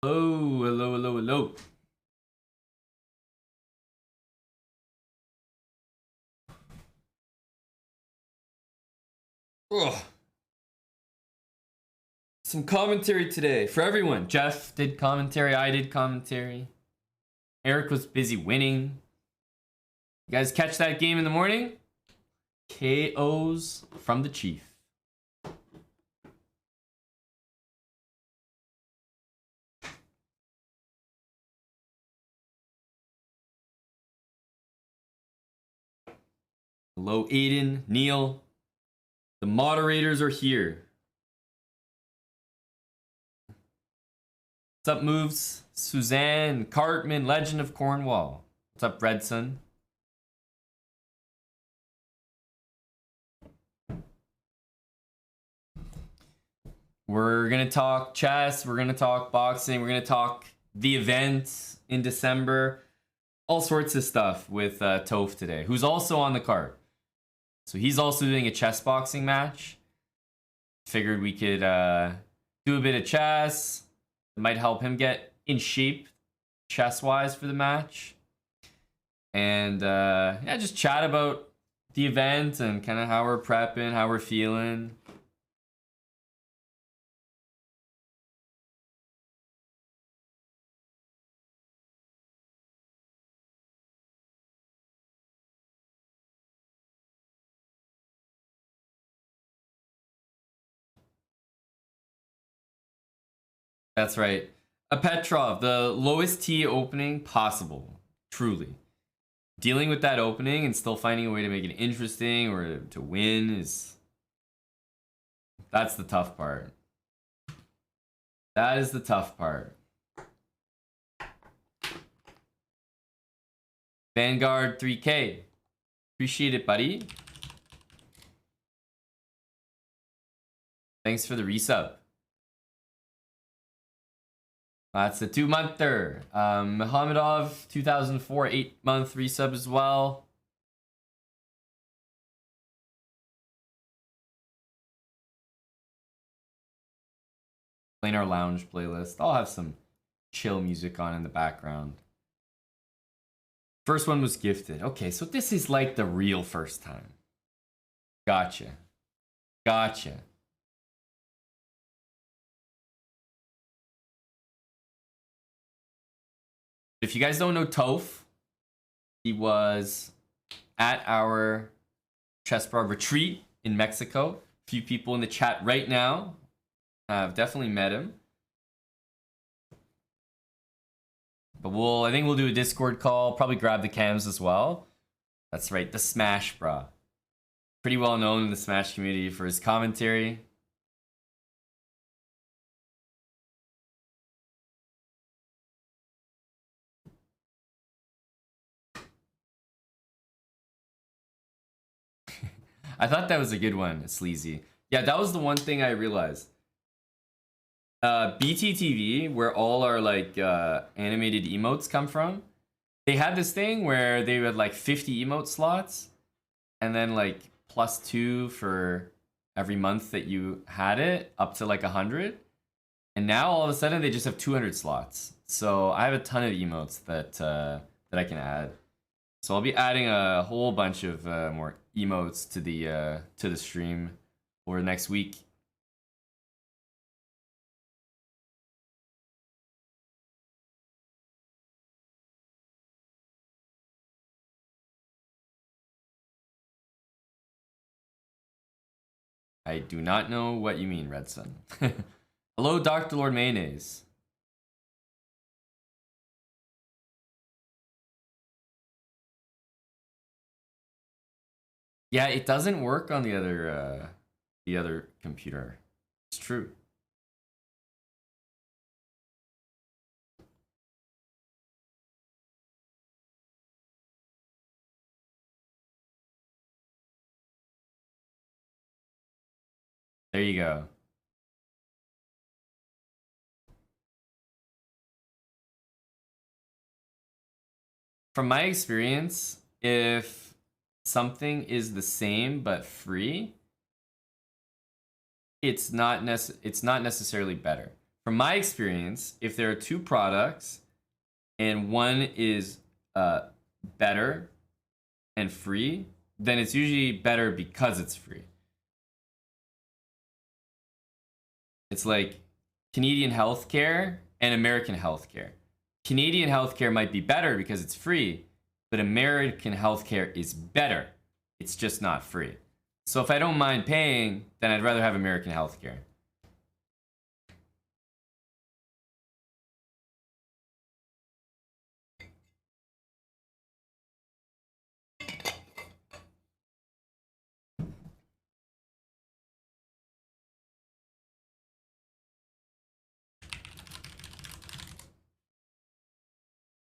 Hello, hello, hello, hello. Ugh. Some commentary today for everyone. Jeff did commentary, I did commentary. Eric was busy winning. You guys catch that game in the morning? KOs from the Chief. Hello, Aiden, Neil. The moderators are here. What's up, Moves? Suzanne, Cartman, Legend of Cornwall. What's up, Redson? We're gonna talk chess, we're gonna talk boxing, we're gonna talk the event in December. All sorts of stuff with Toph today, who's also on the card. So he's also doing a chess boxing match. Figured we could do a bit of chess. It might help him get in shape chess-wise for the match. And yeah, just chat about the event and kind of how we're prepping, how we're feeling. That's right. A Petrov, the lowest T opening possible. Truly. Dealing with that opening and still finding a way to make it interesting or to win is... That's the tough part. That is the tough part. Vanguard 3K. Appreciate it, buddy. Thanks for the resub. That's a 2-monther. Mohamedov, 2004, 8-month resub as well. Playing our lounge playlist. I'll have some chill music on in the background. First one was gifted. Okay, so this is like the real first time. Gotcha. Gotcha. If you guys don't know Toph, he was at our Chessbrah retreat in Mexico. A few people in the chat right now have definitely met him. But I think we'll do a Discord call, probably grab the cams as well. That's right, the Smash Bra. Pretty well known in the Smash community for his commentary. I thought that was a good one, Sleazy. Yeah, that was the one thing I realized. BTTV, where all our like animated emotes come from, they had this thing where they had like 50 emote slots, and then like +2 for every month that you had it, up to like 100. And now all of a sudden they just have 200 slots. So I have a ton of emotes that that I can add. So I'll be adding a whole bunch of more emotes to the stream over the next week. I do not know what you mean, Red Sun. Hello, Dr. Lord Mayonnaise. Yeah, it doesn't work on the other computer. It's true. There you go. From my experience, if something is the same but free, it's not necessarily better. from my experience, if there are two products and one is better and free, then it's usually better because it's free. It's like Canadian healthcare and American healthcare. Canadian healthcare might be better because it's free, but American healthcare is better. It's just not free. So if I don't mind paying, then I'd rather have American healthcare.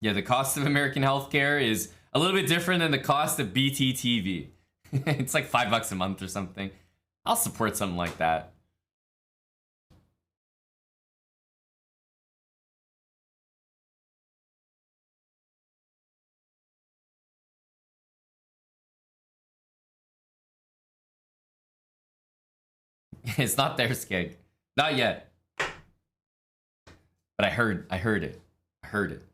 Yeah, the cost of American healthcare is a little bit different than the cost of BTTV. It's like $5 a month or something. I'll support something like that. It's not their skeg. Not yet. But I heard it. I heard it.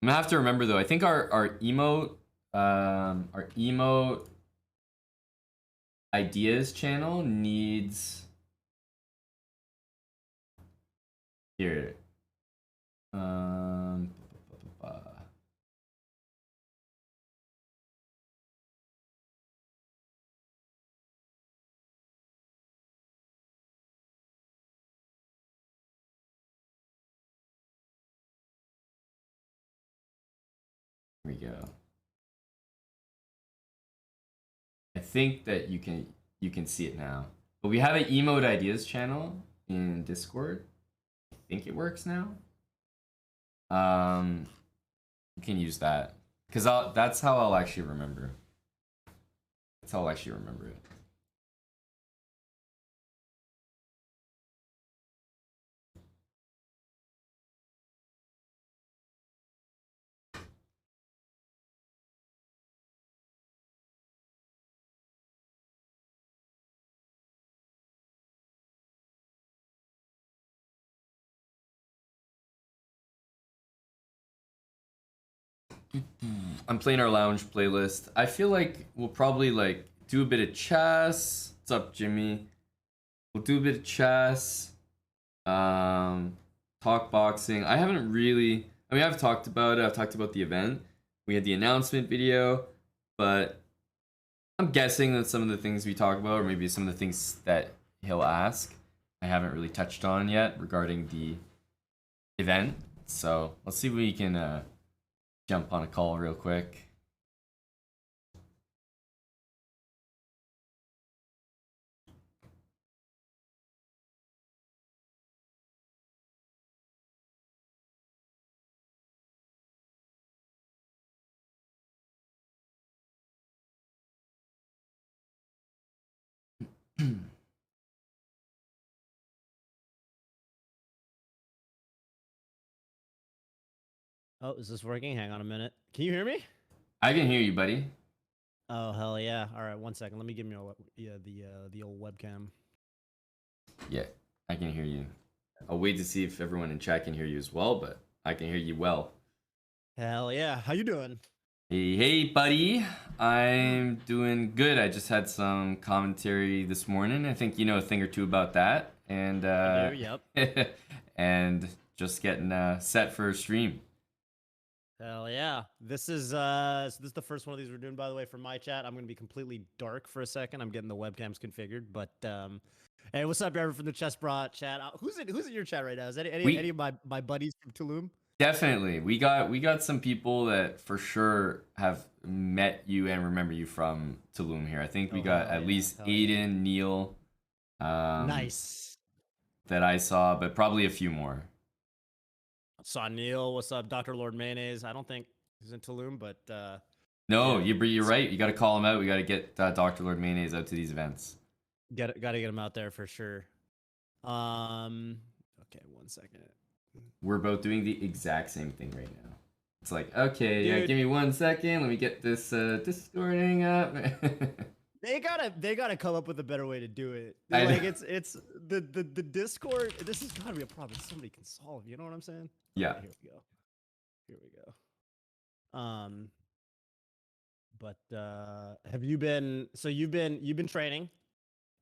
I'm gonna have to remember though. I think our emote ideas channel needs here. Here we go. I think that you can see it now. But we have an emote ideas channel in Discord. I think it works now. You can use that because that's how I'll actually remember. That's how I'll actually remember it. I'm playing our lounge playlist. I feel like we'll probably like do a bit of chess. What's up, Jimmy? We'll do a bit of chess. Talk boxing. I haven't really. I mean, I've talked about it. I've talked about the event. We had the announcement video, but I'm guessing that some of the things we talk about, or maybe some of the things that he'll ask, I haven't really touched on yet regarding the event. So let's see if we can jump on a call real quick. Oh, is this working? Hang on a minute. Can you hear me? I can hear you, buddy. Oh hell yeah! All right, 1 second. Let me give me the old webcam. Yeah, I can hear you. I'll wait to see if everyone in chat can hear you as well, but I can hear you well. Hell yeah! How you doing? Hey, buddy. I'm doing good. I just had some commentary this morning. I think you know a thing or two about that, and I do, yep. and just getting set for a stream. Hell yeah! This is so this is the first one of these we're doing, by the way, for my chat. I'm gonna be completely dark for a second. I'm getting the webcams configured, but hey, what's up, everyone from the Chess Bra chat? Who's in your chat right now? Is that any of my buddies from Tulum? Definitely, we got some people that for sure have met you and remember you from Tulum here. I think we got at least Aiden, Neil, nice, that I saw, but probably a few more. Saw Neil. What's up, Dr. Lord Mayonnaise? I don't think he's in Tulum, but no, yeah. you're right. You got to call him out. We got to get Dr. Lord Mayonnaise out to these events. Got to get him out there for sure. Okay, 1 second. We're both doing the exact same thing right now. It's like, okay, yeah, give me 1 second. Let me get this Discording up. they gotta come up with a better way to do it. I Like know. it's the Discord. This has got to be a problem somebody can solve. You know what I'm saying? Yeah. Okay, here we go. Here we go. But have you been? So you've been training,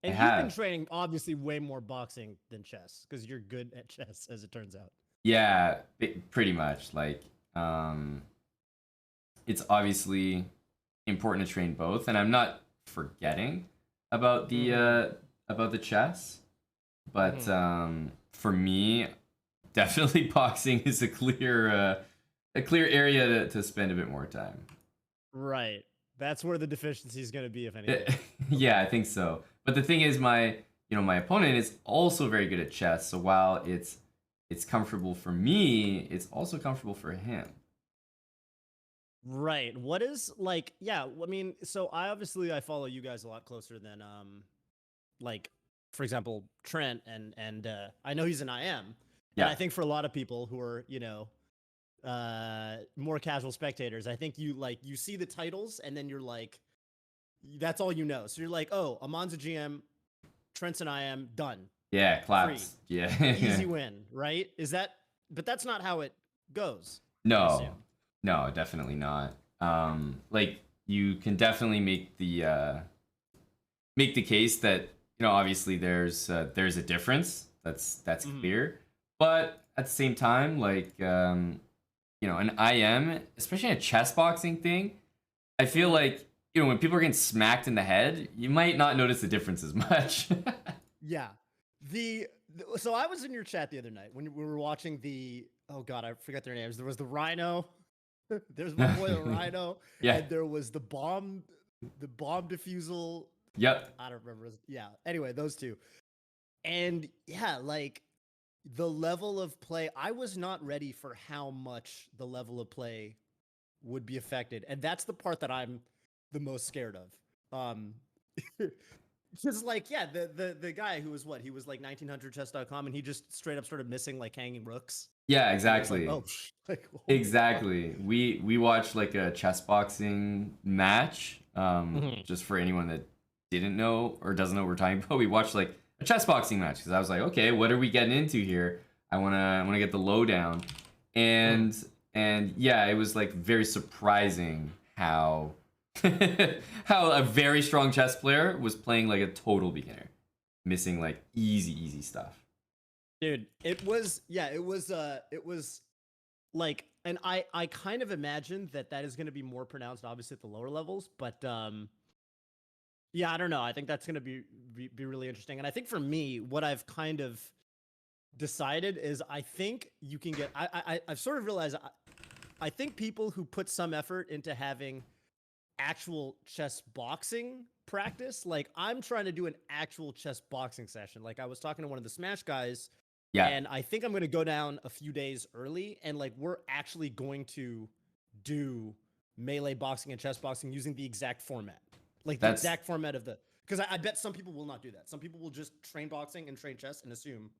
I and you've been have. training obviously way more boxing than chess because you're good at chess, as it turns out. Yeah, pretty much. Like, it's obviously important to train both, and I'm not forgetting about the chess, but Mhm. for me, definitely boxing is a clear area to spend a bit more time. Right. That's where the deficiency is going to be, if anything. Yeah, Okay. I think so. But the thing is, my opponent is also very good at chess. So while it's comfortable for me, it's also comfortable for him. Right. What is like? Yeah. I mean, so I follow you guys a lot closer than like for example Trent and I know he's an IM, and I Yeah, think for a lot of people who are more casual spectators, I think you see the titles and then you're like that's all you know. So you're like, oh, Amon's a GM, Trent's an IM, done, yeah, free, claps. Yeah. easy win, right? Is that? But that's not how it goes. I No, assume. no, definitely not. Like you can definitely make the case that obviously there's a difference that's Mhm. clear, but at the same time, like an IM, especially in a chess boxing thing, I feel Mhm. like when people are getting smacked in the head, you might not notice the difference as much. Yeah. So I was in your chat the other night when we were watching the oh god, I forgot their names. There was the Rhino. There's my boy the Rhino, Yeah. and there was the bomb defusal. Yep. I don't remember. Yeah. Anyway, those two. And yeah, like the level of play, I was not ready for how much the level of play would be affected. And that's the part that I'm the most scared of. Just like, yeah, the guy who was what? He was like 1900chess.com and he just straight up started missing like hanging rooks. Yeah. And it was like, Exactly. oh, like, holy fuck. Exactly. We watched like a chess boxing match. Mhm. Just for anyone that didn't know or doesn't know what we're talking about, we watched like a chess boxing match because I was like, okay, what are we getting into here? I wanna get the lowdown, Mhm. and yeah, it was like very surprising how how a very strong chess player was playing like a total beginner, missing like easy stuff. Dude, it was like, and I kind of imagined that is going to be more pronounced obviously at the lower levels, but yeah, I don't know. I think that's going to be really interesting. And I think for me, what I've kind of decided is I think you can get I've sort of realized I think people who put some effort into having actual chess boxing practice, like I'm trying to do an actual chess boxing session. Like I was talking to one of the Smash guys, Yeah, and I think I'm going to go down a few days early, and like we're actually going to do melee boxing and chess boxing using the exact format, like the that's exact format of the. Because I bet some people will not do that. Some people will just train boxing and train chess and assume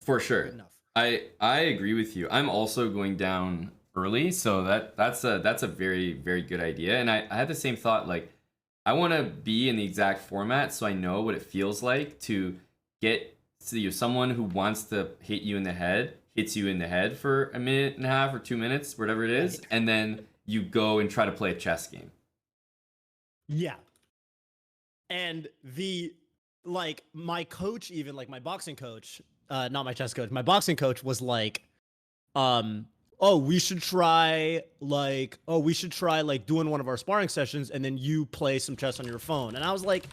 for they're sure. good enough. I agree with you. I'm also going down early, so that's a very good idea. And I had the same thought. Like, I want to be in the exact format so I know what it feels like to get to someone who wants to hit you in the head, hits you in the head for a minute and a half or 2 minutes, whatever it is, Right. and then you go and try to play a chess game. Yeah. And the like my coach, even like my boxing coach, not my chess coach, my boxing coach was like, um, we should try like doing one of our sparring sessions and then you play some chess on your phone. And I was like,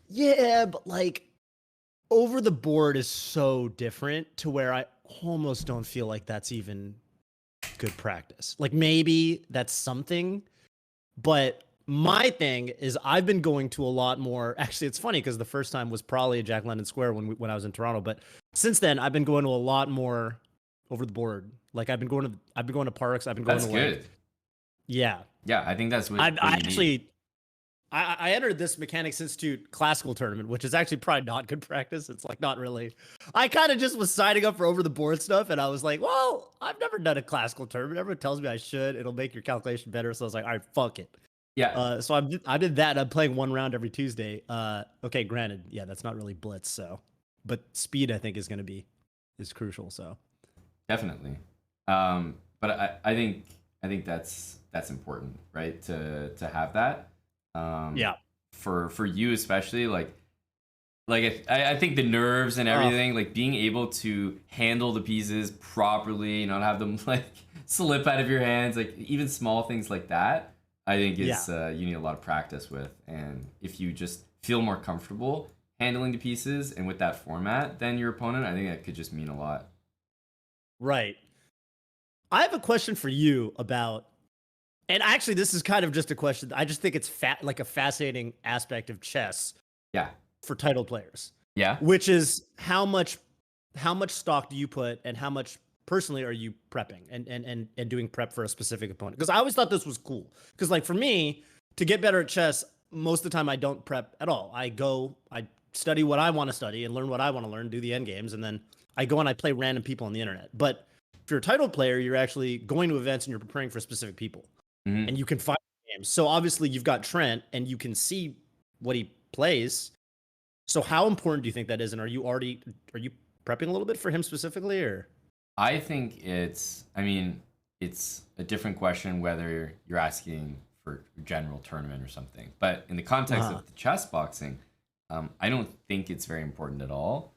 yeah, but like over the board is so different to where I almost don't feel like that's even good practice. Like maybe that's something, but my thing is I've been going to a lot more. Actually, it's funny because the first time was probably at Jack London Square when I was in Toronto, but since then I've been going to a lot more over the board. Like I've been going to parks. I've been going That's to like good. yeah. Yeah, I think that's I what you need. actually I entered this Mechanics Institute classical tournament, which is actually probably not good practice. It's like not really. I kind of just was signing up for over the board stuff, and I was like, well, I've never done a classical tournament. Everyone tells me I should. It'll make your calculation better. So I was like, all right, fuck it. Yeah. So I did that. I'm playing one round every Tuesday. Okay, granted, yeah, that's not really blitz. So, but speed I think is crucial. So Definitely. But I think that's important, right? To have that. Um, yeah. for you especially, like I think the nerves and Oh everything, like being able to handle the pieces properly, not have them like slip out of your hands, like even small things like that. I think yeah. is you need a lot of practice with, and if you just feel more comfortable handling the pieces and with that format than your opponent, I think that could just mean a lot. Right. I have a question for you about, and actually, this is kind of just a question. I just think it's like a fascinating aspect of chess Yeah. for title players, Yeah. which is how much stock do you put and how much personally are you prepping and doing prep for a specific opponent? Because I always thought this was cool. Because like for me, to get better at chess, most of the time I don't prep at all. I study what I want to study and learn what I want to learn, do the end games, and then I go and I play random people on the internet. But if you're a title player, you're actually going to events and you're preparing for specific people, Hmm. and you can find games. So obviously you've got Trent, and you can see what he plays. So how important do you think that is? And are you prepping a little bit for him specifically, or? I think I mean, it's a different question whether you're asking for a general tournament or something. But in the context Uh-huh. of the chess boxing, I don't think it's very important at all.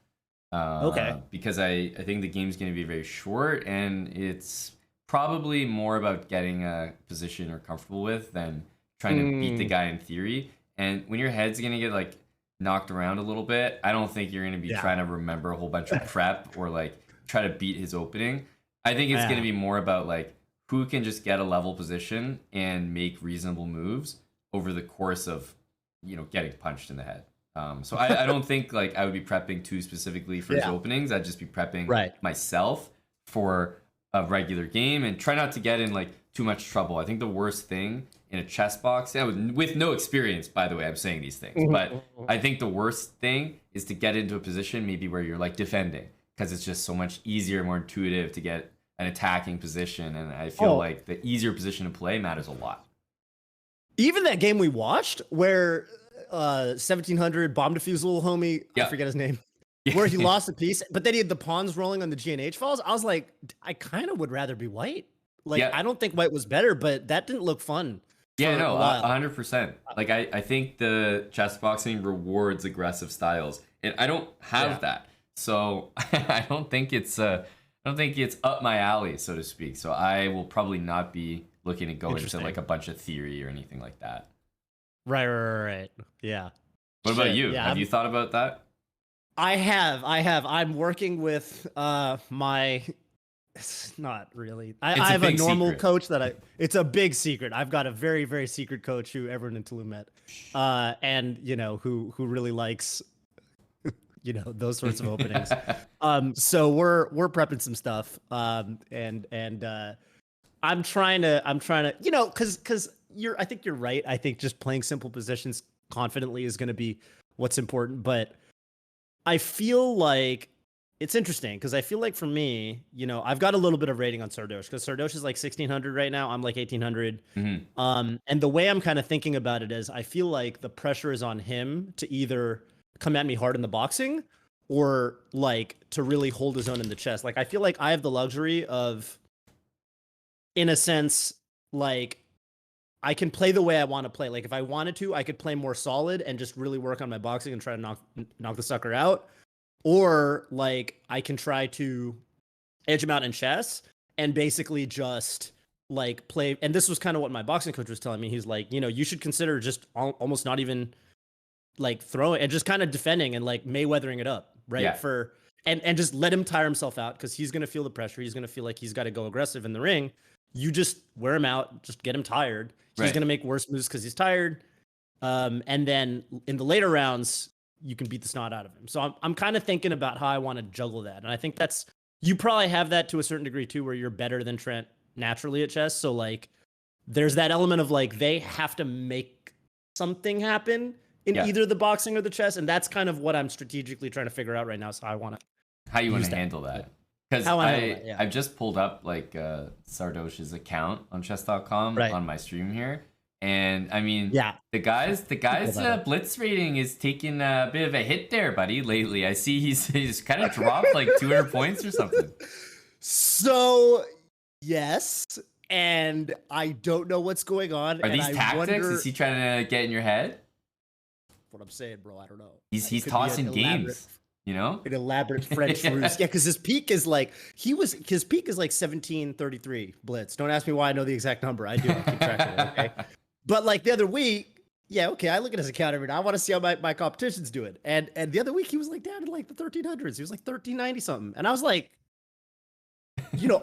Okay. Because I think the game's going to be very short and it's probably more about getting a position you're comfortable with than trying to beat the Mm, guy in theory. And when your head's going to get like knocked around a little bit, I don't think you're going to be yeah. trying to remember a whole bunch of prep or like try to beat his opening. I think it's going to Yeah. be more about like who can just get a level position and make reasonable moves over the course of, getting punched in the head. So I don't think like I would be prepping too specifically for his Yeah. openings. I'd just be prepping Right. myself for a regular game and try not to get in like too much trouble. I think the worst thing in a chess box, yeah, with no experience, by the way, I'm saying these things, but I think the worst thing is to get into a position maybe where you're like defending because it's just so much easier, more intuitive to get an attacking position, and I feel Oh, like the easier position to play matters a lot. even that game we watched where 1700 bomb defuse little homie, I Yeah. forget his name, where he lost a piece, but then he had the pawns rolling on the GNH falls. I was like, I kind of would rather be white. Like, Yeah. I don't think white was better, but that didn't look fun Yeah, for no, a a while. 100%. Like I think the chess boxing rewards aggressive styles, and I don't Yeah. have that, so I don't think it's up my alley, so to speak. So I will probably not be looking to go into like Interesting. a bunch of theory or anything like that. Right. Yeah. What about Shit. you? Yeah. Have you thought about that? I have. I'm working with my it's not really. It's I a have a big normal secret. coach that it's a big secret. I've got a very, very secret coach who everyone in Tulum met. And who really likes, those sorts of openings. So we're prepping some stuff. And I'm trying to, because I think you're right. I think just playing simple positions confidently is gonna be what's important. But I feel like it's interesting because I feel like for me, I've got a little bit of rating on Sardosh because Sardosh is like 1600 right now. I'm like 1800. Hmm. And the way I'm kind of thinking about it is I feel like the pressure is on him to either come at me hard in the boxing or like to really hold his own in the chest. Like I feel like I have the luxury of, in a sense, like I can play the way I want to play. Like if I wanted to, I could play more solid and just really work on my boxing and try to knock the sucker out. Or like I can try to edge him out in chess and basically just like play. And this was kind of what my boxing coach was telling me. He's like, you should consider just almost not even like throwing and just kind of defending and like Mayweathering it up, right? Yeah, And just let him tire himself out because he's gonna feel the pressure. He's gonna feel like he's got to go aggressive in the ring. You just wear him out, just get him tired. He's right. gonna make worse moves because he's tired. And then in the later rounds, you can beat the snot out of him. So I'm kind of thinking about how I want to juggle that. And I think that's you probably have that to a certain degree too, where you're better than Trent naturally at chess. So like there's that element of like they have to make something happen in Yeah. either the boxing or the chess. And that's kind of what I'm strategically trying to figure out right now. So I want to How you want use to that. handle that? Because How I handle that, yeah. I've just pulled up like Sardosh's account on chess.com Right. on my stream here, And I mean, Yeah. the guy's that up. blitz rating is taking a bit of a hit there, buddy. Lately, I see he's kind of dropped like 200 points or something. So, yes, and I don't know what's going on. Are and these I tactics? wonder Is he trying to get in your head? what I'm saying, bro. I don't know. He's It could be tossing an elaborate, games, you know? an elaborate French ruse. Yeah, because his peak is like his peak is like 1733 blitz. Don't ask me why I know the exact number. I do. I keep track of it. Okay, but like the other week, yeah, okay, I look at his account every day. I want to see how my competition's doing. And the other week he was like down in like the 1300s. He was like 1390 something, and I was like,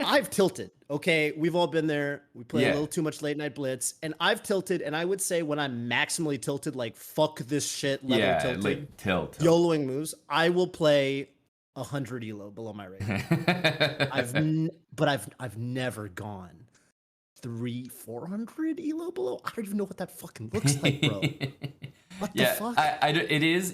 I've tilted. Okay, we've all been there. We play a little too much late night blitz, and I've tilted. And I would say when I'm maximally tilted, like fuck this shit level tilted, like tilt. YOLOing moves, I will play 100 elo below my rating. I've never gone 400 elo below. I don't even know what that fucking looks like, bro. What the fuck?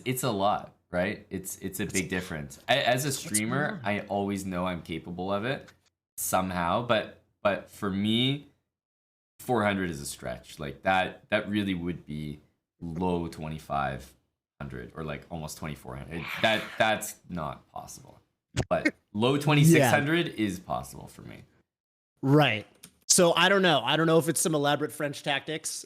It's a lot, right? It's a big difference. As a streamer, I always know I'm capable of it somehow, but for me, 400 is a stretch. Like that really would be low 2500 or like almost 2400. That's not possible. But low 2600 is possible for me. Right. So I don't know. I don't know if it's some elaborate French tactics.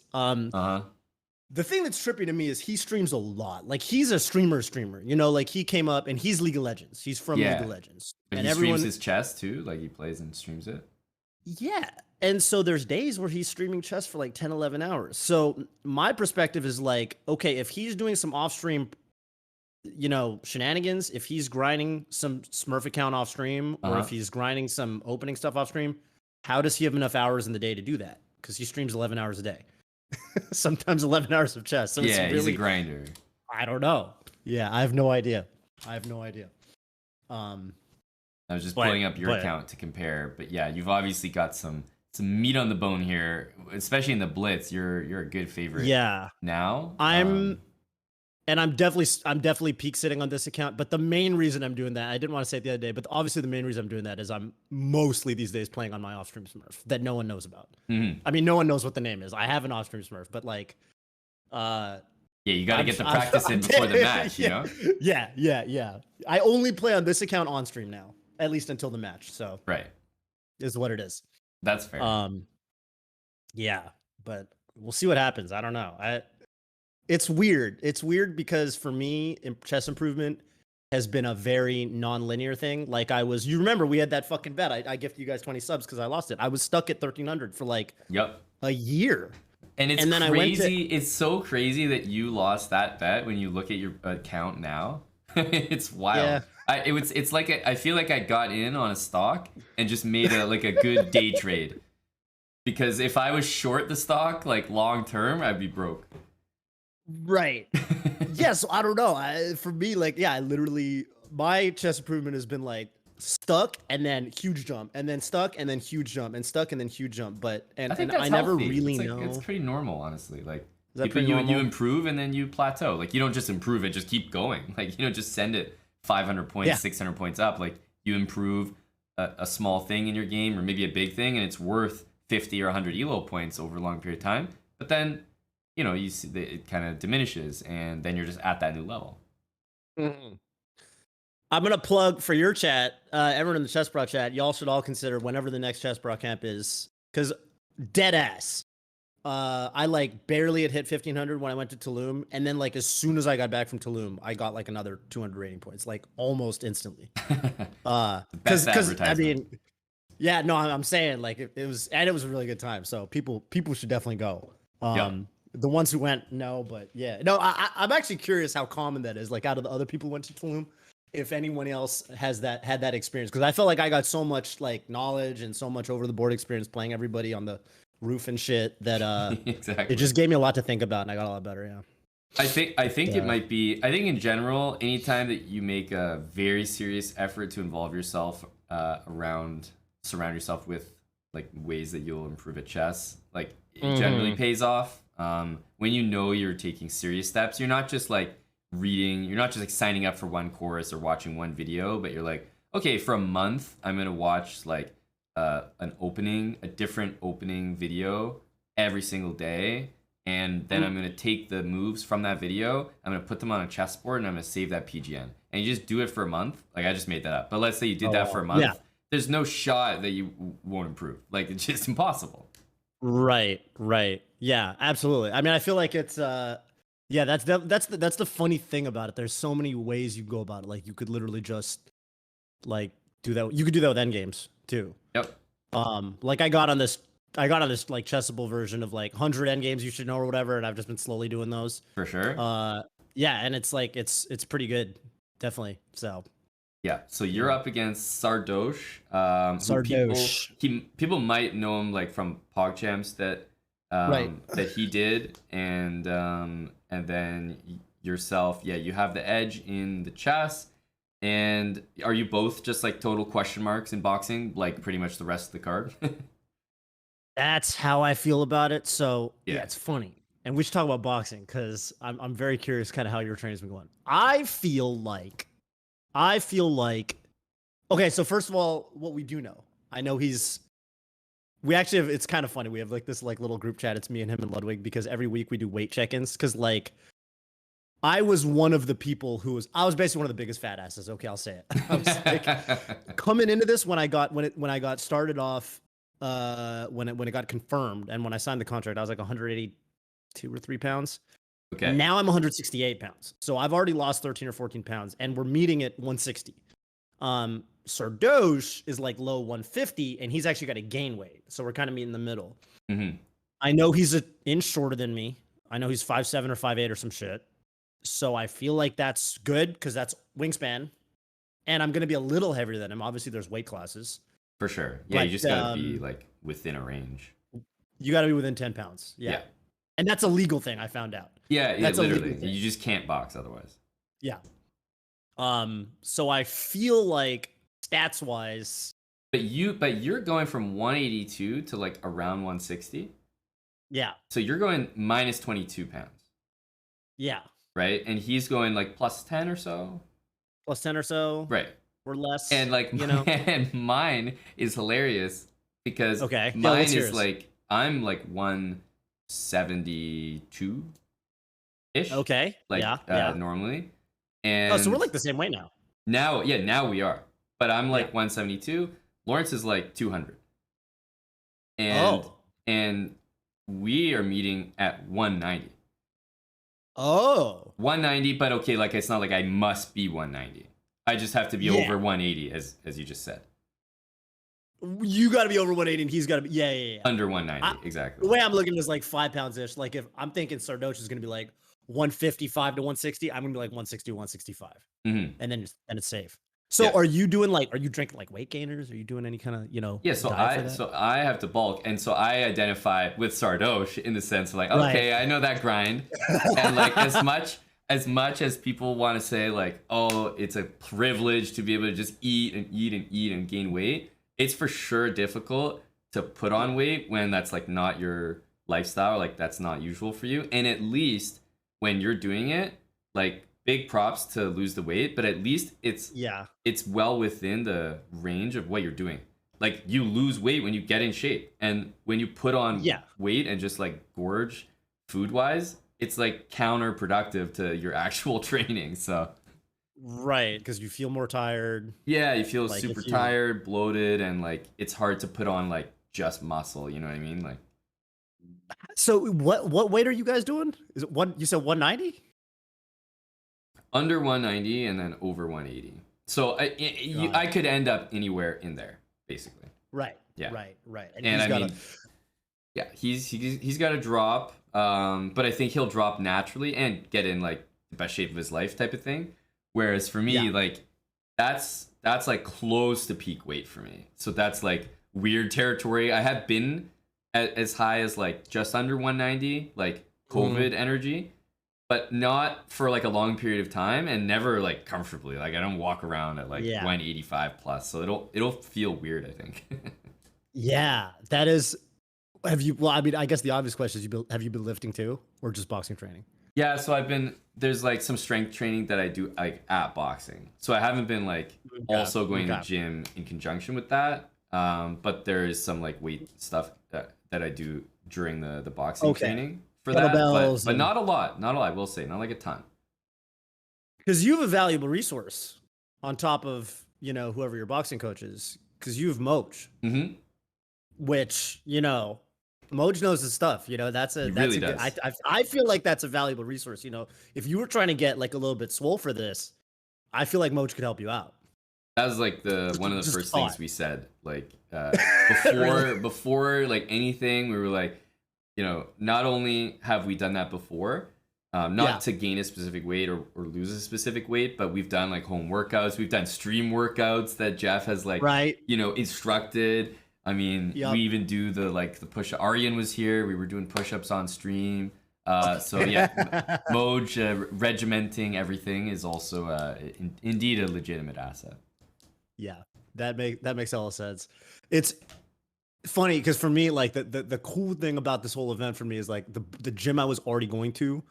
The thing that's trippy to me is he streams a lot. Like he's a streamer. Like he came up and he's League of Legends. He's from League of Legends. But and he everyone streams his chess too. Like he plays and streams it. Yeah. And so there's days where he's streaming chess for like 10, 11 hours. So my perspective is like, okay, if he's doing some off stream, shenanigans, if he's grinding some Smurf account off stream, or if he's grinding some opening stuff off stream, how does he have enough hours in the day to do that? Because he streams 11 hours a day. Sometimes 11 hours of chess. So yeah, he's a grinder. I don't know. Yeah, I have no idea. I was just pulling up your account to compare, but yeah, you've obviously got some meat on the bone here, especially in the blitz. You're a good favorite. Yeah. Now I'm definitely peak sitting on this account, but the main reason I'm doing that, I didn't want to say it the other day, but obviously the main reason I'm doing that is I'm mostly these days playing on my off-stream Smurf that no one knows about. I mean, no one knows what the name is. I have an off-stream Smurf, but like, yeah, you got to get the practice in before the match, you know? Yeah. I only play on this account on stream now, at least until the match. So right, is what it is. That's fair. Yeah, but we'll see what happens. I don't know. It's weird. It's weird because for me, chess improvement has been a very non-linear thing. Like you remember we had that fucking bet. I gifted you guys 20 subs because I lost it. I was stuck at 1300 for like a year. And it's so crazy that you lost that bet when you look at your account now. It's wild. Yeah. It's like I feel like I got in on a stock and just made a good day trade. Because if I was short the stock like long term, I'd be broke. Right. Yeah, so I don't know. For me, I literally, my chess improvement has been like stuck and then huge jump and then stuck and then huge jump and stuck and then huge jump. I never really know. It's pretty normal, honestly. Like you improve and then you plateau. Like you don't just improve it, just keep going. Like you don't just send it 500 points, 600 points up. Like you improve a small thing in your game or maybe a big thing and it's worth 50 or 100 elo points over a long period of time. But then you see it kind of diminishes, and then you're just at that new level. Mm-hmm. I'm gonna plug for your chat, everyone in the Chess Bro chat. Y'all should all consider whenever the next Chess Bro camp is, because dead ass. I barely had hit 1500 when I went to Tulum, and then as soon as I got back from Tulum, I got another 200 rating points, almost instantly. Because I mean, yeah, no, I'm saying it was a really good time. So people should definitely go. The ones who went, no, but yeah. No, I'm actually curious how common that is. Out of the other people who went to Tulum, if anyone else had that experience. Because I felt like I got so much knowledge and so much over the board experience playing everybody on the roof and shit that exactly. It just gave me a lot to think about and I got a lot better, yeah. I think it might be, I think in general, anytime that you make a very serious effort to involve yourself surround yourself with ways that you'll improve at chess, it generally pays off. When you're taking serious steps, you're not just reading, you're not just signing up for one course or watching one video, but you're okay, for a month, I'm going to watch a different opening video every single day. and then I'm gonna take the moves from that video, I'm gonna put them on a chessboard, and I'm gonna save that PGN. And you just do it for a month. Like, I just made that up, but let's say you did that for a month. Yeah. There's no shot that you won't improve. Like, it's just impossible. Right. Yeah, absolutely. I mean, I feel like it's yeah, that's the funny thing about it. There's so many ways you go about it. Like, you could literally just like do that. You could do that with end games too. Yep. Like I got on this like chessable version of like 100 end games you should know or whatever, and I've just been slowly doing those. For sure. Yeah, and it's like it's pretty good, definitely. So yeah, so you're up against Sardosh. People might know him like from PogChamps that that he did, and then yourself. Yeah, you have the edge in the chess. And are you both just like total question marks in boxing, like pretty much the rest of the card? That's how I feel about it. So Yeah. yeah, it's funny. And we should talk about boxing because I'm very curious kind of how your training's been going. I feel like okay, so first of all, what we do know. I know we actually have, it's kind of funny. We have like this like little group chat. It's me and him and Ludwig, because every week we do weight check-ins, because like I was one of the people who I was basically one of the biggest fat asses. Okay, I'll say it. I was like, coming into this when I got started off, when it got confirmed and when I signed the contract, I was like 182 or 3 pounds. Okay. Now I'm 168 pounds. So I've already lost 13 or 14 pounds, and we're meeting at 160. Sardosh is like low 150, and he's actually got to gain weight. So we're kind of meeting in the middle. Mm-hmm. I know he's an inch shorter than me. I know he's 5'7" or 5'8" or some shit. So I feel like that's good because that's wingspan. And I'm going to be a little heavier than him. Obviously, there's weight classes. For sure. Yeah, But, you just got to be like within a range. You got to be within 10 pounds. Yeah. And that's a legal thing, I found out. Yeah, That's a legal literally. thing. You just can't box otherwise. Yeah. So I feel like stats-wise... But you're going from 182 to like around 160. Yeah. So you're going minus 22 pounds. Yeah. Right? And he's going like plus 10 or so. Plus 10 or so. Right. Or less. And like, you know, and mine is hilarious because okay. mine is like, I'm like 172 ish. Okay. Like yeah. normally. And oh, so we're like the same weight now. Now we are. But I'm like 172. Lawrence is like 200. And we are meeting at 190. Oh. 190, but okay, like it's not like I must be 190. I just have to be over 180, as you just said. You got to be over 180, and he's got to be yeah. Under 190, exactly. The way I'm looking is like 5 pounds ish. Like if I'm thinking Sardosh is going to be like 155 to 160, I'm going to be like 160, 165, and then it's safe. So are you doing are you drinking like weight gainers? Are you doing any kind of Yeah, so I have to bulk, and so I identify with Sardosh in the sense of like, okay, I know that grind, and like as much as people want to say like, oh, it's a privilege to be able to just eat and gain weight, it's for sure difficult to put on weight when that's like not your lifestyle, like that's not usual for you. And at least when you're doing it, like big props to lose the weight, but at least it's well within the range of what you're doing. Like you lose weight when you get in shape, and when you put on weight and just like gorge food wise, it's like counterproductive to your actual training. So right, because you feel more tired. Yeah, you feel like super tired, bloated, and like it's hard to put on like just muscle, you know what I mean? Like, so what weight are you guys doing? Is it you said 190? Under 190 and then over 180. So I could end up anywhere in there, basically. Right. Yeah. Right. And I mean, yeah, he's got to drop, but I think he'll drop naturally and get in like the best shape of his life type of thing. Whereas for me, like that's like close to peak weight for me. So that's like weird territory. I have been as high as like just under 190, like COVID energy, but not for like a long period of time, and never like comfortably. Like I don't walk around at like 185 plus, so it'll feel weird, I think. Yeah, that is. Have you? Well, I mean, I guess the obvious question is, have you been lifting too, or just boxing training? Yeah, so there's like some strength training that I do like at boxing. So I haven't been like also going to gym in conjunction with that. But there is some like weight stuff that I do during the boxing training for that, kettlebells but and not a lot. Not a lot. I will say, not like a ton. because you have a valuable resource on top of whoever your boxing coach is, because you have Moj, Mm-hmm. which Moj knows his stuff. That's He a really good. does. I feel like that's a valuable resource. If you were trying to get like a little bit swole for this, I feel like Moj could help you out. That was like one of the Just first thought. things we said. Like Really? before like anything, we were like, not only have we done that before, not Yeah. to gain a specific weight or lose a specific weight, but we've done like home workouts, we've done stream workouts that Jeff has like, Right. instructed. I mean, Yep. we even do the push. Aryan was here. We were doing push-ups on stream. So yeah, Moj regimenting everything is also indeed a legitimate asset. Yeah, that makes all sense. It's funny because for me, like the cool thing about this whole event for me is like the gym I was already going to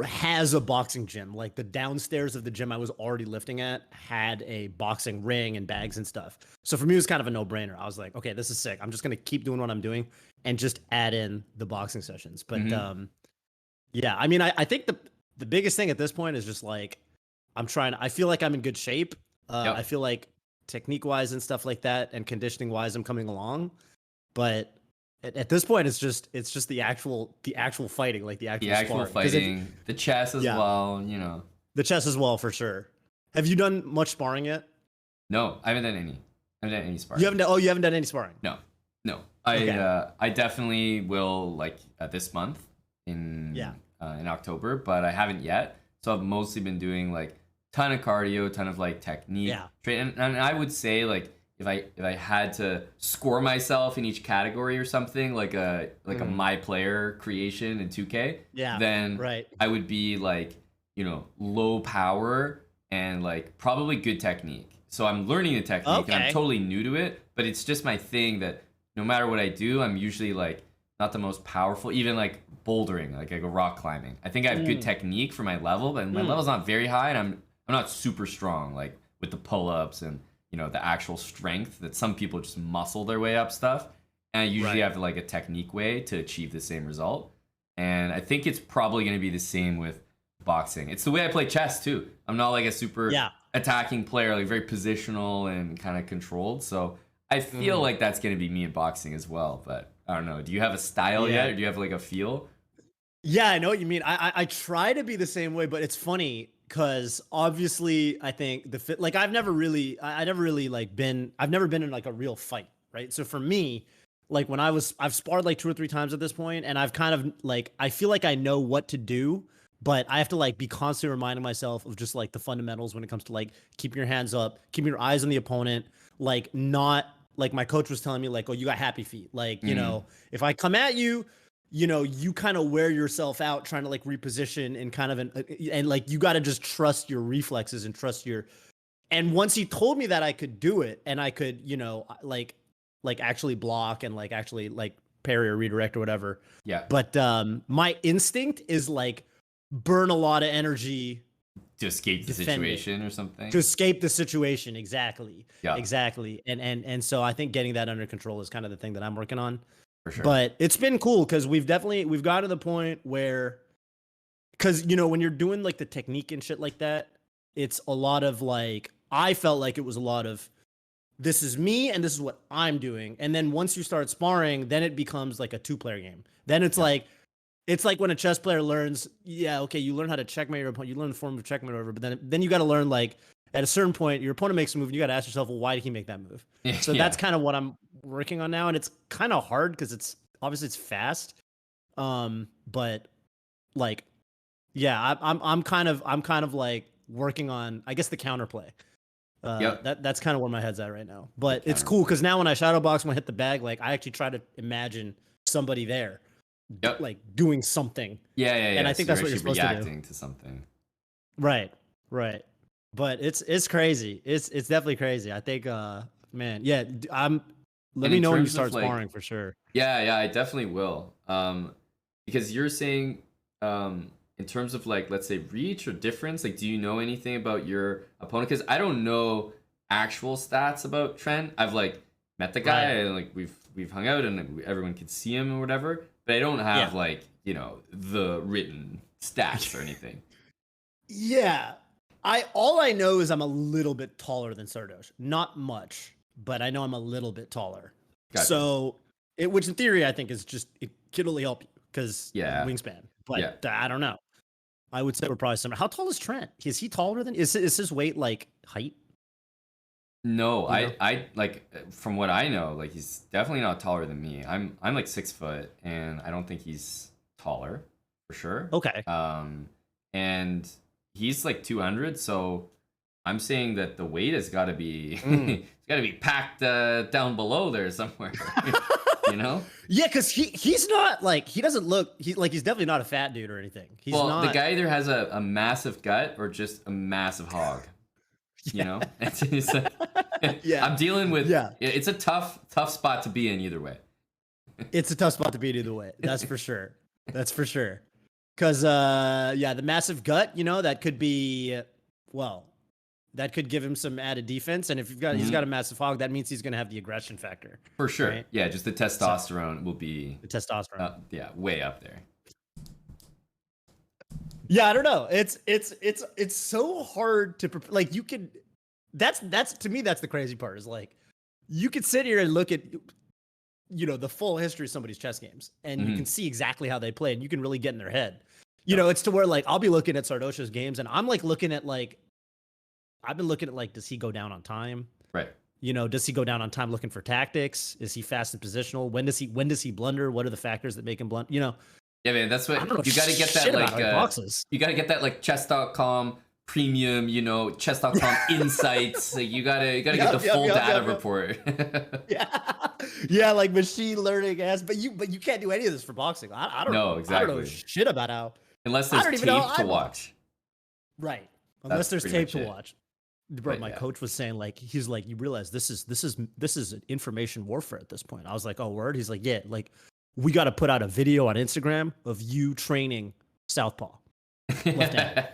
has a boxing gym. Like the downstairs of the gym I was already lifting at had a boxing ring and bags and stuff. So for me, it was kind of a no-brainer. I was like, okay, this is sick. I'm just gonna keep doing what I'm doing and just add in the boxing sessions. But yeah, I mean, I think the biggest thing at this point is just like I feel like I'm in good shape. Yep. I feel like technique-wise and stuff like that, and conditioning-wise, I'm coming along. But at this point, it's just the actual fighting, like the actual sparring. Fighting, the chess as well. The chess as well for sure. Have you done much sparring yet? No, I haven't done any. I haven't done any sparring. You haven't done any sparring. No. Okay. I definitely will like this month in October, but I haven't yet. So I've mostly been doing like ton of cardio, ton of like technique. Yeah. And I would say like if I had to score myself in each category or something like a my player creation in 2K, then I would be like, low power and like probably good technique. So I'm learning the technique and I'm totally new to it, but it's just my thing that no matter what I do, I'm usually like not the most powerful, even like bouldering, like I go rock climbing. I think I have good technique for my level, but my level's not very high and I'm not super strong like with the pull-ups and the actual strength that some people just muscle their way up stuff. And I usually have like a technique way to achieve the same result. And I think it's probably going to be the same with boxing. It's the way I play chess too. I'm not like a super attacking player, like very positional and kind of controlled. So I feel like that's going to be me in boxing as well. But I don't know. Do you have a style yet, or do you have like a feel? Yeah, I know what you mean. I try to be the same way, but it's funny because obviously I think I've never been in like a real fight, right? So for me, like I've sparred like 2 or 3 times at this point, and I've kind of like, I feel like I know what to do, but I have to like be constantly reminding myself of just like the fundamentals when it comes to like keeping your hands up, keeping your eyes on the opponent, like not like my coach was telling me like, oh, you got happy feet. Like, if I come at you, you kind of wear yourself out trying to like reposition and kind of and like you got to just trust your reflexes and and once he told me that I could do it and I could, like actually block and like actually like parry or redirect or whatever. Yeah. But my instinct is like burn a lot of energy to escape the situation or something. To escape the situation, exactly. Yeah. Exactly. And so I think getting that under control is kind of the thing that I'm working on. For sure. But it's been cool because we've gotten to the point where, because when you're doing like the technique and shit like that, it's a lot of like, I felt like it was a lot of this is me and this is what I'm doing. And then once you start sparring, then it becomes like a 2-player game. Then it's like when a chess player learns, you learn how to checkmate your opponent, you learn the form of checkmate or whatever, but then you got to learn like at a certain point, your opponent makes a move and you got to ask yourself, well, why did he make that move? So that's kind of what I'm working on now. And it's kind of hard because it's fast. But like, I'm kind of like working on, I guess, the counterplay. That's kind of where my head's at right now, but it's cool because now when I shadow box, when I hit the bag, like I actually try to imagine somebody there, like doing something. And I think that's what you're supposed to do. Reacting to something. Right. But it's crazy. It's definitely crazy. I think, man, let me know when you start sparring for sure. Yeah, I definitely will. Because you're saying, in terms of like, let's say reach or difference, like, do you know anything about your opponent? Because I don't know actual stats about Trent. I've like met the guy and like we've hung out and everyone could see him or whatever. but I don't have Yeah. like, the written stats or anything. Yeah. All I know is I'm a little bit taller than Sardosh. Not much, but I know I'm a little bit taller. Gotcha. So which in theory I think is just it can only help you because wingspan. But I don't know. I would say we're probably similar. How tall is Trent? Is he taller than is his weight like height? No, I like from what I know, like he's definitely not taller than me. I'm like 6 foot, and I don't think he's taller for sure. Okay. And he's like 200, so I'm saying that the weight has got to be it's got to be packed down below there somewhere. Yeah, because he's not like he doesn't look he's definitely not a fat dude or anything. He's not. The guy either has a massive gut or just a massive hog. It's like, I'm dealing with it's a tough spot to be in either way. It's a tough spot to be in either way. That's for sure. That's for sure. Because the massive gut, that could be that could give him some added defense. And if he's got a massive hog, that means he's gonna have the aggression factor. For sure. Right? Yeah, just the testosterone will be the testosterone. Way up there. Yeah, I don't know. It's so hard to like you can. That's to me that's the crazy part is like you could sit here and look at the full history of somebody's chess games and you can see exactly how they play and you can really get in their head. It's to where like I'll be looking at Sardosha's games and I'm like looking at like I've been looking at like does he go down on time? Right. Does he go down on time looking for tactics? Is he fast and positional? When does he blunder? What are the factors that make him blunder? Yeah, man, that's what you got to get that like you got to get that like chess.com premium, chess.com insights. Like you got to get the full data report. Yeah, like machine learning but you can't do any of this for boxing. I don't know. Exactly. I don't know shit about how unless there's tape to watch. Right. Unless there's tape to watch. Bro, my coach was saying like he's like you realize this is information warfare at this point. I was like, "Oh, word?" He's like, "Yeah, like we got to put out a video on Instagram of you training southpaw left hand."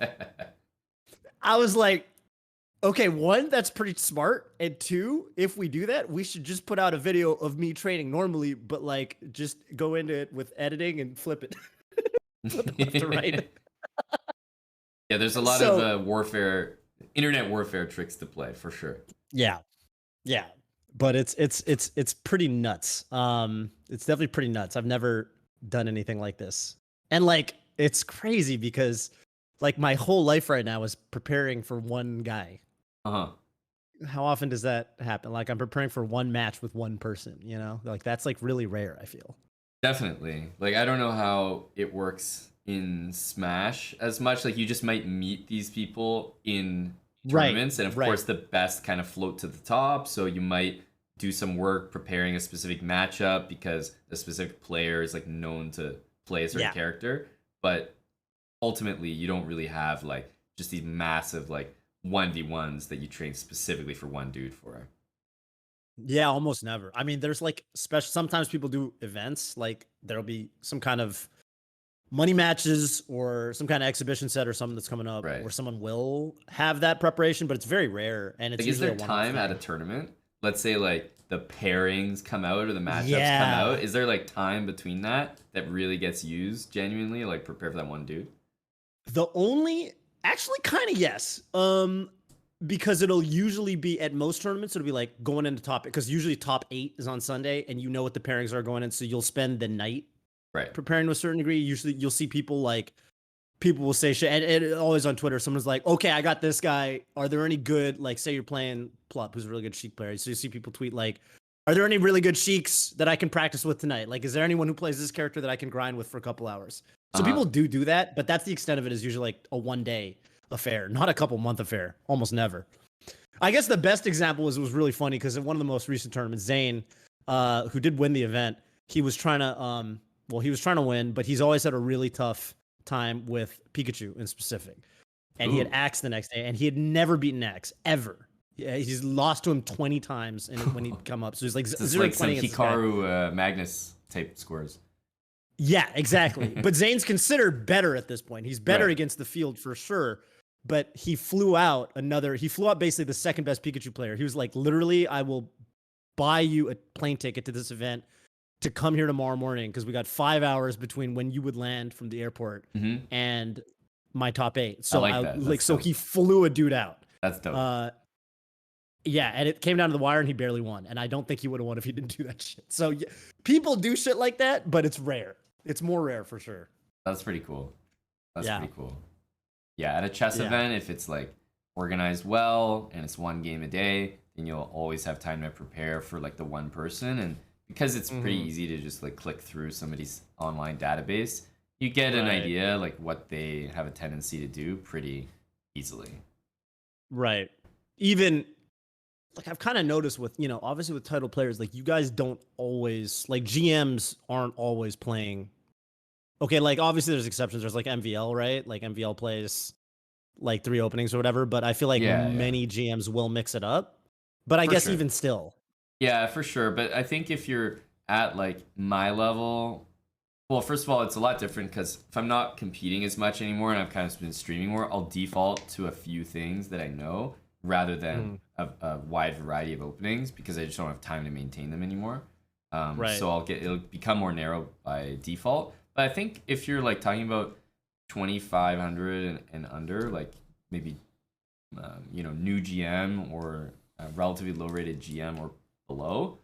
I was like, okay, one, that's pretty smart. And two, if we do that, we should just put out a video of me training normally, but like just go into it with editing and flip it. Flip it left to right. Yeah, there's a lot of internet warfare tricks to play for sure. Yeah. Yeah. But it's pretty nuts. It's definitely pretty nuts. I've never done anything like this. And like it's crazy because like my whole life right now is preparing for one guy. Uh-huh. How often does that happen? Like I'm preparing for one match with one person, Like that's like really rare, I feel. Definitely. Like I don't know how it works in Smash as much. Like you just might meet these people in tournaments and of course the best kind of float to the top, so you might do some work preparing a specific matchup because the specific player is like known to play a certain character, but ultimately you don't really have like just these massive like 1v1s that you train specifically for one dude for. Yeah, almost never. I mean, there's like special sometimes people do events like there'll be some kind of money matches or some kind of exhibition set or something that's coming up where someone will have that preparation, but it's very rare. And it's like, usually is there time at a tournament? Let's say like the pairings come out or the matchups come out. Is there like time between that really gets used genuinely, like prepare for that one dude? Actually kind of yes. Because it'll usually be at most tournaments, it'll be like going into because usually top 8 is on Sunday and what the pairings are going in. So you'll spend the night preparing to a certain degree. Usually you'll see people will say shit and always on Twitter, someone's like, okay, I got this guy. Are there any good, like say you're playing Plup, who's a really good Sheik player. So you see people tweet like, are there any really good Sheiks that I can practice with tonight? Like, is there anyone who plays this character that I can grind with for a couple hours? So people do that, but that's the extent of it is usually like a 1-day affair, not a couple month affair. Almost never. I guess the best example was really funny because in one of the most recent tournaments, Zane, who did win the event, he was trying to win, but he's always had a really tough time with Pikachu in specific. And he had Axe the next day, and he had never beaten Axe ever. Yeah, he's lost to him 20 times when he'd come up. So he's like zero like some Hikaru Magnus type scores. Yeah, exactly. But Zane's considered better at this point. He's better against the field for sure. But he flew out basically the second best Pikachu player. He was like, literally, I will buy you a plane ticket to this event to come here tomorrow morning because we got 5 hours between when you would land from the airport and my top 8. So I like that. That's so dope. he flew a dude out. That's dope. Yeah, and it came down to the wire and he barely won. And I don't think he would have won if he didn't do that shit. So yeah, people do shit like that, but it's rare. It's more rare for sure. That's pretty cool. That's pretty cool. Yeah, at a chess event, if it's like organized well and it's one game a day, then you'll always have time to prepare for like the one person. And because it's pretty easy to just like click through somebody's online database, you get an idea like what they have a tendency to do pretty easily. Right. Even like I've kind of noticed with, obviously with title players, like you guys don't always, like GMs aren't always playing. Okay, like obviously there's exceptions. There's like MVL, right? Like MVL plays like 3 openings or whatever, but I feel like many GMs will mix it up. But I guess even still. Yeah, for sure. But I think if you're at like my level, well, first of all, it's a lot different because if I'm not competing as much anymore and I've kind of been streaming more, I'll default to a few things that I know rather than a wide variety of openings because I just don't have time to maintain them anymore. So it'll become more narrow by default. But I think if you're like talking about 2,500 and under, like maybe new GM or a relatively low rated GM or below,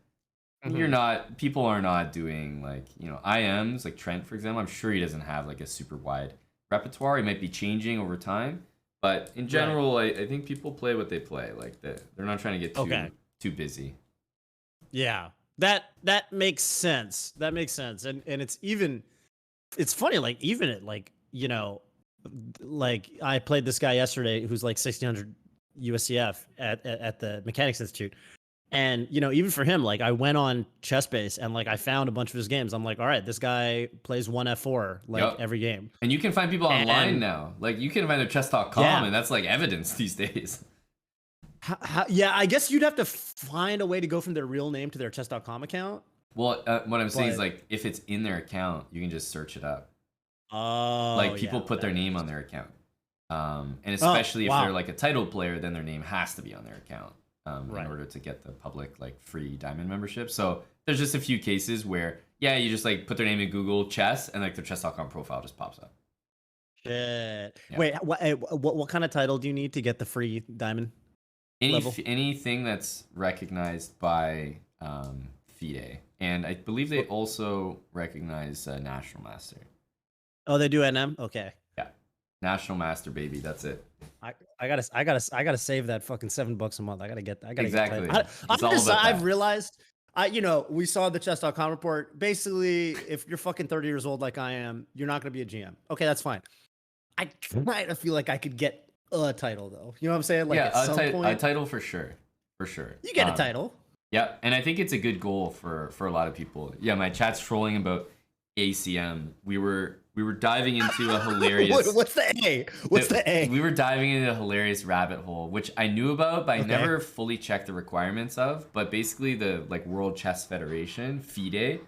people are not doing like IMs like Trent, for example. I'm sure he doesn't have like a super wide repertoire. He might be changing over time, but in general, I think people play what they play. Like they're not trying to get too busy. Yeah, that makes sense. That makes sense. And it's funny, like even at like like I played this guy yesterday who's like 1,600 USCF at the Mechanics Institute. And, even for him, like I went on ChessBase and like I found a bunch of his games. I'm like, all right, this guy plays 1F4 like every game. And you can find people online now. Like you can find their chess.com and that's like evidence these days. Yeah, I guess you'd have to find a way to go from their real name to their chess.com account. Well, what I'm saying is like if it's in their account, you can just search it up. Oh, like people put their name on their account. And especially if they're like a title player, then their name has to be on their account. In order to get the public like free diamond membership. So there's just a few cases where you just like put their name in Google chess and like their chess.com profile just pops up. Shit. Yeah. Wait, what kind of title do you need to get the free diamond level? Anything that's recognized by FIDE, and I believe they also recognize National Master. Oh, they do NM. Okay. Yeah, National Master, baby. That's it. I gotta save that fucking $7 a month. I gotta get exactly. I've realized. We saw the chess.com report. Basically, if you're fucking 30 years old like I am, you're not gonna be a GM. Okay, that's fine. I kind of feel like I could get a title though. You know what I'm saying? Like a title for sure. You get a title. Yeah, and I think it's a good goal for a lot of people. Yeah, my chat's trolling about ACM. We were diving into a hilarious. What's the A? What's the A? We were diving into a hilarious rabbit hole, which I knew about, but I never fully checked the requirements of. But basically, the like World Chess Federation (FIDE),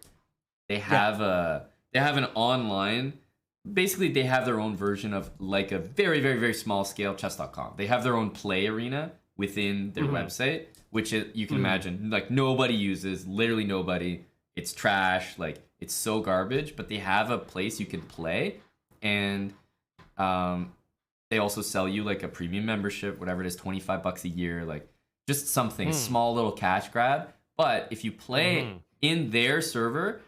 they have an online. Basically, they have their own version of like a very very very small scale chess.com. They have their own play arena within their website, which you can imagine like nobody uses, literally nobody. It's trash, like it's so garbage, but they have a place you can play, and they also sell you like a premium membership, whatever it is, $25 a year, like just something small little cash grab. But if you play in their server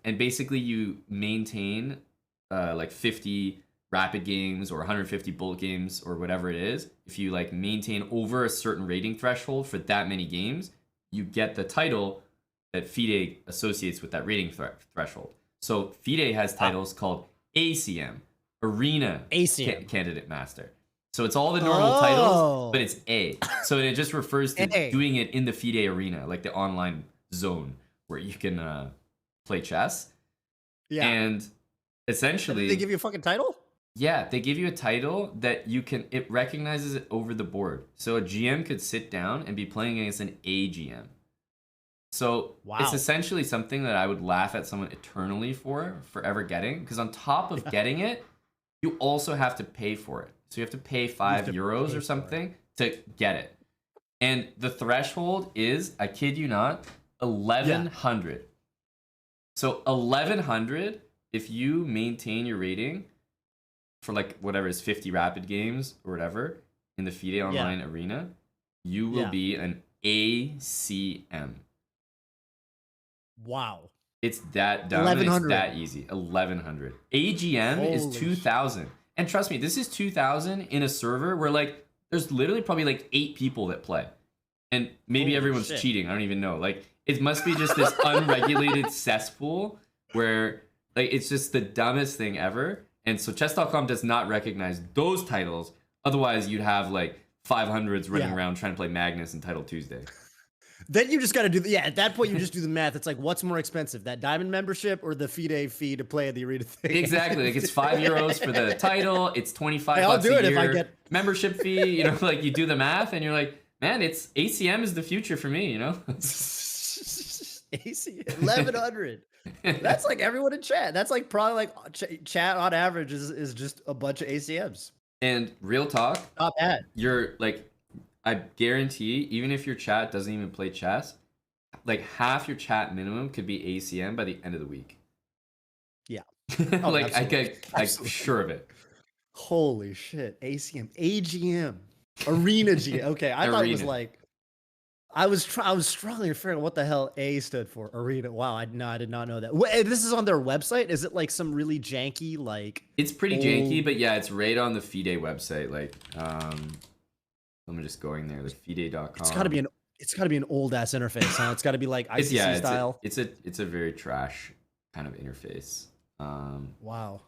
and basically you maintain like 50 rapid games or 150 bullet games or whatever it is, if you like maintain over a certain rating threshold for that many games, you get the title that FIDE associates with that rating threshold. So FIDE has titles called ACM, Arena Candidate Master. So it's all the normal titles, but it's A. So it just refers to doing it in the FIDE arena, like the online zone where you can play chess. Yeah. And essentially... Did they give you a fucking title? Yeah, they give you a title that it recognizes it over the board. So a GM could sit down and be playing against an A GM. So it's essentially something that I would laugh at someone eternally for forever getting, because on top of getting it, you also have to pay for it. So you have to pay €5 or something to get it. And the threshold is, I kid you not, 1,100. So 1100, if you maintain your rating for like whatever is 50 rapid games or whatever in the FIDE Online arena, you will be an ACM. Wow. It's that dumb and it's that easy. 1100. AGM is 2000. And trust me, this is 2000 in a server where like there's literally probably like 8 people that play. And maybe everyone's cheating. I don't even know. Like it must be just this unregulated cesspool where like it's just the dumbest thing ever. And so chess.com does not recognize those titles. Otherwise, you'd have like 500s running around trying to play Magnus and Title Tuesday. Then you just got to do at that point you just do the math. It's like, what's more expensive, that diamond membership or the FIDE fee to play at the arena thing? Exactly. Like it's €5 for the title. It's 25 bucks a year if I get membership fee. You know, like you do the math and you're like, man, it's ACM is the future for me. You know, ACM 1100. That's like everyone in chat. That's like probably like chat on average is just a bunch of ACMs. And real talk, not bad. You're like, I guarantee, even if your chat doesn't even play chess, like half your chat minimum could be ACM by the end of the week. Yeah. Oh, like I'm sure of it. Holy shit. ACM, AGM, Arena G. Okay, I thought it was like, I was struggling to figure out what the hell A stood for. Arena. Wow, I did not know that. Wait, this is on their website? Is it like some really janky, like... It's pretty janky, but yeah, it's right on the FIDE website. Like, I'm just going there. The FIDE.com. It's gotta be an old ass interface, huh? It's gotta be like ICC style. It's a very trash kind of interface. Wow.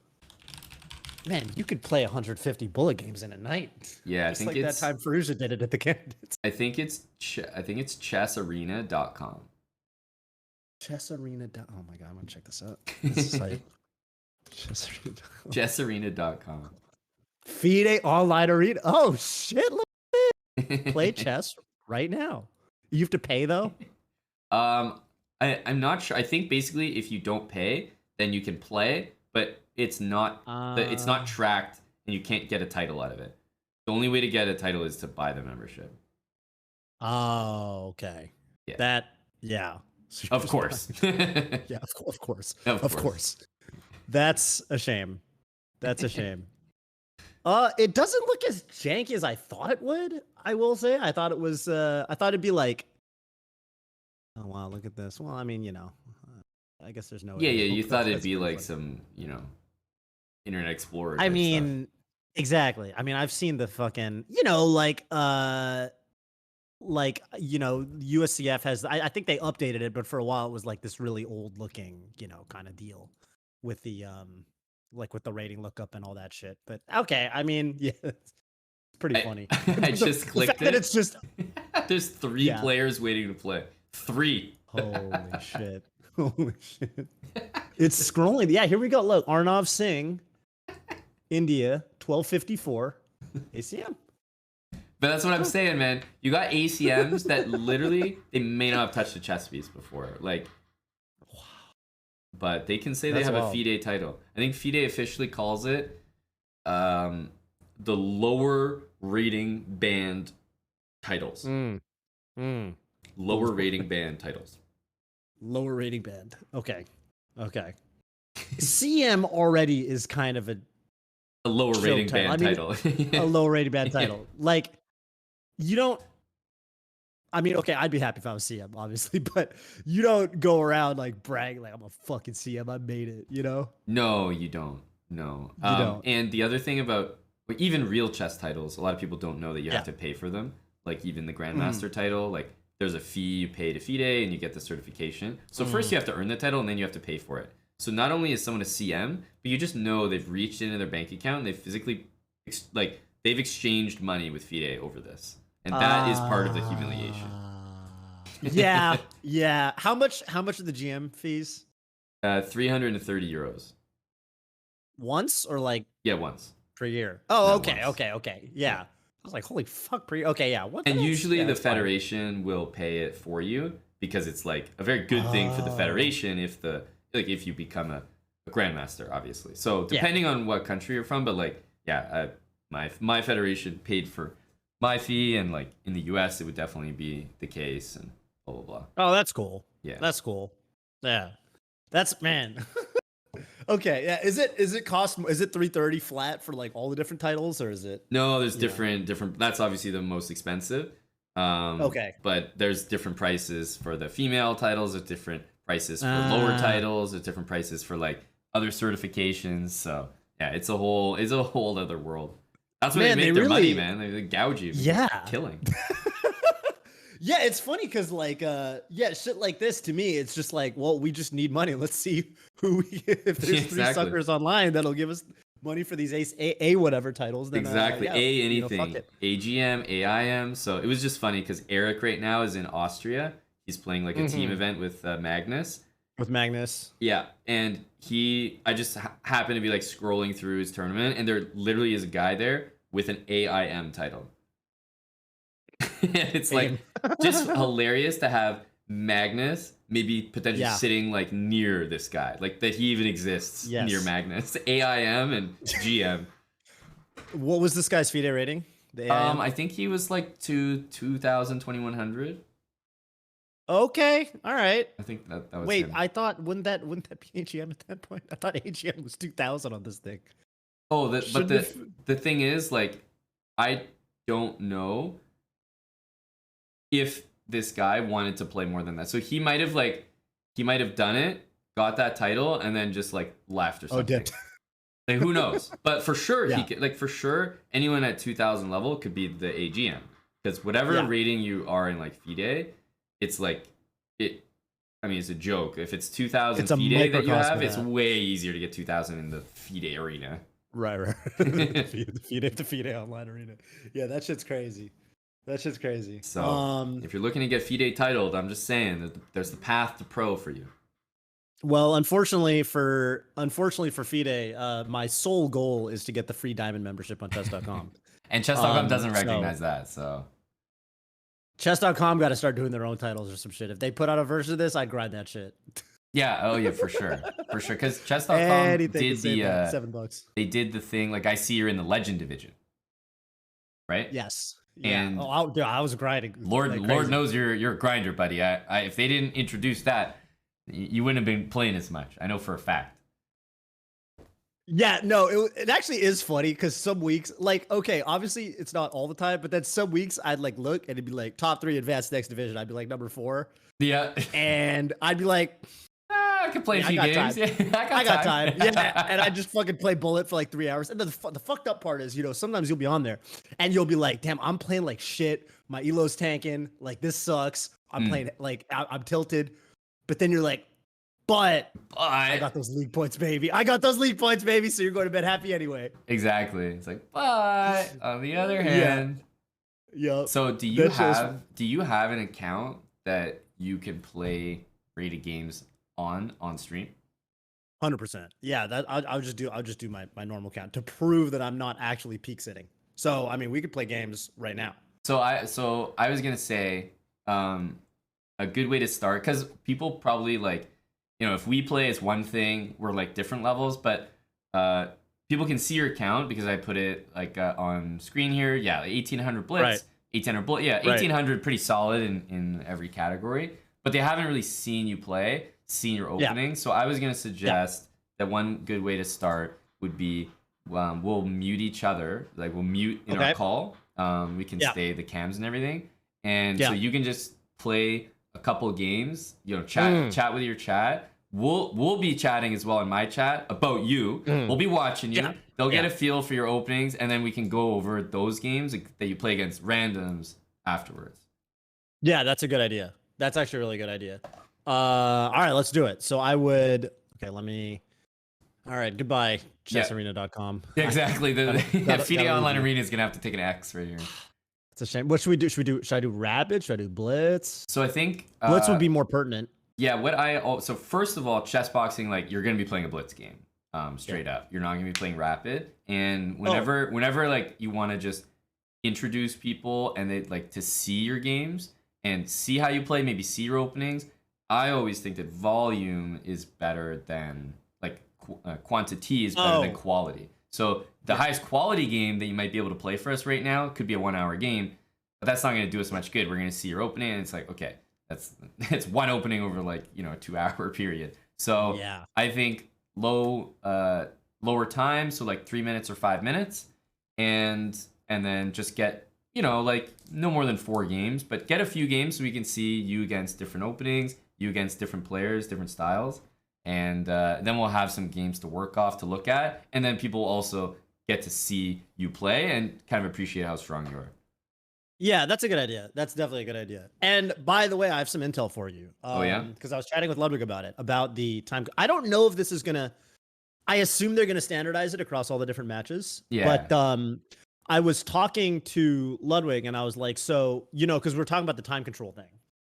Man, you could play 150 bullet games in a night. Yeah, just I think like that time Ferrugia did it at the candidates. I think it's chessarena.com. Chessarena. Oh my god, I'm gonna check this out. This is like chessarena.com. FIDE online arena. Oh shit! Look at it. Play chess right now. You have to pay though. I'm not sure. I think basically if you don't pay, then you can play, but it's not it's not tracked and you can't get a title out of it. The only way to get a title is to buy the membership. Oh, okay. Yeah. Of course. Yeah, of course. Of course. That's a shame. That's a shame. It doesn't look as janky as I thought it would. I will say. I thought it was. I thought it'd be like. Oh wow! Look at this. Well, I mean, you know, I guess there's no. Yeah. You thought it'd be like some, you know, Internet Explorer. I mean, exactly. I mean, I've seen the fucking, you know, like you know, USCF has. I think they updated it, but for a while it was like this really old looking, you know, kind of deal with the like with the rating lookup and all that shit. But okay, I mean, yeah, it's pretty funny. I just clicked it. It's just there's 3 players waiting to play. 3. Holy shit! Holy shit! It's scrolling. Yeah, here we go. Look, Arnav Singh, India, 1254, ACM. But that's what I'm saying, man. You got ACMs that literally they may not have touched a chess piece before, like. But they can say they have a FIDE title. I think FIDE officially calls it the lower rating band titles. Lower rating band titles. Lower rating band. Okay. CM already is kind of a lower rating band title. A lower rating band title. Like, you don't. I mean, okay, I'd be happy if I was CM, obviously, but you don't go around like bragging like I'm a fucking CM. I made it, you know? No, you don't. No, you don't. And the other thing about even real chess titles, a lot of people don't know that you have to pay for them. Like even the Grandmaster title, like there's a fee you pay to FIDE and you get the certification. So first you have to earn the title and then you have to pay for it. So not only is someone a CM, but you just know they've reached into their bank account and they've physically they've exchanged money with FIDE over this. And that is part of the humiliation. Yeah. How much are the GM fees? €330. Once or like? Yeah, once. Per year. Oh, okay. Yeah. I was like, holy fuck, okay, yeah. What? And usually the federation will pay it for you because it's like a very good thing for the federation if you become a grandmaster, obviously. So depending on what country you're from, but like, my federation paid for my fee, and like in the US it would definitely be the case, and blah blah blah. Oh, that's cool. Yeah, that's cool. Yeah, That's man. Okay, yeah. Is it cost? Is it 330 flat for like all the different titles, or is it? No, there's You know? different. That's obviously the most expensive. Okay. But there's different prices for the female titles. There's different prices for lower titles. There's different prices for like other certifications. So yeah, it's a whole other world. That's where Man, they they make their money, really- man. They gouge you. Yeah. Killing. Yeah, it's funny because like yeah, shit like this to me, it's just like, well, we just need money. Let's see if there's three Exactly. suckers online that'll give us money for these A whatever titles. Then, Exactly. yeah, A you know, fuck anything. it. AGM, AIM. So it was just funny because Eric right now is in Austria. He's playing like a team event with Magnus. With Magnus. Yeah, and I just happened to be like scrolling through his tournament, and there literally is a guy there with an AIM title. It's like just hilarious to have Magnus maybe potentially sitting like near this guy, like that he even exists near Magnus. AIM and GM. What was this guy's FIDE rating? The AIM? I think he was like 2,000, 2,100. Okay, all right. I think that was Wait, him. I thought wouldn't that be AGM at that point? I thought AGM was 2,000 on this thing. Oh, but the thing is, like, I don't know if this guy wanted to play more than that. So he might have done it, got that title, and then just like left or something. Oh, dipped. Like who knows? But for sure, Yeah. he could, like for sure, anyone at 2,000 level could be the AGM because whatever rating you are in like FIDE, it's like it. I mean, it's a joke. If it's 2,000 FIDE that you have, it's way easier to get 2,000 in the FIDE arena. Right. the FIDE online arena. Yeah, that shit's crazy. That shit's crazy. So if you're looking to get FIDE titled, I'm just saying that there's the path to pro for you. Well, unfortunately for FIDE, my sole goal is to get the free diamond membership on chess.com. And chess.com doesn't recognize that, so chess.com got to start doing their own titles or some shit. If they put out a version of this, I'd grind that shit. Yeah, oh yeah, for sure. For sure. Because chess.com did the $7. They did the thing, like I see you're in the legend division. Right? Yes. And I was grinding. Lord knows you're a grinder, buddy. I if they didn't introduce that, you wouldn't have been playing as much. I know for a fact. Yeah, no, it actually is funny because some weeks, like, okay, obviously it's not all the time, but then some weeks I'd like look and it'd be like top 3 advanced next division. I'd be like number 4. Yeah. And I'd be like, I can play a few games. Yeah, I got time. Yeah, and I just fucking play Bullet for like 3 hours. And then the fucked up part is, you know, sometimes you'll be on there and you'll be like, damn, I'm playing like shit. My elo's tanking. Like this sucks. I'm playing like I'm tilted. But then you're like, but I got those league points, baby. So you're going to bed happy anyway. Exactly. It's like, but on the other hand, yeah. So do you have an account that you can play rated games on stream? 100%. Yeah, that I'll just do my normal count to prove that I'm not actually peak sitting. So I mean, we could play games right now. So I was gonna say, a good way to start, because people probably like, you know, if we play as one thing, we're like different levels, but people can see your account because I put it like on screen here. Yeah, like 1800 blitz, Right. 1800 blitz. Yeah, 1800 pretty solid in every category, but they haven't really seen you play, seen your opening. Yeah. So I was gonna suggest that one good way to start would be we'll mute each other, like we'll mute in our call. We can stay the cams and everything, and so you can just play a couple games, you know, chat with your chat. We'll be chatting as well in my chat about you. We'll be watching you. They'll get a feel for your openings, and then we can go over those games that you play against randoms afterwards. Yeah, that's a good idea. That's actually a really good idea. All right, let's do it. So I would all right, goodbye, chessarena.com. Exactly. The FIDE Online Arena is gonna have to take an X right here. It's a shame. What should we do? Should I do Rapid? Should I do Blitz? So I think Blitz would be more pertinent. Yeah, so first of all, chessboxing, like you're gonna be playing a Blitz game, straight up. You're not gonna be playing Rapid. And whenever like you want to just introduce people and they like to see your games and see how you play, maybe see your openings, I always think that volume is better than like quantity is better than quality. So the highest quality game that you might be able to play for us right now could be a 1 hour game, but that's not going to do us much good. We're going to see your opening and it's like, okay, it's one opening over like, you know, a 2 hour period. So Yeah. I think lower time, so like 3 minutes or 5 minutes, and then just get, like no more than 4 games, but get a few games so we can see you against different openings, you against different players, different styles, and then we'll have some games to work off to look at, and then people also get to see you play and kind of appreciate how strong you are. Yeah, that's a good idea. That's definitely a good idea. And by the way, I have some intel for you. Oh, yeah? Because I was chatting with Ludwig about it, about the time. I don't know if this is gonna. I assume they're gonna standardize it across all the different matches. Yeah. But I was talking to Ludwig and I was like, so because we're talking about the time control thing.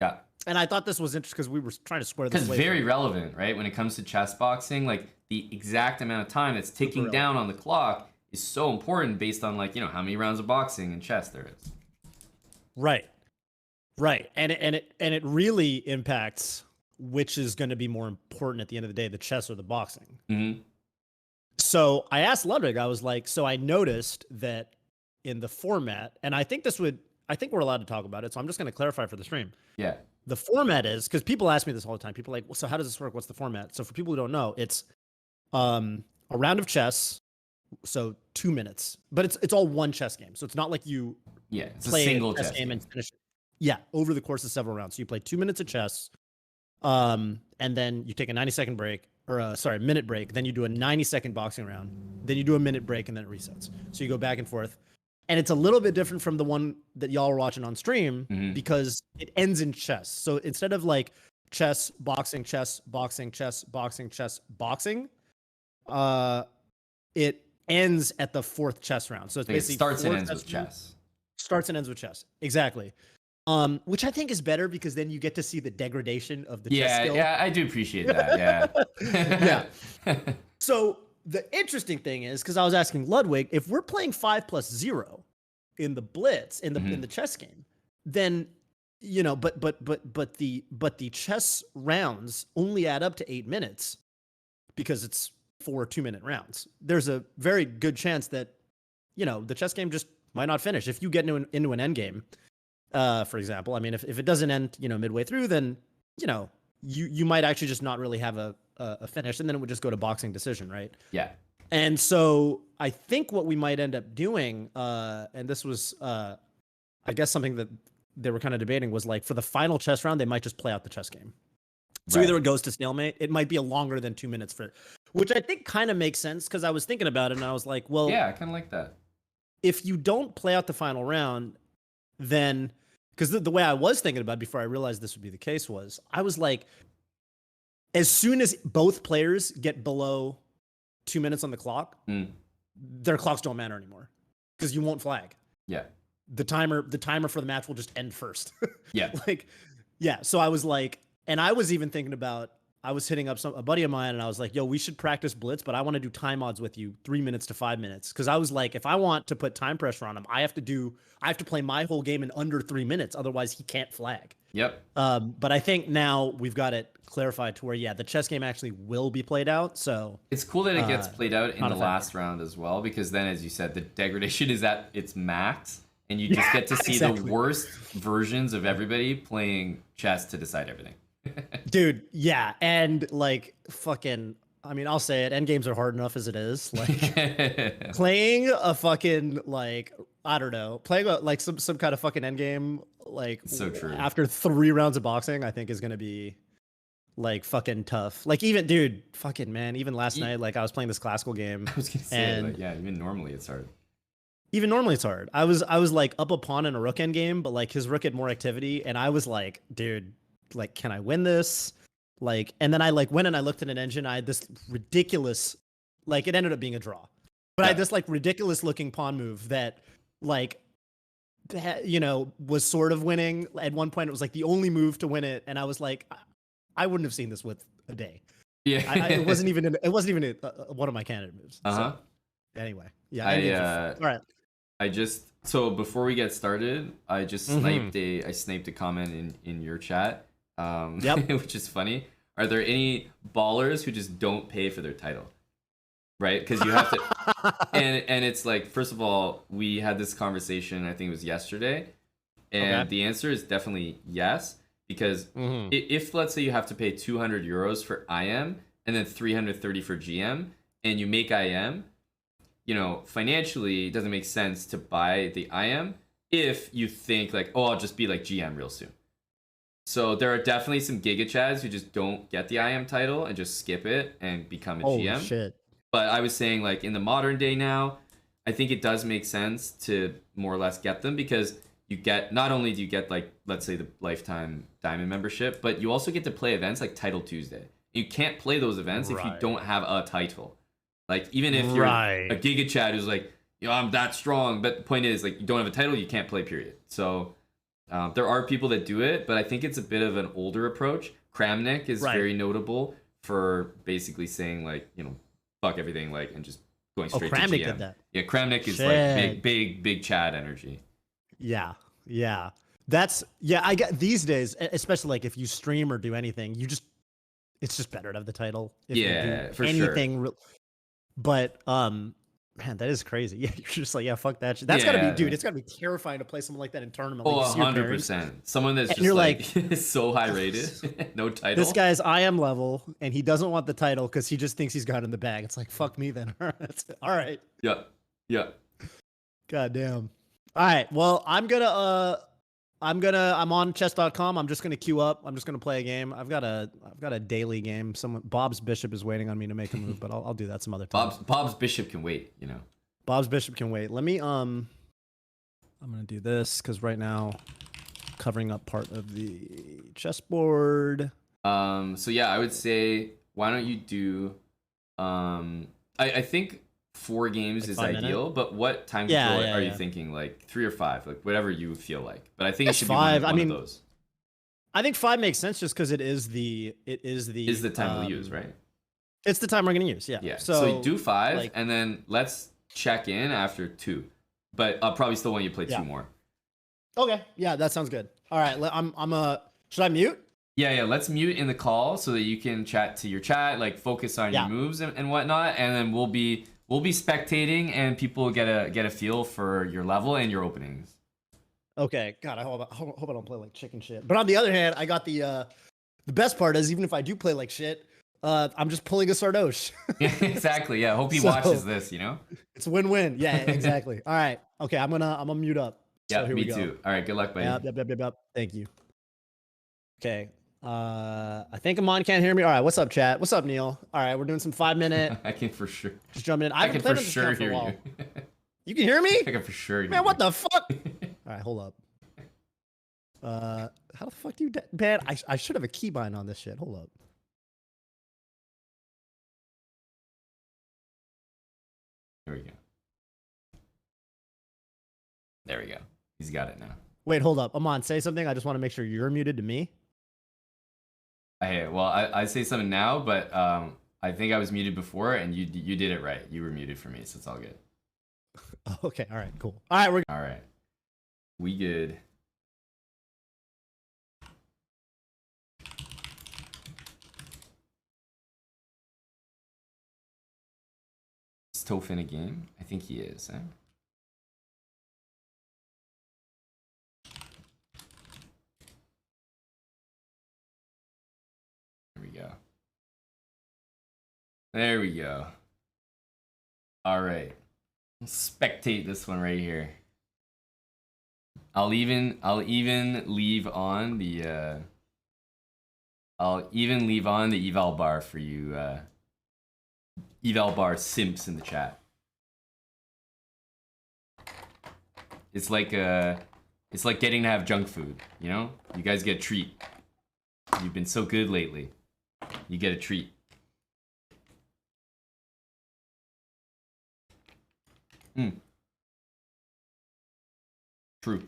Yeah. And I thought this was interesting because we were trying to square this. Because very relevant, right? When it comes to chess boxing, like the exact amount of time that's ticking down on the clock is so important based on like, how many rounds of boxing and chess there is. Right. And it really impacts which is going to be more important at the end of the day, the chess or the boxing. Mm-hmm. So I asked Ludwig, I was like, so I noticed that in the format, and I think we're allowed to talk about it, so I'm just going to clarify for the stream. Yeah. The format is, because people ask me this all the time. People are like, well, so how does this work? What's the format? So for people who don't know, it's a round of chess, so 2 minutes, but it's all one chess game. So it's not like you it's play a single chess game and finish it. Yeah, over the course of several rounds. So you play 2 minutes of chess, and then you take a 90-second break, or minute break. Then you do a 90-second boxing round. Then you do a minute break, and then it resets. So you go back and forth. And it's a little bit different from the one that y'all are watching on stream because it ends in chess. So instead of like chess, boxing, chess, boxing, chess, boxing, chess, boxing, it ends at the 4th chess round. So it's basically starts and ends with chess. Starts and ends with chess. Exactly. Which I think is better because then you get to see the degradation of the chess skill. Yeah, I do appreciate that. Yeah. Yeah. So the interesting thing is, because I was asking Ludwig, if we're playing 5+0 in the blitz in the chess game, then but the chess rounds only add up to 8 minutes because it's 4 2-minute rounds. There's a very good chance that the chess game just might not finish if you get into an end game. For example, I mean, if it doesn't end midway through, then you might actually just not really have a finish, and then it would just go to boxing decision, right? Yeah. And so I think what we might end up doing, and this was, I guess, something that they were kind of debating, was like for the final chess round, they might just play out the chess game. So either it goes to stalemate, it might be a longer than 2 minutes for it, which I think kind of makes sense because I was thinking about it and I was like, well, yeah, I kind of like that. If you don't play out the final round, then because the way I was thinking about it before I realized this would be the case was I was like, as soon as both players get below 2 minutes on the clock, their clocks don't matter anymore because you won't flag. Yeah. The timer for the match will just end first. Yeah. So I was like, and I was even thinking about, I was hitting up a buddy of mine and I was like, yo, we should practice blitz, but I want to do time odds with you 3 minutes to 5 minutes. Cause I was like, if I want to put time pressure on him, I have to play my whole game in under 3 minutes. Otherwise he can't flag. Yep. But I think now we've got it clarified to where, the chess game actually will be played out. So it's cool that it gets played out in the last round as well, because then, as you said, the degradation is at its max and you just get to see the worst versions of everybody playing chess to decide everything. Dude, yeah. And like fucking, I mean, I'll say it, end games are hard enough as it is. Like playing a fucking, like, I don't know, playing like some kind of fucking end game, like so true. After 3 rounds of boxing, I think is gonna be like fucking tough. Like even dude, fucking man, even last night, like I was playing this classical game. I was gonna say, like, yeah, even normally it's hard. Even normally it's hard. I was like up a pawn in a rook end game, but like his rook had more activity, and I was like, dude, like, can I win this? Like, and then I like went and I looked at an engine. I had this ridiculous, like, it ended up being a draw, but I had this like ridiculous looking pawn move that, like, was sort of winning. At one point, it was like the only move to win it, and I was like, I wouldn't have seen this with a day. Yeah, it wasn't even one of my candidate moves. So, anyway, yeah. All right. So before we get started, I just sniped a comment in your chat, which is funny. Are there any ballers who just don't pay for their title? Right? Because you have to, and it's like, first of all, we had this conversation, I think it was yesterday, and the answer is definitely yes. because Mhm. if let's say you have to pay 200 euros for IM and then 330 for GM, and you make IM, you know, financially it doesn't make sense to buy the IM if you think like, oh, I'll just be like GM real soon. So there are definitely some Giga Chads who just don't get the IM title and just skip it and become a Holy GM. shit. But I was saying, like, in the modern day now, I think it does make sense to more or less get them, because you get, not only do you get, like, let's say the lifetime diamond membership, but you also get to play events like Title Tuesday. You can't play those events if you Right. don't have a title. Like, even if you're Right. a Giga Chad who's like, yo, I'm that strong, but the point is, like, you don't have a title, you can't play, period. So there are people that do it, but I think it's a bit of an older approach. Kramnik is Right. very notable for basically saying, like, you know, fuck everything, like, and just going straight to Kramnik GM. did that. Yeah, Kramnik is Shit. like big Chad energy. Yeah. Yeah. That's yeah, I get these days, especially like if you stream or do anything, it's just better to have the title. If Yeah, you do for anything sure. but man, that is crazy. Yeah, you're just like, yeah, fuck that shit. That's gotta be, dude, Yeah. it's gotta be terrifying to play someone like that in tournament. Oh, Like you see your pairings, 100%. Someone that's and just you're like, like, so high rated, no title. this guy's IM level, and he doesn't want the title because he just thinks he's got it in the bag. It's like, fuck me then. All right. Yeah, yeah. God damn. All right. Well, I'm on chess.com. I'm just gonna queue up. I'm just gonna play a game. I've got a daily game. Bob's Bishop is waiting on me to make a move, but I'll do that some other time. Bob's Bishop can wait, you know. Bob's Bishop can wait. Let me I'm gonna do this because right now covering up part of the chessboard. So yeah, I would say, why don't you do I think 4 games Like is 5 ideal, minutes? but what time Yeah, control yeah, are you yeah. thinking? Like 3 or 5, like whatever you feel like. But I think it It's should 5. be I one mean, of those. I think 5 makes sense just because it is the Is the time we'll use, right? It's the time we're gonna use, yeah. Yeah. So you do 5, like, and then let's check in after 2. But I'll probably still want you to play Yeah. 2 more. okay, yeah, that sounds good. All right, should I mute? Yeah, let's mute in the call so that you can chat to your chat, like focus on Yeah. your moves and whatnot, and then we'll be spectating, and people will get a feel for your level and your openings. Okay, God, I hope I don't play like chicken shit. But on the other hand, I got the best part is even if I do play like shit, I'm just pulling a Sardoche. Yeah, exactly. Yeah, hope he So- watches this, you know? It's a win-win. Yeah, exactly. All right. Okay, I'm gonna mute up. So Yeah, here me we go. too. All right, good luck, buddy. Yep. Thank you. Okay. I think Amon can't hear me. All right, what's up, chat? What's up, Neil? All right, we're doing some 5-minute. I can for sure. Just jumping in. I I haven't can played for on this sure account for a hear while. you. You can hear me? I can for sure hear Man, you. what the fuck? All right, hold up. How the fuck do you man? I should have a keybind on this shit. Hold up. There we go. There we go. He's got it now. Wait, hold up. Amon, say something. I just want to make sure you're muted to me. Hey, well, I say something now, but I think I was muted before, and you did it right. You were muted for me, so it's all good. Okay. All right. Cool. All right. All right. We good. Is toph in a game? I think he is, huh? There we go. There we go. All right. Spectate this one right here. I'll even leave on the eval bar for you eval bar simps in the chat. It's like getting to have junk food, you know? You guys get a treat. You've been so good lately. You get a treat. True.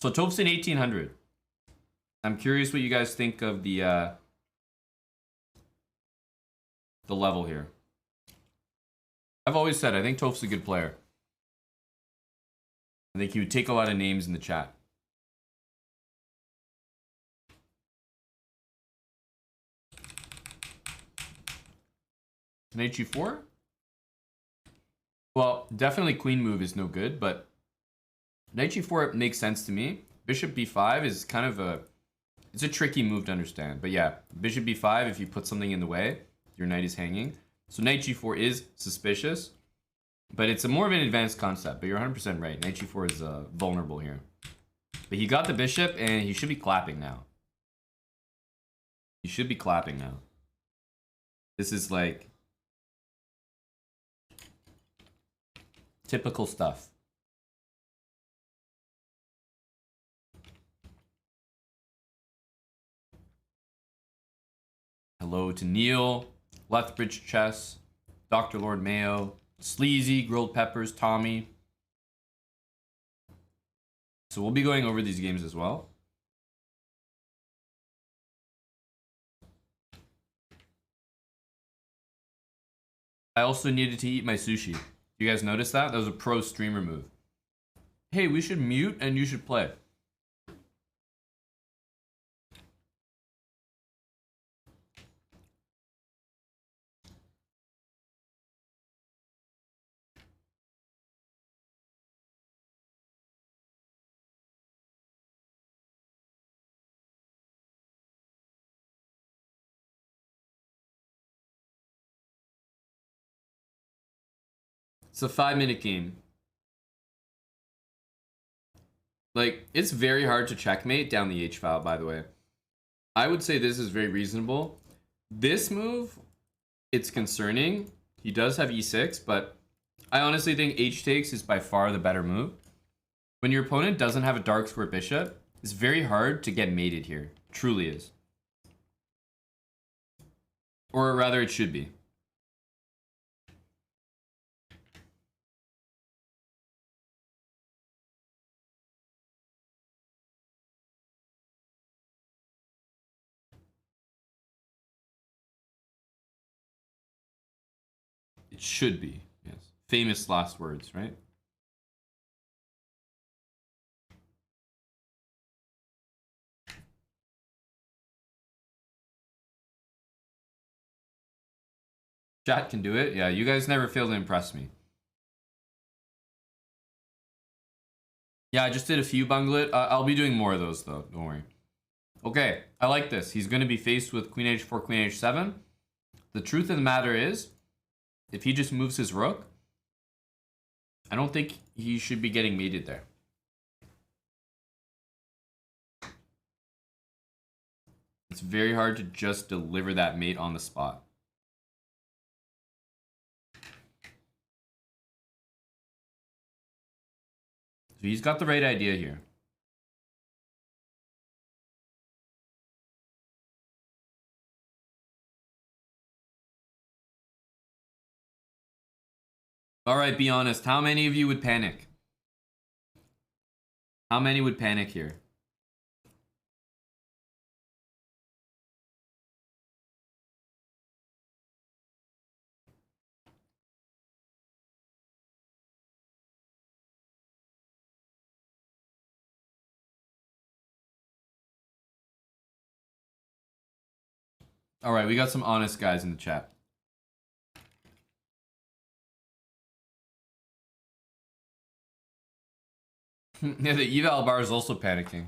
So toph's in 1800. I'm curious what you guys think of the level here. I've always said I think toph's a good player. I think he would take a lot of names in the chat. An HE4? Well, definitely queen move is no good, but knight g4 makes sense to me. bishop b5 is kind of it's a tricky move to understand. But yeah, bishop b5, if you put something in the way, your knight is hanging. So knight g4 is suspicious, but it's a more of an advanced concept. But you're 100% right. Knight g4 is vulnerable here. But he got the bishop, and he should be clapping now. He should be clapping now. This is like typical stuff. Hello to Neil, Lethbridge Chess, Dr. Lord Mayo, Sleazy, Grilled Peppers, Tommy. So we'll be going over these games as well. I also needed to eat my sushi. You guys notice that? That was a pro streamer move. Hey, we should mute and you should play. It's a 5-minute game. Like, it's very hard to checkmate down the h-file, by the way. I would say this is very reasonable. This move, it's concerning. He does have e6, but I honestly think h takes is by far the better move. When your opponent doesn't have a dark square bishop, it's very hard to get mated here. Truly is. Or rather, it should be. It should be, yes. Famous last words, right? Chat can do it. Yeah, you guys never fail to impress me. Yeah, I just did a few bunglet. I'll be doing more of those, though. Don't worry. Okay, I like this. He's going to be faced with queen h4, queen h7. The truth of the matter is, if he just moves his rook, I don't think he should be getting mated there. It's very hard to just deliver that mate on the spot. So he's got the right idea here. All right, be honest. How many of you would panic? How many would panic here? All right, we got some honest guys in the chat. Yeah, the eval bar is also panicking.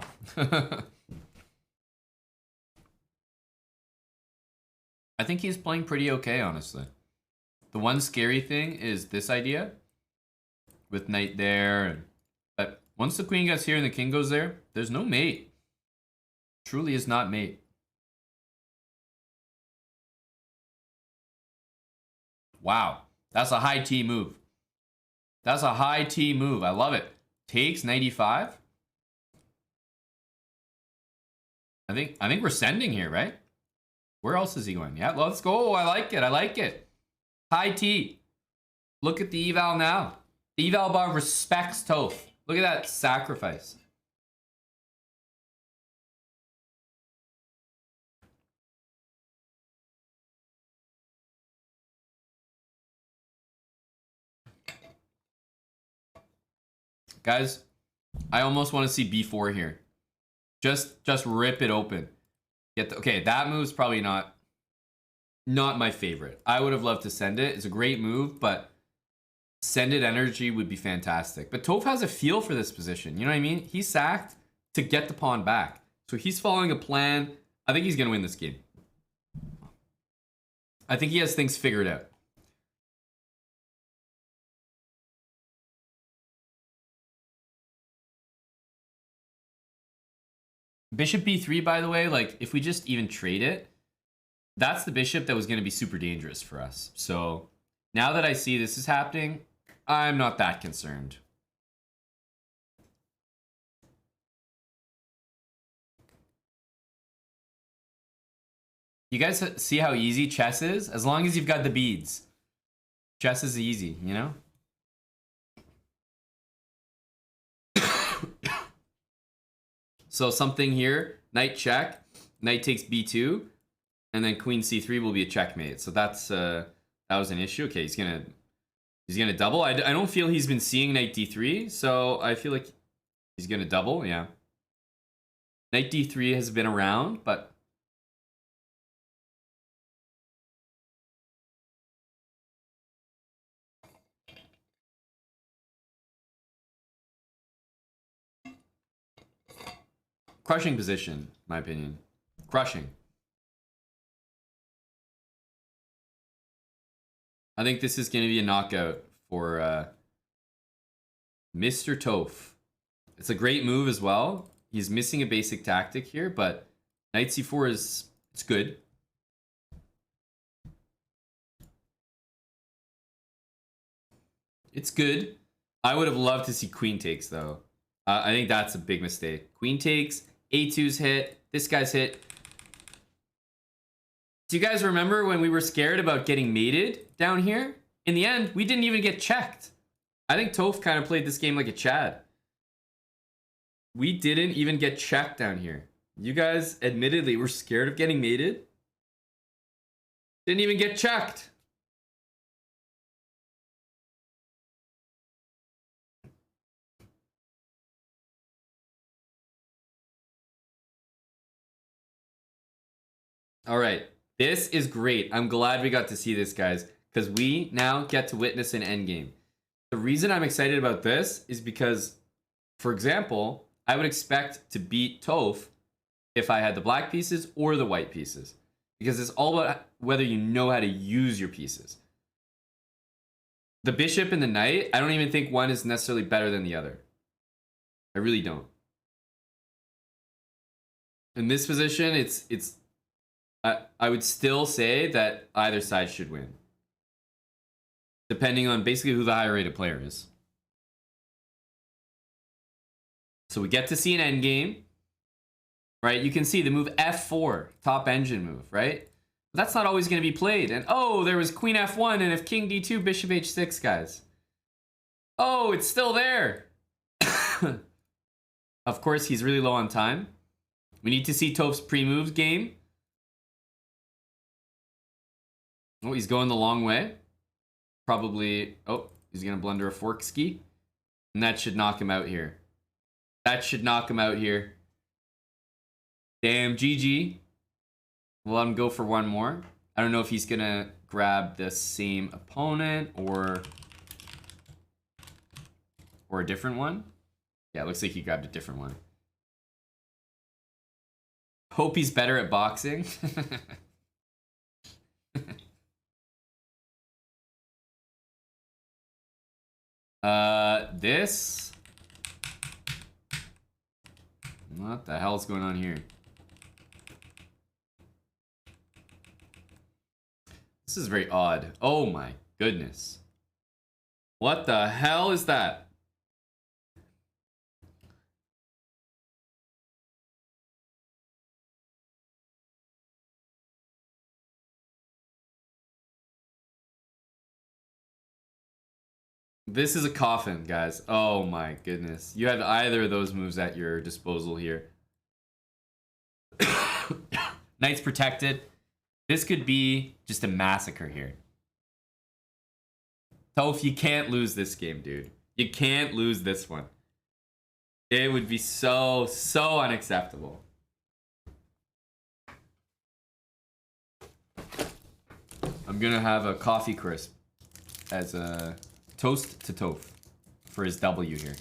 I think he's playing pretty okay, honestly. The one scary thing is this idea with knight there. But once the queen gets here and the king goes there, there's no mate. Truly is not mate. Wow, that's a high T move. That's a high T move. I love it. Takes 95. I think we're sending here, right? Where else is he going? Yeah, let's go. I like it. I like it. High T. Look at the eval now. The eval bar respects toph. Look at that sacrifice. Guys, I almost want to see b4 here. Just rip it open. Okay, that move's probably not my favorite. I would have loved to send it. It's a great move, but send it energy would be fantastic. But toph has a feel for this position. You know what I mean? He sacked. to get the pawn back. So he's following a plan. I think he's going to win this game. I think he has things figured out. Bishop b3, by the way, like, if we just even trade it, that's the bishop that was going to be super dangerous for us. So now that I see this is happening, I'm not that concerned. You guys see how easy chess is? As long as you've got the beads. Chess is easy, you know? So something here, knight check, knight takes b2, and then queen c3 will be a checkmate. So that's that was an issue. Okay, he's gonna double. I don't feel he's been seeing knight d3, so I feel like he's gonna double. Yeah, knight d3 has been around, but crushing position, in my opinion. Crushing. I think this is going to be a knockout for Mr. Toph. It's a great move as well. He's missing a basic tactic here, but knight c4 it's good. It's good. I would have loved to see queen takes, though. I think that's a big mistake. Queen takes, a2's hit, this guy's hit. Do you guys remember when we were scared about getting mated down here? In the end, we didn't even get checked. I think Toph kind of played this game like a Chad. We didn't even get checked down here. You guys admittedly were scared of getting mated. Didn't even get checked. All right. This is great. I'm glad we got to see this, guys, because we now get to witness an endgame. The reason I'm excited about this is because, for example, I would expect to beat Toph if I had the black pieces or the white pieces, because it's all about whether you know how to use your pieces. The bishop and the knight, I don't even think one is necessarily better than the other. I really don't. In this position, I would still say that either side should win, depending on basically who the higher rated player is. So we get to see an endgame, right? You can see the move f4, top engine move, right? But that's not always going to be played. And oh, there was queen f1 and if king d2, bishop h6, guys. Oh, it's still there. Of course, he's really low on time. We need to see Toph's pre-moves game. Oh, he's going the long way. Probably, oh, he's going to blunder a fork ski. And that should knock him out here. That should knock him out here. Damn, GG. We'll let him go for one more. I don't know if he's going to grab the same opponent or a different one. Yeah, it looks like he grabbed a different one. Hope he's better at boxing. This. What the hell is going on here? This is very odd. Oh my goodness. What the hell is that? This is a coffin, guys. Oh my goodness. You had either of those moves at your disposal here. Knight's protected. This could be just a massacre here. Toph, you can't lose this game, dude. You can't lose this one. It would be so unacceptable. I'm gonna have a coffee crisp as a toast to Toph for his W here.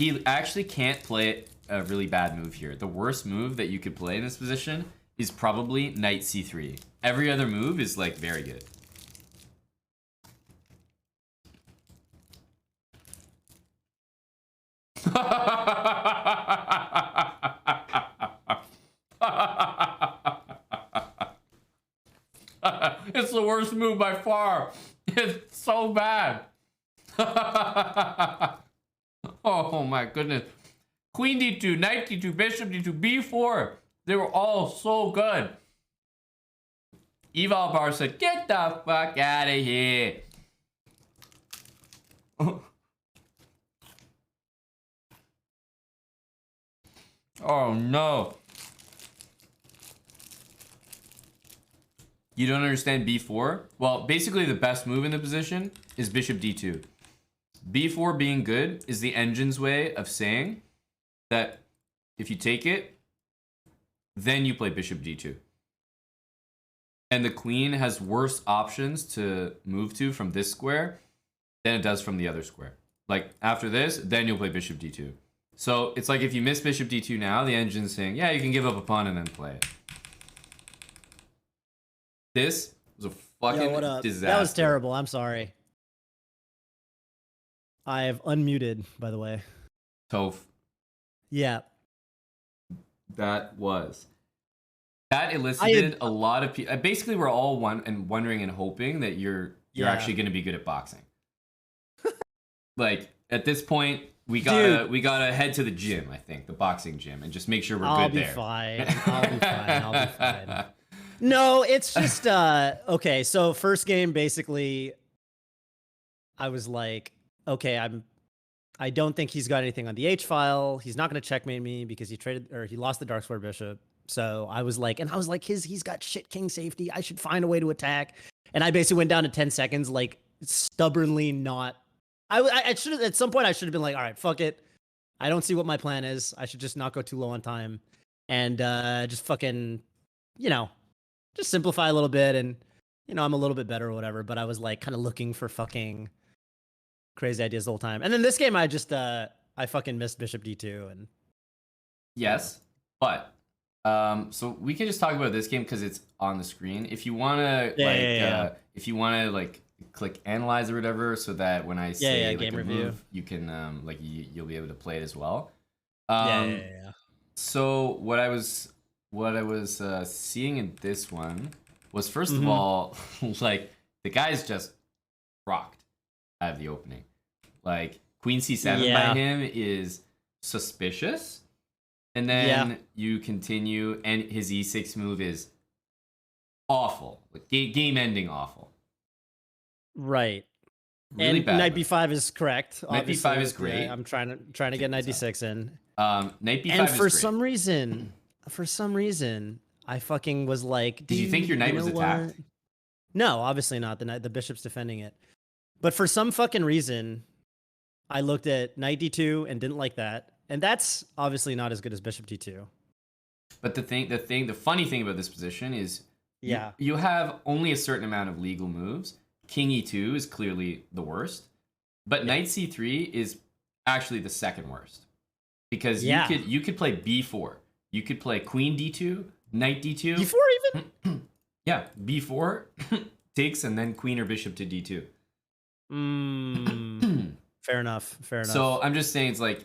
he actually can't play a really bad move here. The worst move that you could play in this position is probably knight c3. Every other move is like very good. It's the worst move by far. It's so bad. Oh my goodness. Queen d2, knight d2, bishop d2, b4. They were all so good. Eval Bar said, get the fuck out of here. Oh no. You don't understand b4? Well, basically the best move in the position is bishop d2. b4 being good is the engine's way of saying that if you take it, then you play bishop d2. And the queen has worse options to move to from this square than it does from the other square. Like after this, then you'll play bishop d2. So it's like if you miss bishop d2 now, the engine's saying, yeah, you can give up a pawn and then play it. This was a fucking disaster. That was terrible. I'm sorry. I have unmuted, by the way. Toph. Yeah. That elicited a lot of people. Basically, we're all wondering and hoping that you're actually going to be good at boxing. Like at this point, we gotta head to the gym. I think the boxing gym and just make sure we're good there. I'll be fine. No, it's just okay. So first game, basically, I was like, okay, I don't think he's got anything on the H file. He's not going to checkmate me because he lost the dark square bishop. So I was like, he's got shit king safety. I should find a way to attack. And I basically went down to 10 seconds, like stubbornly not. I should have at some point I should have been like, all right, fuck it. I don't see what my plan is. I should just not go too low on time and just fucking, just simplify a little bit. And I'm a little bit better or whatever. But I was like kind of looking for fucking crazy ideas the whole time. And then this game, I just I fucking missed bishop d2 and yes, but so we can just talk about this game because it's on the screen. If you want to if you want to like click analyze or whatever, so that when I say like game a review, move, you can you'll be able to play it as well. So what I was seeing in this one was first of all like the guy's just rocked out of the opening. Like queen c7 by him is suspicious. And then you continue, and his e6 move is awful. Like game-ending awful. Right. Really and bad. Knight b5 is correct. Knight b5 is great. Yeah, I'm trying to get knight d6 in. Knight b5 and is for great. some reason, I fucking was like, did you think your knight was attacked? No, obviously not. The bishop's defending it. But for some fucking reason, I looked at knight d2 and didn't like that. And that's obviously not as good as bishop d2. But the funny thing about this position is you have only a certain amount of legal moves. King e2 is clearly the worst, but knight c3 is actually the second worst. Because you could play b4. You could play queen d2, knight d2. b4 even? Yeah, b4 takes and then queen or bishop to d2. Fair enough. So I'm just saying it's like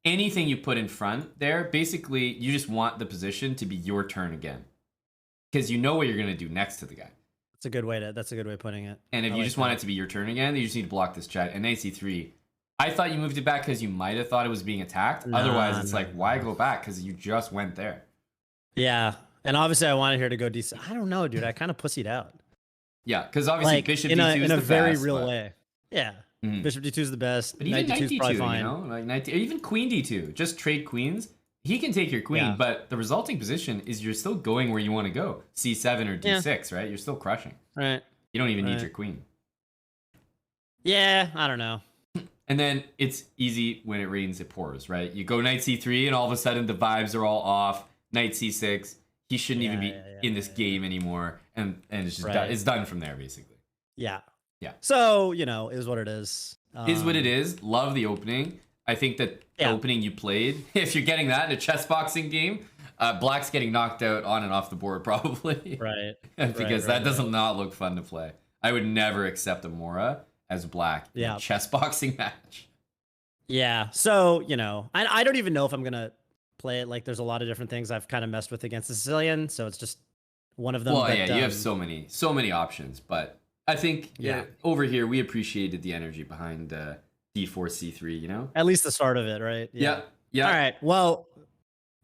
anything you put in front there, basically you just want the position to be your turn again. Because you know what you're gonna do next to the guy. That's a good way of putting it. And if you just want it to be your turn again, you just need to block this check. And knight c3. I thought you moved it back because you might have thought it was being attacked. Otherwise, it's like, why go back? Because you just went there. Yeah. And obviously I wanted her to go decent. I don't know, dude. I kind of pussied out. Yeah, because obviously bishop d2 is the best. In a very real way. Yeah. Bishop d2 is the best. But even knight d2 is probably fine. Like even queen d2. Just trade queens. He can take your queen, but the resulting position is you're still going where you want to go. c7 or d6, right? You're still crushing. Right. You don't even need your queen. Yeah, I don't know. And then it's easy when it rains, it pours, right? You go knight c3, and all of a sudden the vibes are all off. Knight c6. He shouldn't even be in this game anymore, and it's just done. It's done from there, basically. Yeah. Yeah. So it is what it is. Is what it is. Love the opening. I think that the Yeah. opening you played, if you're getting that in a chess boxing game, black's getting knocked out on and off the board probably. Right. Because that does not look fun to play. I would never accept a Mora as black in a chess boxing match. Yeah. So, you know, I don't even know if I'm going to play it. Like, there's a lot of different things I've kind of messed with against the Sicilian. So it's just one of them. Well, yeah, you have so many options. But I think over here, we appreciated the energy behind D4, C3, you know? At least the start of it, right? Yeah. All right. Well,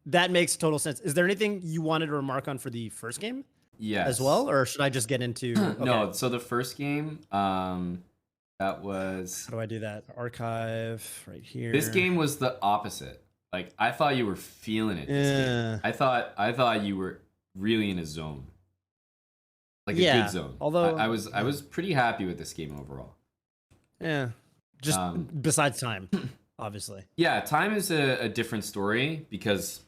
that makes total sense. Is there anything you wanted to remark on for the first game? Yes. As well? Or should I just get into... Okay. No, so the first game... that was... How do I do that? Archive right here. This game was the opposite. Like, I thought you were feeling it this game. I thought you were really in a zone. Like a good zone. Although I was pretty happy with this game overall. Yeah. Just besides time, obviously. Yeah, time is a different story because,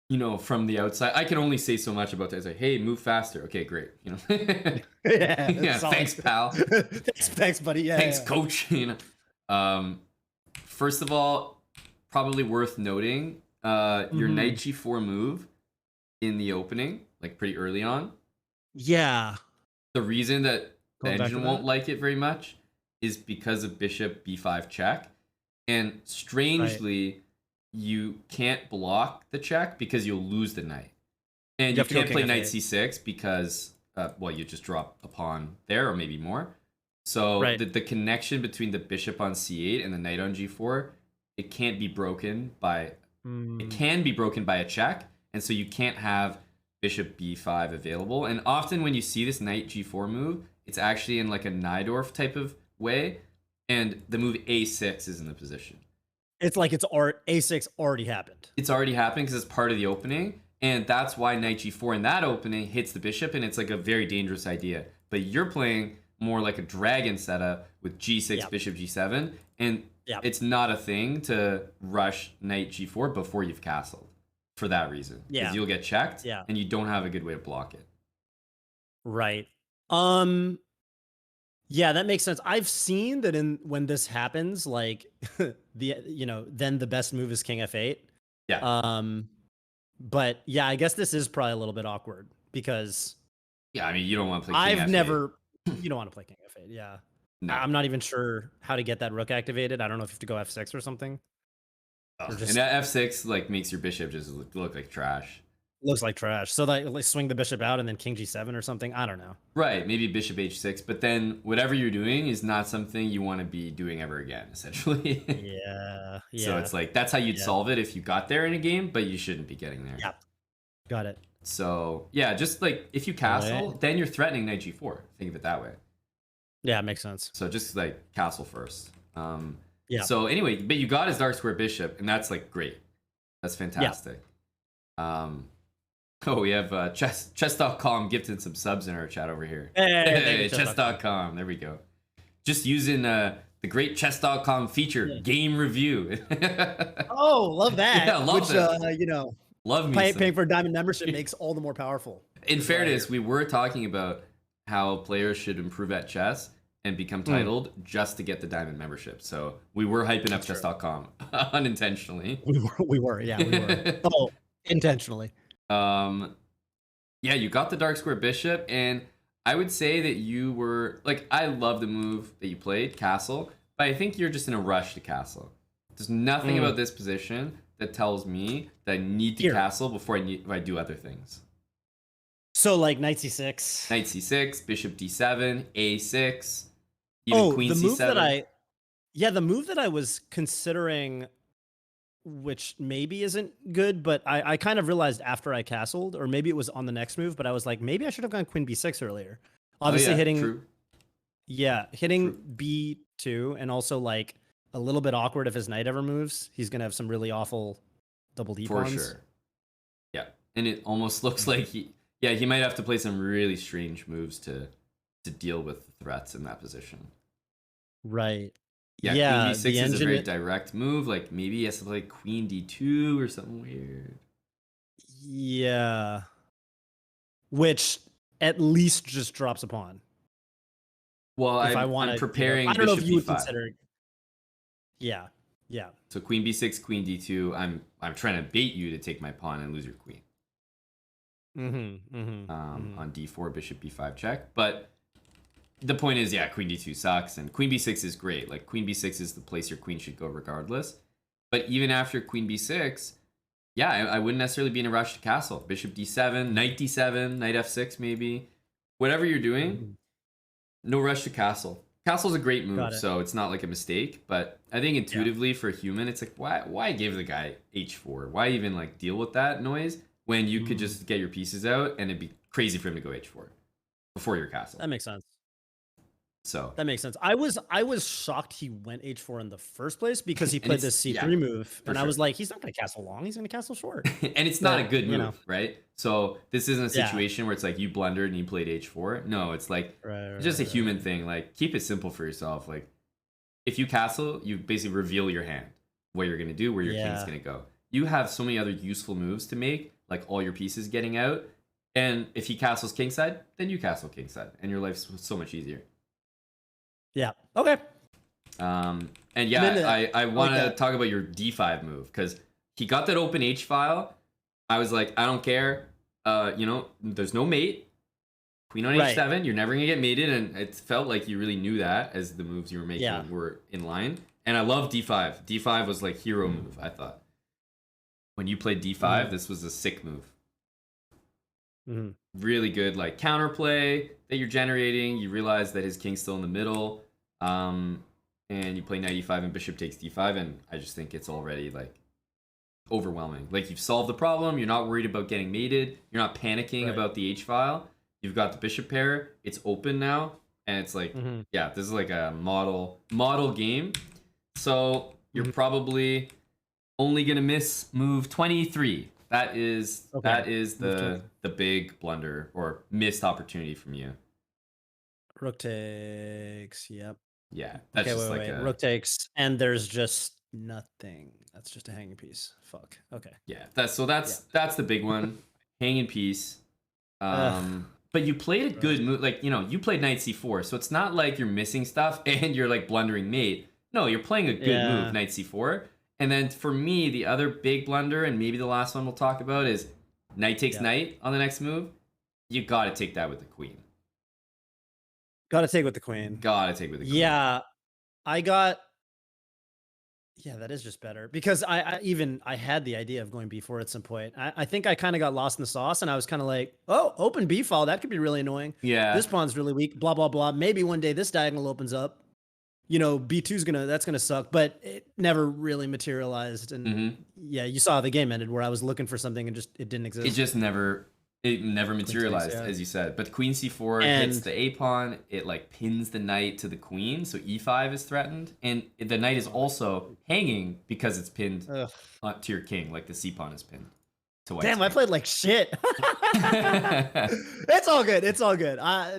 you know, from the outside, I can only say so much about that. It's like, hey, move faster. Okay, great. You know. Yeah. Thanks, pal. thanks, buddy. Yeah. Thanks, coach. You know. First of all, probably worth noting, your knight g4 move in the opening, like pretty early on. Yeah. The reason that the engine won't like it very much is because of bishop b5 check, and strangely. You can't block the check because you'll lose the knight. And you can't play knight c6 because, well, you just drop a pawn there or maybe more. So the connection between the bishop on c8 and the knight on g4, it can't be broken by... It can be broken by a check, and so you can't have bishop b5 available. And often when you see this knight g4 move, it's actually in like a Najdorf type of way, and the move a6 is in the position. It's like a6 already happened. It's already happened because it's part of the opening, and that's why knight g4 in that opening hits the bishop, and it's like a very dangerous idea. But you're playing more like a dragon setup with g6, bishop g7, and it's not a thing to rush knight g4 before you've castled for that reason. Because you'll get checked, and you don't have a good way to block it. Right. Yeah, that makes sense. I've seen that when this happens, like then the best move is king f8. Yeah. But yeah, I guess this is probably a little bit awkward because I mean, you don't want to play king f8. You don't want to play king f8. Yeah. No. I'm not even sure how to get that rook activated. I don't know if you have to go f6 or something. And that f6 like makes your bishop just look like trash. Looks like trash. So that like swing the bishop out and then king g7 or something. I don't know. Right, maybe bishop h6, but then whatever you're doing is not something you want to be doing ever again, essentially. Yeah. So it's like that's how you'd solve it if you got there in a game, but you shouldn't be getting there. Yeah. Got it. So yeah, just like if you castle, then you're threatening knight g4. Think of it that way. Yeah, it makes sense. So just like castle first. Yeah. So anyway, but you got his dark square bishop, and that's like great. That's fantastic. Yeah. Oh, we have chess.com gifted some subs in our chat over here. Hey, chess.com. There we go. Just using the great chess.com feature, game review. Oh, love that. Yeah, love that. Love me paying for a diamond membership makes all the more powerful. In fairness, we were talking about how players should improve at chess and become titled just to get the diamond membership. So we were hyping up chess.com unintentionally. We were. Oh, intentionally. Yeah, you got the dark square bishop, and I would say that you were like, I love the move that you played, castle, but I think you're just in a rush to castle. There's nothing about this position that tells me that I need to castle before I do other things. So like knight c6, knight c6, bishop d7, a6, even queen c7. The move that I was considering, which maybe isn't good, but I kind of realized after I castled, or maybe it was on the next move, but I was like, maybe I should have gone queen b6 earlier. Obviously hitting b2, and also like a little bit awkward if his knight ever moves. He's gonna have some really awful double d pawns. For sure. Yeah, and it almost looks like he might have to play some really strange moves to deal with the threats in that position. Right. Yeah, queen d6 is a very direct move. Like maybe he has to play queen d2 or something weird. Yeah. Which at least just drops a pawn. Well, I'm preparing. I don't know if you would b5. consider. Yeah. Yeah. So queen b6, queen d2. I'm trying to bait you to take my pawn and lose your queen. On d4, bishop b5 check. But the point is, yeah, queen d2 sucks, and queen b6 is great. Like, queen b6 is the place your queen should go regardless. But even after queen b6, yeah, I wouldn't necessarily be in a rush to castle. Bishop d7, knight d7, knight f6 maybe. Whatever you're doing, no rush to castle. Castle's a great move, so it's not like a mistake. But I think intuitively for a human, it's like, why give the guy h4? Why even like deal with that noise when you could just get your pieces out and it'd be crazy for him to go h4 before your castle? That makes sense. So that makes sense. I was shocked he went h4 in the first place because he played this c3 move, and I was like, he's not going to castle long. He's going to castle short. And it's not a good move, right? So this isn't a situation where it's like you blundered and you played h4. No, it's like it's just a human thing. Like, keep it simple for yourself. Like, if you castle, you basically reveal your hand, what you're going to do, where your king's going to go. You have so many other useful moves to make, like all your pieces getting out. And if he castles kingside, then you castle kingside, and your life's so much easier. Yeah. Okay. And yeah, I want to talk about your d5 move, because he got that open h file. I was like, I don't care. There's no mate. Queen on h7. You're never gonna get mated, and it felt like you really knew that as the moves you were making were in line. And I love d5. D5 was like hero move. I thought when you played d5, this was a sick move. Really good, like, counterplay that you're generating. You realize that his king's still in the middle. And you play knight e5 and bishop takes d5, and I just think it's already like overwhelming. Like, you've solved the problem. You're not worried about getting mated. You're not panicking about the h file. You've got the bishop pair. It's open now, and it's like, yeah, this is like a model game. So you're probably only gonna miss move 23. That is the big blunder or missed opportunity from you. Rook takes. Yep. Yeah. That's just like rook takes, and there's just nothing. That's just a hanging piece. Fuck. Okay. Yeah. That's the big one. Hanging piece. But you played a good move. Like, you played knight c4, so it's not like you're missing stuff and you're like blundering mate. No, you're playing a good move, knight c4. And then for me, the other big blunder, and maybe the last one we'll talk about, is knight takes knight on the next move. You gotta take that with the queen. Gotta take with the queen. Yeah, that is just better, because I had the idea of going b4 at some point. I think I kind of got lost in the sauce, and I was kind of like, oh, open b file, that could be really annoying. Yeah, this pawn's really weak, blah blah blah. Maybe one day this diagonal opens up. b2's that's gonna suck, but it never really materialized. And yeah, you saw how the game ended, where I was looking for something and it didn't exist. It never materialized, as you said. But queen c4 hits the a pawn. It like pins the knight to the queen, so e5 is threatened, and the knight is also hanging because it's pinned to your king, like the c pawn is pinned to white. Damn, I played like shit. It's all good.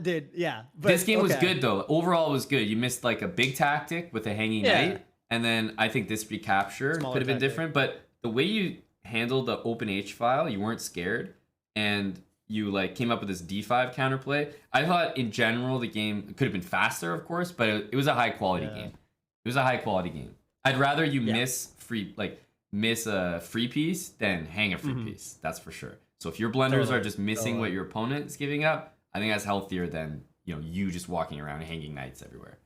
Dude, yeah. But, this game was good though. Overall, it was good. You missed like a big tactic with a hanging knight, and then I think this recapture could have been different. But the way you handled the open h file, you weren't scared. And you like came up with this d5 counterplay. I thought in general the game could have been faster, of course, but it was a high quality game. It was a high quality game. I'd rather you miss a free piece than hang a free piece. That's for sure. So if your blunders are just missing what your opponent is giving up, I think that's healthier than you just walking around hanging knights everywhere.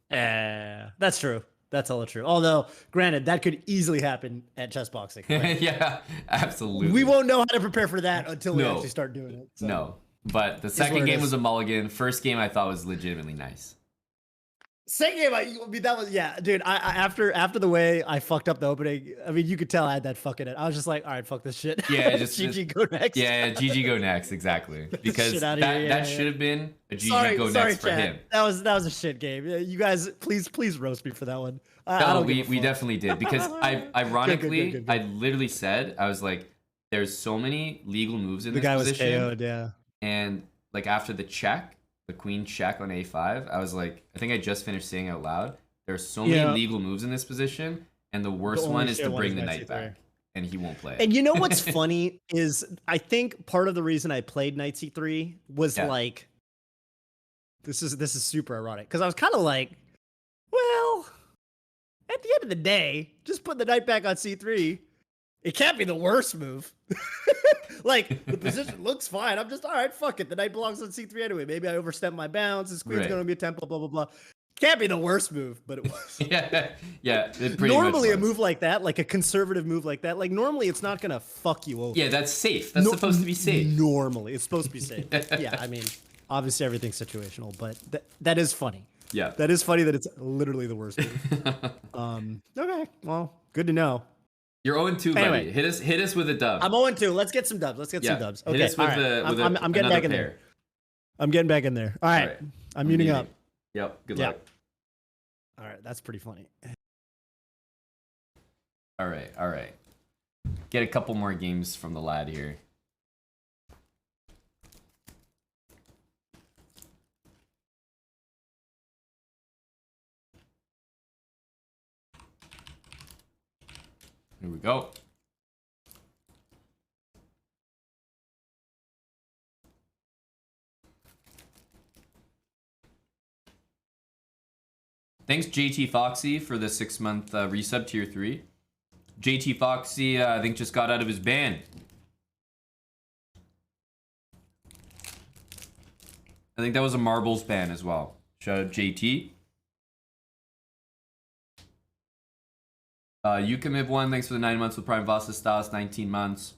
That's true. That's all true. Although, granted, that could easily happen at chessboxing. Right? Yeah, absolutely. We won't know how to prepare for that until we actually start doing it. So. No, but the second game was a mulligan. First game I thought was legitimately nice. Second game, that was dude. I after the way I fucked up the opening, I mean, you could tell I had that fucking it. I was just like, all right, fuck this shit. Yeah, just GG go next. Yeah, GG go next, exactly. Because that should have been a GG go next for him. That was a shit game. You guys, please roast me for that one. We definitely did, because ironically, good. I literally said, I was like, there's so many legal moves in this position. The guy was KO'd, yeah. And like after the check, the queen check on a5, I was like, I think I just finished saying out loud, there's so many legal moves in this position, and the worst one is to bring the knight back, and he won't play it. And you know what's funny is, I think part of the reason I played knight c3 was like, this is super ironic, because I was kind of like, well, at the end of the day, just put the knight back on c3. It can't be the worst move. Like, the position looks fine. I'm just, all right, fuck it. The knight belongs on c3 anyway. Maybe I overstepped my bounds. This queen's going to be a tempo, blah, blah, blah. Can't be the worst move, but it was. yeah. It pretty normally, much a move like that, like a conservative move like that, like normally it's not going to fuck you over. Yeah, that's safe. That's supposed to be safe. Normally, it's supposed to be safe. Yeah, I mean, obviously everything's situational, but that is funny. Yeah. That is funny that it's literally the worst move. Okay, well, good to know. You're 0-2, buddy. Hit us with a dub. I'm 0-2. Let's get some dubs. Okay, hit us with I'm getting back in there. I'm getting back in there. All right. I'm muting up. Yep. Good luck. All right. That's pretty funny. All right. Get a couple more games from the lad here. Here we go. Thanks, JT Foxy, for the 6-month resub tier 3. JT Foxy, I think, just got out of his ban. I think that was a marbles ban as well. Shout out JT. Yukamiv1, thanks for the 9 months with Prime Vasistas, 19 months.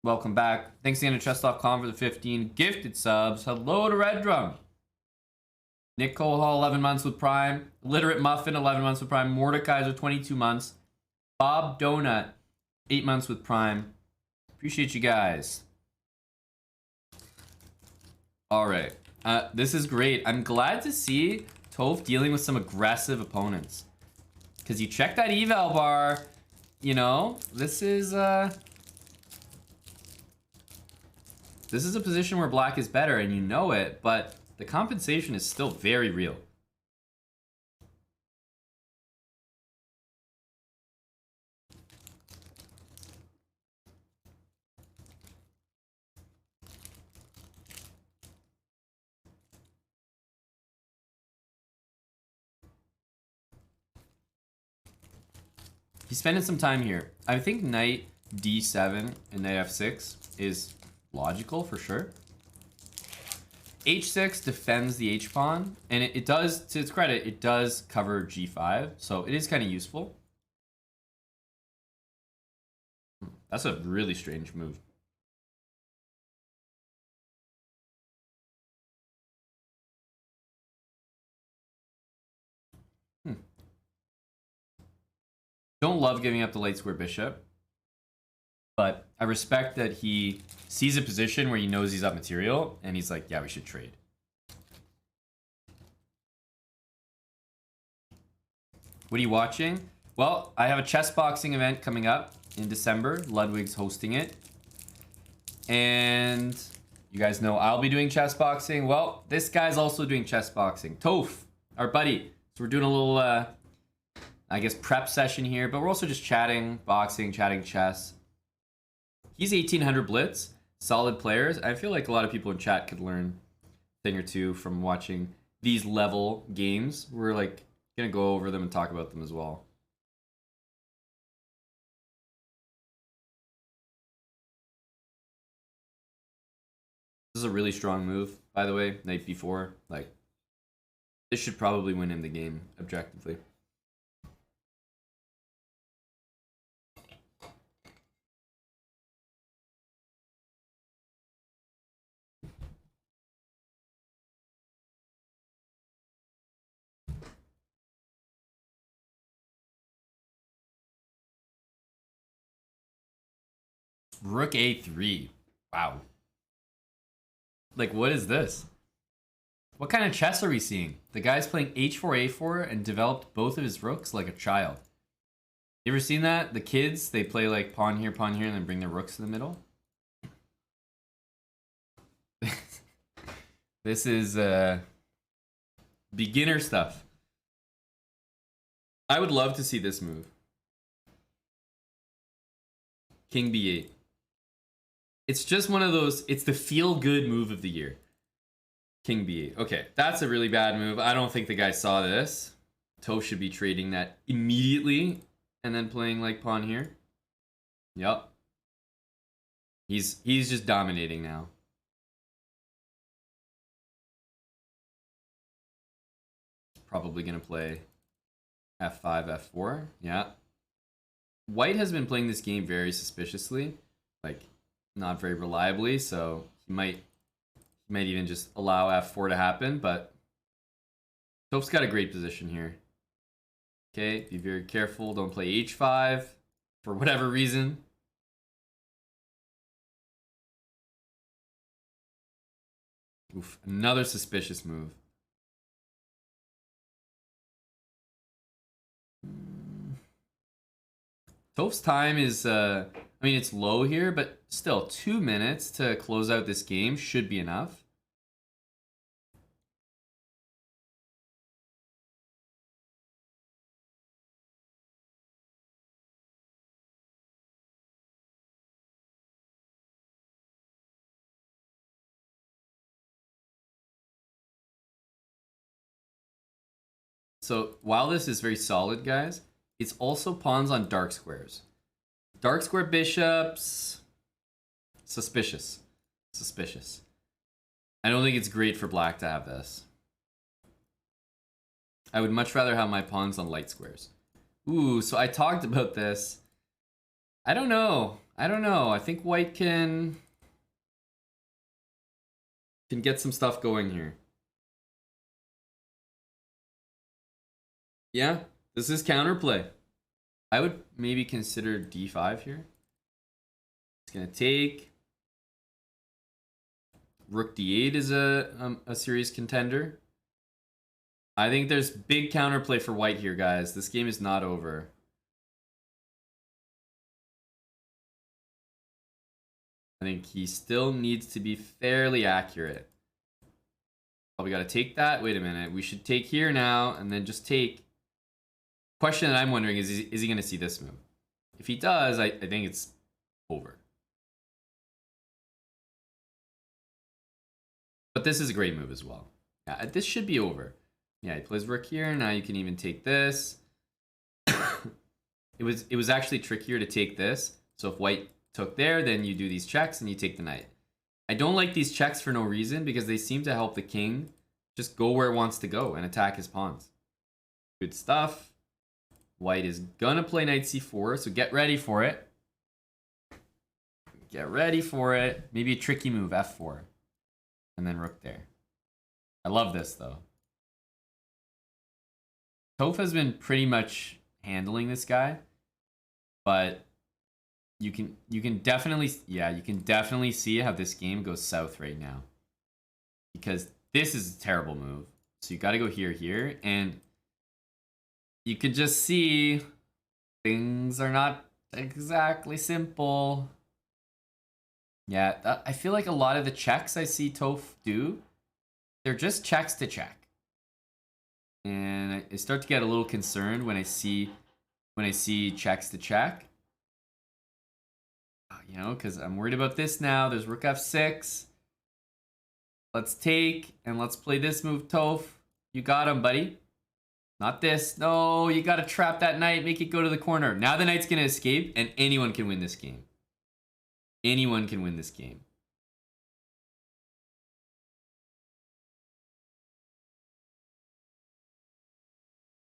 Welcome back. Thanks again to chess.com for the 15 gifted subs. Hello to Red Drum. Nick Colehall, 11 months with Prime. Literate Muffin, 11 months with Prime. Mordekaiser, 22 months. Bob Donut, 8 months with Prime. Appreciate you guys. All right. This is great. I'm glad to see toph dealing with some aggressive opponents. Because you check that eval bar, you know, this is a position where black is better, and you know it, but the compensation is still very real. He's spending some time here. I think knight d7 and knight f6 is logical for sure. h6 defends the h-pawn, and it does, to its credit, it does cover g5, so it is kind of useful. That's a really strange move. Don't love giving up the light square bishop, but I respect that he sees a position where he knows he's up material, and he's like, yeah, we should trade. What are you watching? Well, I have a chess boxing event coming up in December. Ludwig's hosting it. And you guys know I'll be doing chess boxing. Well, this guy's also doing chess boxing. Toph, our buddy. So we're doing a little, I guess, prep session here, but we're also just chatting boxing, chatting chess. He's 1800 blitz, solid players. I feel like a lot of people in chat could learn a thing or two from watching these level games. We're like gonna go over them and talk about them as well. This is a really strong move, by the way, knight b4. Like, this should probably win him the game objectively. Rook a3. Wow. Like, what is this? What kind of chess are we seeing? The guy's playing h4, a4, and developed both of his rooks like a child. You ever seen that? The kids, they play like pawn here, and then bring their rooks to the middle. This is beginner stuff. I would love to see this move. King b8. It's just one of those, it's the feel-good move of the year. King b8. Okay, that's a really bad move. I don't think the guy saw this. Toph should be trading that immediately and then playing like pawn here. Yep. He's just dominating now. Probably gonna play f5, f4. Yeah. White has been playing this game very suspiciously, like not very reliably, so he might even just allow f4 to happen, but Toph's got a great position here. Okay, be very careful, don't play h5 for whatever reason. Oof, another suspicious move. Toph's time is, I mean, it's low here, but still 2 minutes to close out this game should be enough. So while this is very solid, guys, it's also pawns on dark squares. Dark square bishops, suspicious. Suspicious. I don't think it's great for black to have this. I would much rather have my pawns on light squares. Ooh, so I talked about this. I don't know. I think white can get some stuff going here. Yeah, this is counterplay. I would maybe consider d5 here. It's gonna take. Rook d8 is a serious contender. I think there's big counterplay for white here, guys. This game is not over. I think he still needs to be fairly accurate. Oh, we gotta take that. Wait a minute. We should take here now and then just take. Question that I'm wondering is he going to see this move? If he does, I think it's over. But this is a great move as well. Yeah, this should be over. Yeah, he plays rook here. Now you can even take this. It was actually trickier to take this. So if white took there, then you do these checks and you take the knight. I don't like these checks for no reason because they seem to help the king just go where it wants to go and attack his pawns. Good stuff. White is gonna play knight c4, so get ready for it. Get ready for it. Maybe a tricky move, f4. And then rook there. I love this, though. Toph has been pretty much handling this guy. But you can definitely, yeah, you can definitely see how this game goes south right now. Because this is a terrible move. So you gotta go here, and you can just see things are not exactly simple. Yeah, I feel like a lot of the checks I see Toph do, they're just checks to check. And I start to get a little concerned when I see checks to check. You know, because I'm worried about this now. There's rook f6. Let's take, and let's play this move, Toph. You got him, buddy. Not this. No, you gotta trap that knight, make it go to the corner. Now the knight's gonna escape, and anyone can win this game. Anyone can win this game.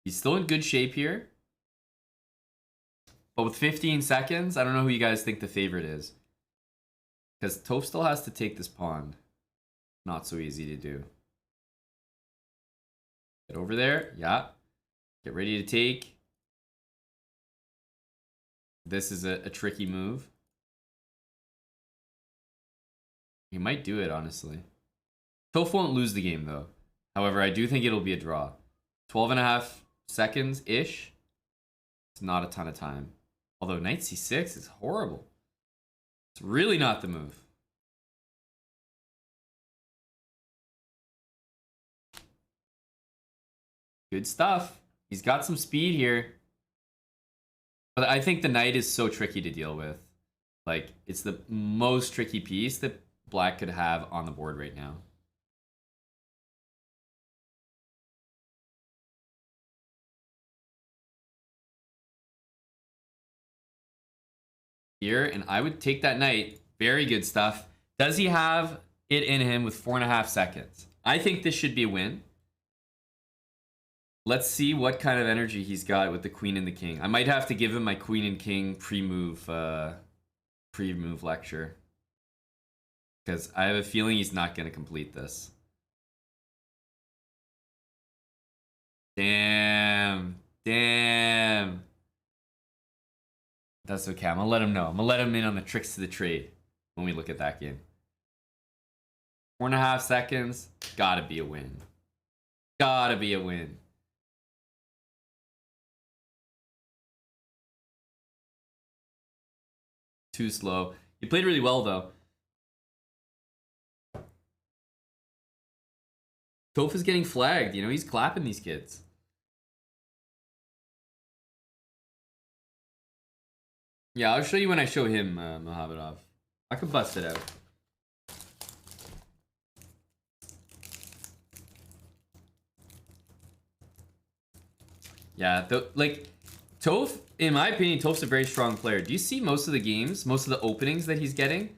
He's still in good shape here. But with 15 seconds, I don't know who you guys think the favorite is. Because Toph still has to take this pawn. Not so easy to do. Get over there. Yeah. Get ready to take. This is a tricky move. He might do it, honestly. Toph won't lose the game, though. However, I do think it'll be a draw. 12.5 seconds-ish. It's not a ton of time. Although knight c6 is horrible. It's really not the move. Good stuff. He's got some speed here. But I think the knight is so tricky to deal with. Like, it's the most tricky piece that black could have on the board right now. here, and I would take that knight. Very good stuff. Does he have it in him with 4.5 seconds? I think this should be a win. Let's see what kind of energy he's got with the queen and the king. I might have to give him my queen and king pre-move lecture. Because I have a feeling he's not going to complete this. Damn. Damn. That's okay. I'm going to let him know. I'm going to let him in on the tricks to the trade when we look at that game. 4.5 seconds. Gotta be a win. Gotta be a win. Too slow. He played really well, though. Toph is getting flagged. You know, he's clapping these kids. Yeah, I'll show you when I show him, Mohamedov. I could bust it out. Yeah, like, Toph, in my opinion, Toph's a very strong player. Do you see most of the games, most of the openings that he's getting?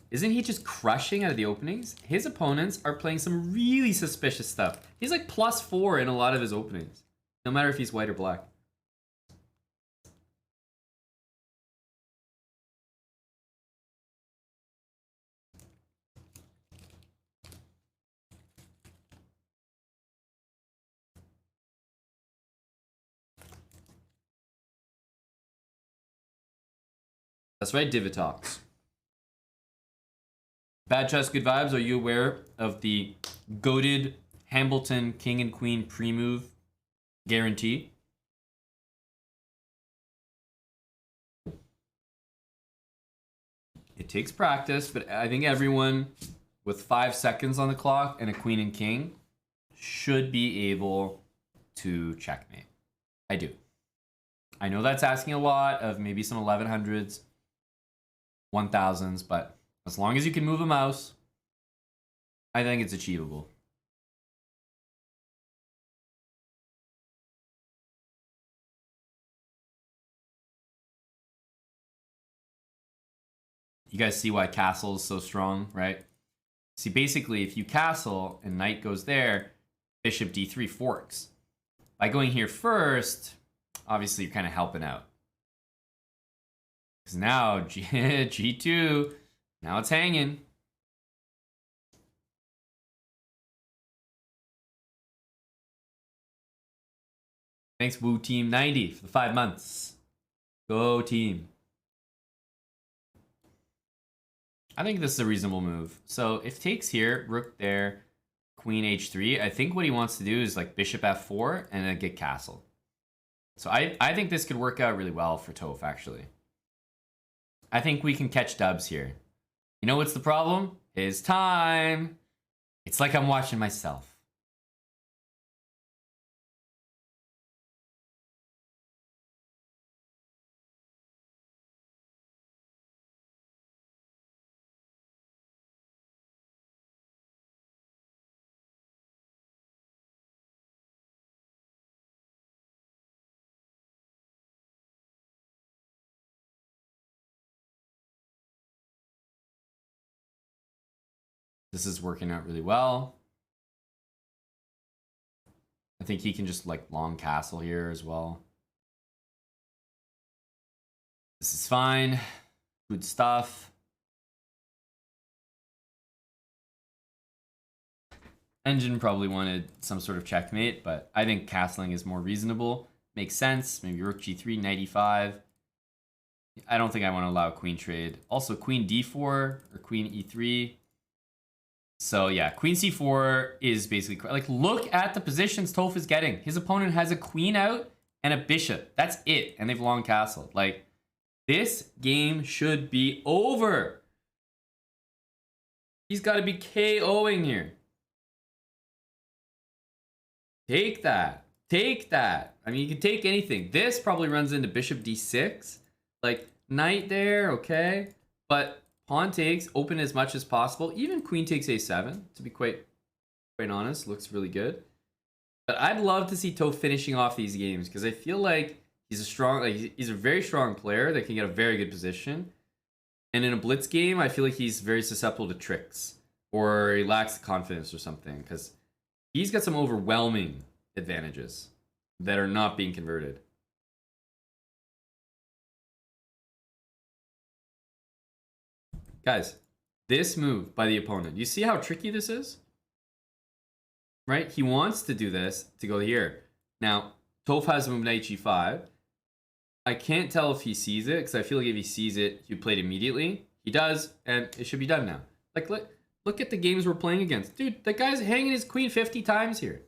Isn't he just crushing out of the openings? His opponents are playing some really suspicious stuff. He's like +4 in a lot of his openings, no matter if he's white or black. That's right, Divitox. Bad chess, good vibes. Are you aware of the goated Hambleton King and Queen pre-move guarantee? It takes practice, but I think everyone with 5 seconds on the clock and a Queen and King should be able to checkmate. I do. I know that's asking a lot of maybe some 1100s, 1000s, but as long as you can move a mouse, I think it's achievable. You guys see why castle is so strong, right? See, basically, if you castle and knight goes there, bishop d3 forks. By going here first, obviously you're kind of helping out. Because now, G2, now it's hanging. Thanks, Woo Team 90 for the 5 months. Go team. I think this is a reasonable move. So if takes here, rook there, queen h3, I think what he wants to do is like bishop f4 and then get castle. So I think this could work out really well for Toph, actually. I think we can catch dubs here. You know what's the problem? His time. It's like I'm watching myself. This is working out really well. I think he can just like long castle here as well. This is fine. Good stuff. Engine probably wanted some sort of checkmate, but I think castling is more reasonable. Makes sense. Maybe rook g3, knight e5. I don't think I want to allow a queen trade. Also, queen d4 or queen e3. So yeah, queen c4 is basically like, look at the positions Toph is getting. His opponent has a queen out and a bishop. That's it. And they've long castled. Like, this game should be over. He's got to be KOing here. Take that. Take that. I mean, you can take anything. This probably runs into bishop d6. Like, knight there, okay. But pawn takes, open as much as possible. Even queen takes a7, to be quite honest. Looks really good. But I'd love to see Toph finishing off these games because I feel like He's a strong, like he's a very strong player that can get a very good position. And in a blitz game, I feel like he's very susceptible to tricks, or he lacks confidence or something, because he's got some overwhelming advantages that are not being converted. Guys, this move by the opponent, you see how tricky this is? Right? He wants to do this to go here. Now, toph has move knight g5. I can't tell if he sees it, because I feel like if he sees it, he played immediately. He does, and it should be done now. Like, look at the games we're playing against. Dude, that guy's hanging his queen 50 times here.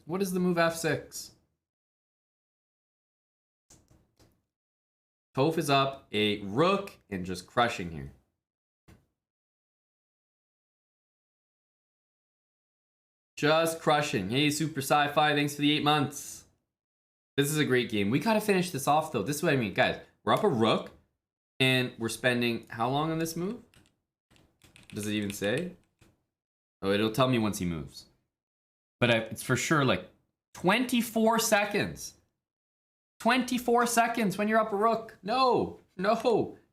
What is the move f6? Toph is up a rook and just crushing here. Just crushing. Hey, Super Sci-Fi, thanks for the 8 months. This is a great game. We gotta finish this off, though. This is what I mean. Guys, we're up a rook, and we're spending how long on this move? Does it even say? Oh, it'll tell me once he moves. But it's for sure like 24 seconds. 24 seconds when you're up a rook. No.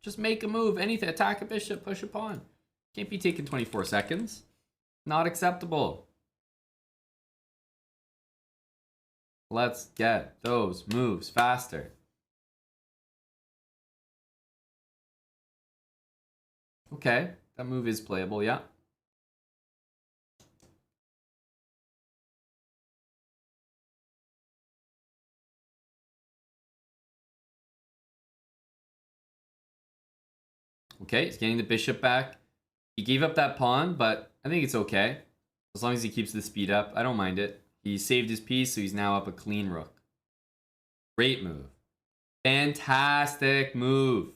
Just make a move. Anything. Attack a bishop. Push a pawn. Can't be taking 24 seconds. Not acceptable. Let's get those moves faster. Okay. That move is playable, yeah. Okay, he's getting the bishop back. He gave up that pawn, but I think it's okay. As long as he keeps the speed up, I don't mind it. He saved his piece, so he's now up a clean rook. Great move. Fantastic move.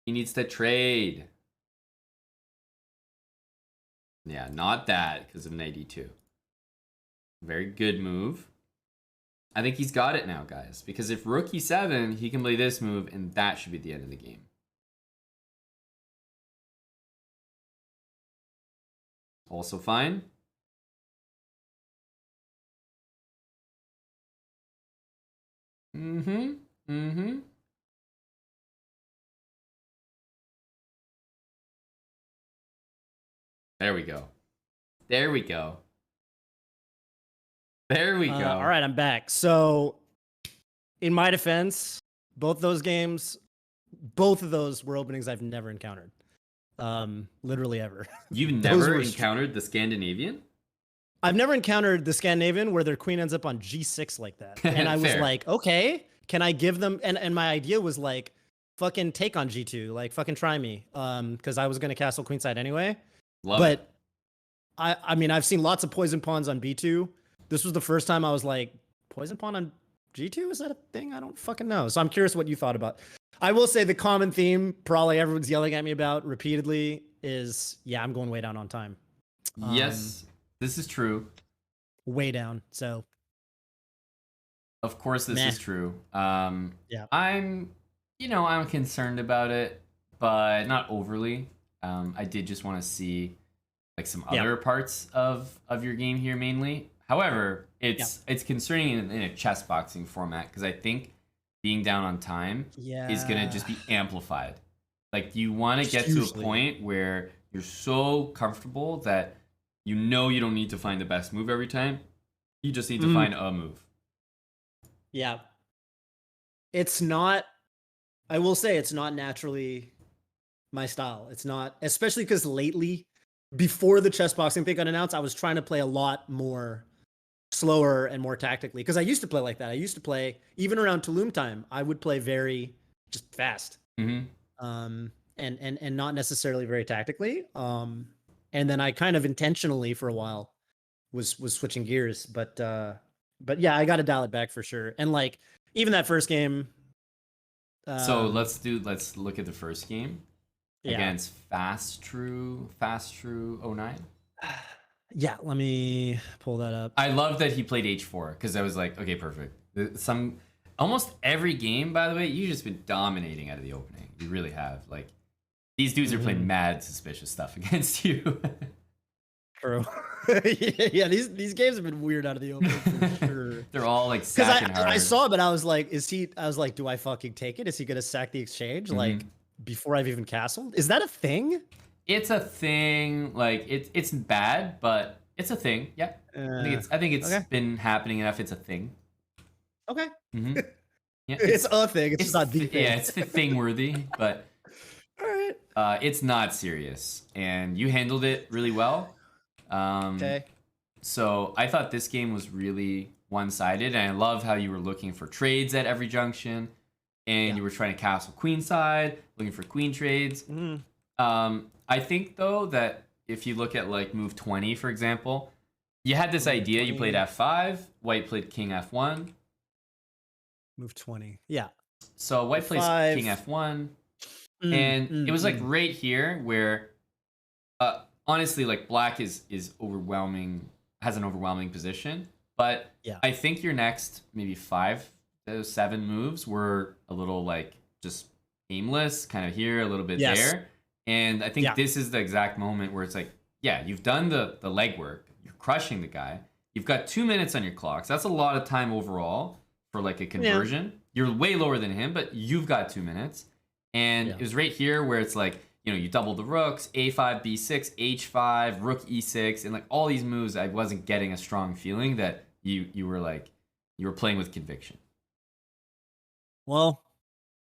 He needs to trade. Yeah, not that because of knight e2. Very good move. I think he's got it now, guys. Because if rook e7, he can play this move, and that should be the end of the game. Also fine. There we go. There we go. There we go. All right, I'm back. So, in my defense, both of those were openings I've never encountered. Literally ever. You've never encountered the Scandinavian? I've never encountered the Scandinavian where their queen ends up on g6 like that. And I was like, okay, can I give them... And my idea was like, fucking take on g2. Like, fucking try me. Because I was going to castle queenside anyway. Love it. I mean, I've seen lots of poison pawns on b2. This was the first time I was like, poison pawn on g2? Is that a thing? I don't fucking know. So I'm curious what you thought about. I will say the common theme probably everyone's yelling at me about repeatedly is, yeah, I'm going way down on time. Yes, this is true. Way down. So, of course, this is true. Yeah. I'm concerned about it, but not overly. I did just want to see like some other parts of your game here mainly. However, it's concerning in a chess boxing format because I think being down on time is going to just be amplified. Like you want to get to a point where you're so comfortable that you don't need to find the best move every time. You just need to find a move. Yeah. It's not, I will say it's not naturally my style. It's not, especially because lately, before the chess boxing thing got announced, I was trying to play a lot more slower and more tactically because I used to play like that. I used to play even around Tulum time. I would play very just fast, and not necessarily very tactically. And then I kind of intentionally for a while was switching gears, but yeah, I got to dial it back for sure. And like even that first game. So let's look at the first game against Fast True 09. Yeah, let me pull that up. I love that he played h4 because I was like, okay, perfect. Almost every game, by the way, you've just been dominating out of the opening. You really have. Like these dudes are playing mad suspicious stuff against you. True. Yeah, these games have been weird out of the opening for sure. They're all like Because sacking hard. I saw him and I was like, is he? I was like, do I fucking take it? Is he gonna sack the exchange like before I've even castled? Is that a thing? It's a thing. Like it's bad, but it's a thing. Yeah, I think it's okay. been happening enough. It's a thing. Okay. Yeah, It's a thing. It's just not the thing. Yeah, it's the thing worthy, but All right. it's not serious, and you handled it really well. Okay. So I thought this game was really one-sided, and I love how you were looking for trades at every junction, and you were trying to castle queenside, looking for queen trades. I think though that if you look at like move 20, for example, you had this idea. 20. You played f5, white played king f1. Move 20. Yeah. So white plays F5. king f1, and it was like right here where, honestly, like black is overwhelming, has an overwhelming position. But I think your next maybe 5 to 7 moves were a little like just aimless, kind of here, a little bit there. And I think this is the exact moment where it's like, yeah, you've done the legwork, you're crushing the guy. You've got 2 minutes on your clock. So that's a lot of time overall for like a conversion. You're way lower than him, but you've got 2 minutes. And it was right here where it's like, you know, you double the rooks, a5, b6, h5, rook e6, and like all these moves, I wasn't getting a strong feeling that you were like, you were playing with conviction. Well,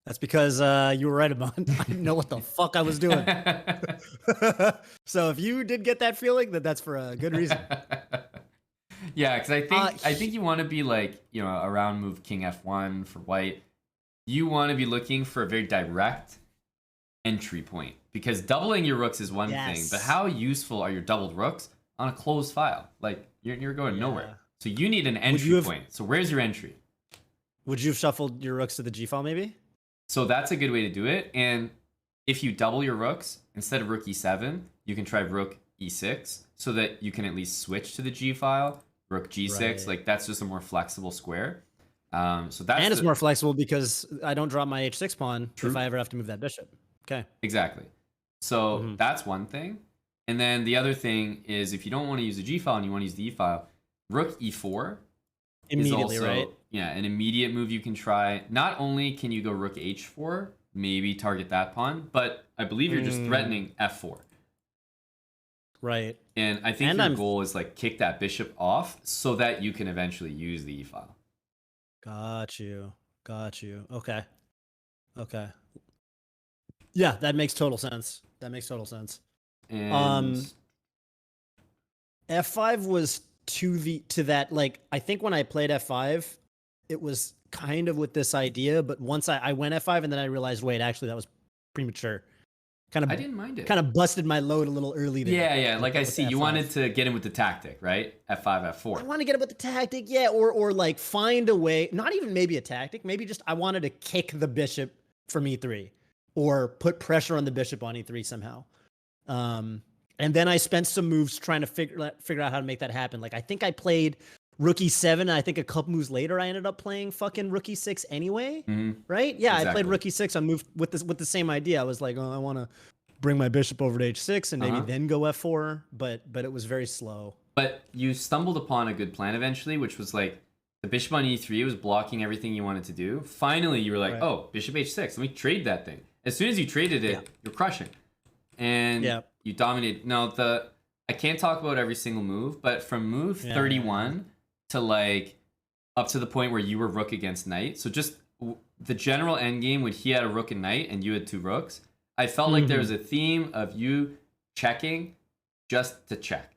that's because you were right about it. I didn't know what the fuck I was doing. So if you did get that feeling, then that's for a good reason. Yeah, because I think you want to be like, you know, around move king f1 for white. You want to be looking for a very direct entry point, because doubling your rooks is one thing, but how useful are your doubled rooks on a closed file? Like you're going nowhere. So you need an entry point. So where's your entry? Would you have shuffled your rooks to the G file maybe? So that's a good way to do it. And if you double your rooks, instead of rook e7, you can try rook e6 so that you can at least switch to the G file, rook g6. Like that's just a more flexible square. So that's and it's more flexible because I don't drop my h6 pawn if I ever have to move that bishop. Okay. Exactly. So that's one thing. And then the other thing is if you don't want to use the G file and you want to use the E file, rook e4 immediately, is also, right? Yeah, an immediate move you can try. Not only can you go rook h4, maybe target that pawn, but I believe you're just threatening f4. Right. And I think your goal is like kick that bishop off so that you can eventually use the E file. Got you. Okay. Yeah, that makes total sense. And f5 was to that, like, I think when I played f5, it was kind of with this idea, but once I went f5 and then I realized, wait, actually that was premature. I didn't mind it. Kind of busted my load a little early there. Yeah. Like I see, you wanted to get in with the tactic, right? F5, F4. I want to get in with the tactic, yeah, or like find a way, not even maybe a tactic, maybe just I wanted to kick the bishop from e3 or put pressure on the bishop on e3 somehow. And then I spent some moves trying to figure out how to make that happen. Like I think I played rook e7, and I think a couple moves later I ended up playing fucking rook e6 anyway. Right? Yeah, exactly. I played rook e6 on move with the same idea. I was like, oh, I want to bring my bishop over to h6 and maybe then go f4, but it was very slow. But you stumbled upon a good plan eventually, which was like the bishop on e3 was blocking everything you wanted to do. Finally, you were like, oh, bishop h6, let me trade that thing. As soon as you traded it, you're crushing. And you dominated. Now, I can't talk about every single move, but from move 31 to like up to the point where you were rook against knight. So just the general endgame when he had a rook and knight and you had 2 rooks, I felt like there was a theme of you checking just to check.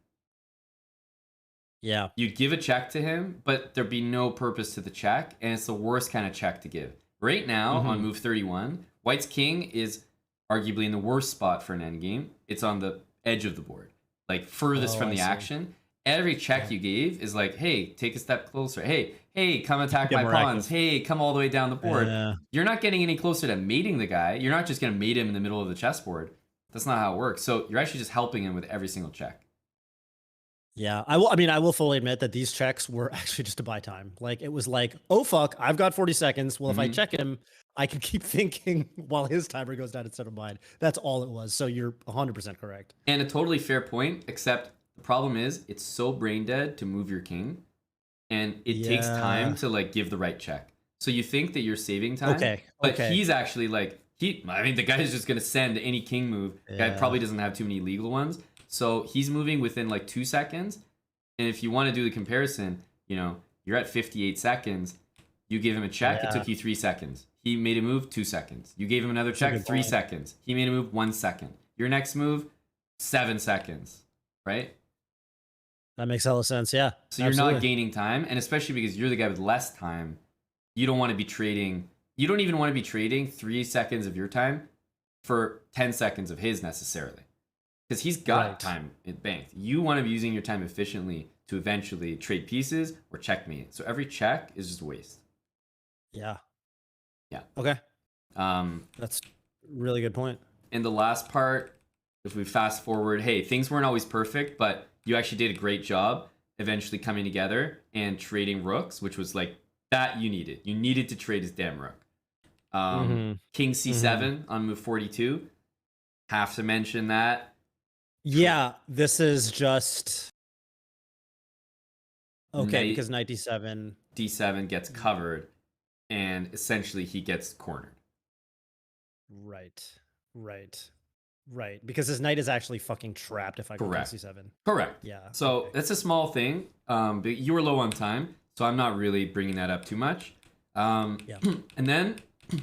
Yeah. You'd give a check to him, but there'd be no purpose to the check, and it's the worst kind of check to give. Right now, on move 31, white's king is arguably in the worst spot for an endgame. It's on the edge of the board, like furthest from the action. Every check you gave is like, hey, take a step closer. Hey, come attack my pawns. Hey, come all the way down the board. You're not getting any closer to mating the guy. You're not just going to mate him in the middle of the chessboard. That's not how it works. So you're actually just helping him with every single check. Yeah, I will fully admit that these checks were actually just to buy time. Like, it was like, oh, fuck, I've got 40 seconds. Well, if I check him, I can keep thinking while his timer goes down instead of mine. That's all it was. So you're 100% correct. And a totally fair point, except The problem is it's so brain dead to move your king, and it takes time to like give the right check. So you think that you're saving time, but he's actually like I mean, the guy's just gonna send any king move. Guy probably doesn't have too many legal ones, so he's moving within like 2 seconds. And if you want to do the comparison, you know, you're at 58 seconds. You give him a check, it took you 3 seconds. He made a move, 2 seconds. You gave him another check, 3 seconds. He made a move, 1 second. Your next move, 7 seconds, right? That makes hella sense, yeah. So you're not gaining time, and especially because you're the guy with less time, you don't want to be trading. You don't even want to be trading 3 seconds of your time for 10 seconds of his necessarily. Because he's got time banked. You want to be using your time efficiently to eventually trade pieces or checkmate. So every check is just a waste. Yeah. Yeah. Okay. That's a really good point. And the last part, if we fast forward, hey, things weren't always perfect, but you actually did a great job eventually coming together and trading rooks, which was like that you needed. You needed to trade his damn rook. King c7 on move 42. Have to mention that. Yeah, this is just okay because knight d7. D7 gets covered, and essentially he gets cornered. Right. Because his knight is actually fucking trapped if I go c7. Correct. Yeah. So that's a small thing. But you were low on time, so I'm not really bringing that up too much. And then,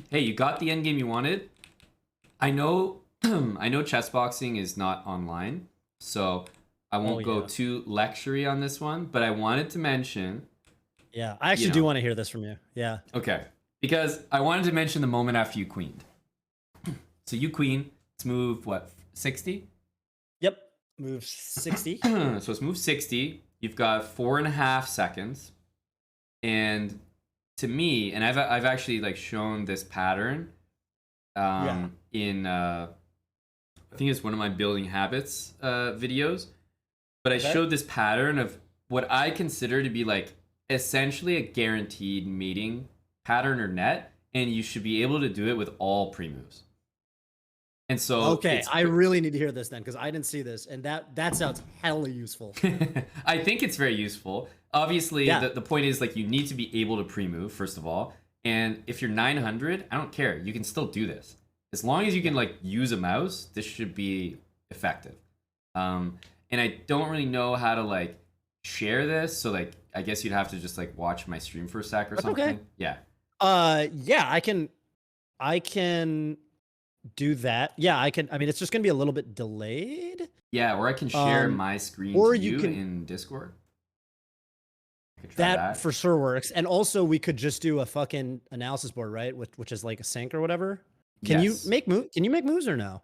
hey, you got the endgame you wanted. I know chessboxing is not online, so I won't go too lecture-y on this one, but I wanted to mention... Yeah, I actually do want to hear this from you. Yeah. Okay, because I wanted to mention the moment after you queened. So you queen, it's move, what, 60? Yep, move 60. So it's move 60. You've got 4.5 seconds. And to me, and I've actually like shown this pattern in... I think it's one of my building habits videos, but I showed this pattern of what I consider to be like essentially a guaranteed mating pattern or net, and you should be able to do it with all pre-moves. And so I really need to hear this then, because I didn't see this, and that sounds hella useful. I think it's very useful. Obviously, the point is like you need to be able to pre-move first of all, and if you're 900, I don't care. You can still do this. As long as you can like use a mouse, this should be effective. And I don't really know how to like share this, so like I guess you'd have to just like watch my stream for a sec or something. Okay. Yeah. Yeah, I can do that. Yeah, I can. I mean, it's just gonna be a little bit delayed. Yeah, or I can share my screen or to you can, in Discord. That for sure works. And also, we could just do a fucking analysis board, right? Which is like a sync or whatever. Can you make moves or no?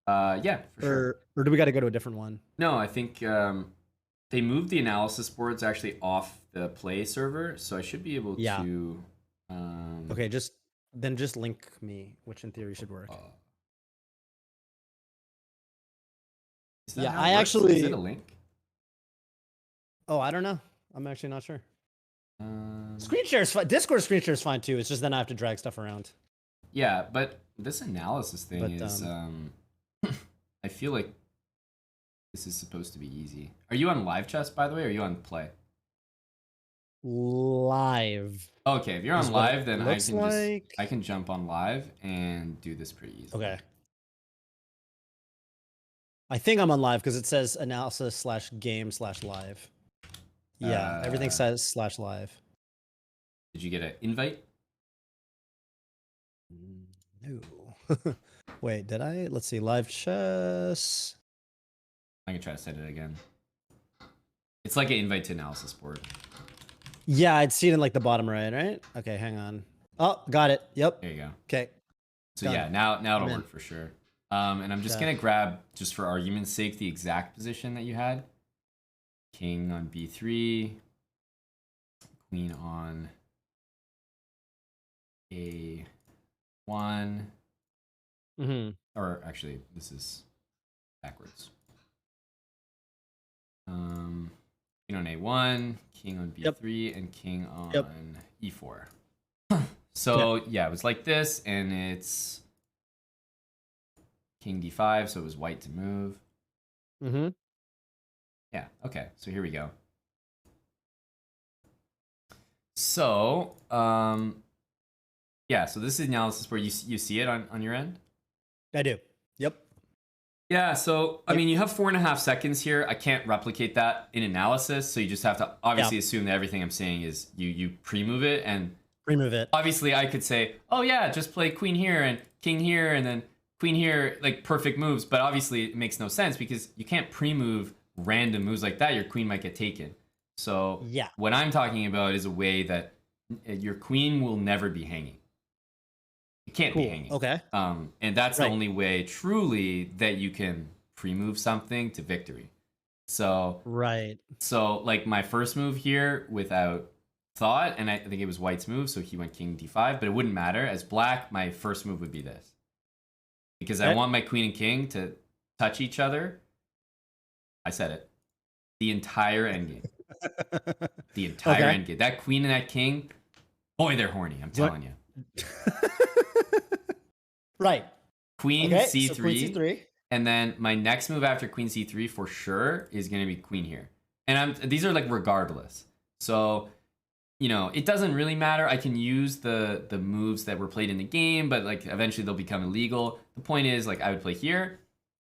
Yeah, for sure. Or do we got to go to a different one? No, I think they moved the analysis boards actually off the play server, so I should be able to. Okay, just link me, which in theory should work. I actually. Is it a link? Oh, I don't know. I'm actually not sure. Screen share is fine. Discord screen share is fine too. It's just then I have to drag stuff around. Yeah, but this analysis thing is, I feel like this is supposed to be easy. Are you on live chess, by the way, or are you on play? Live. Okay, if you're on live, then I can jump on live and do this pretty easy. Okay. I think I'm on live because it says analysis /game/live. Yeah, everything says /live. Did you get an invite? No. Wait, did I? Let's see. Live chess. I can try to set it again. It's like an invite to analysis board. Yeah, I'd see it in like the bottom right? Okay, hang on. Oh, got it. Yep. There you go. Okay. So yeah, now it'll work for sure. And I'm just gonna grab, just for argument's sake, the exact position that you had. King on b3, queen on a1. Or actually, this is backwards. King on a1, king on b3, and king on e4. So yeah, it was like this, and it's king d5, so it was white to move. Yeah, okay, so here we go. So, yeah, so this is analysis where you see it on your end? I do. Yep. Yeah, so, I mean, you have 4.5 seconds here. I can't replicate that in analysis, so you just have to obviously assume that everything I'm saying is you pre-move it, and Remove it. obviously I could say, oh yeah, just play queen here and king here and then queen here, like perfect moves, but obviously it makes no sense because you can't pre-move random moves like that. Your queen might get taken. So Yeah. what I'm talking about is a way that your queen will never be hanging. It can't be hanging. Okay. And that's the only way truly that you can pre-move something to victory. So like my first move here without thought, and I think it was white's move, so he went king d5, but it wouldn't matter. As black, my first move would be this. Because I want my queen and king to touch each other. I said it. The entire endgame. The entire endgame. That queen and that king, boy, they're horny, I'm telling you. Right. Queen, okay, c3, so queen c3. And then my next move after queen c3 for sure is going to be queen here. And these are like regardless. So, you know, it doesn't really matter. I can use the moves that were played in the game, but like eventually they'll become illegal. The point is, like, I would play here.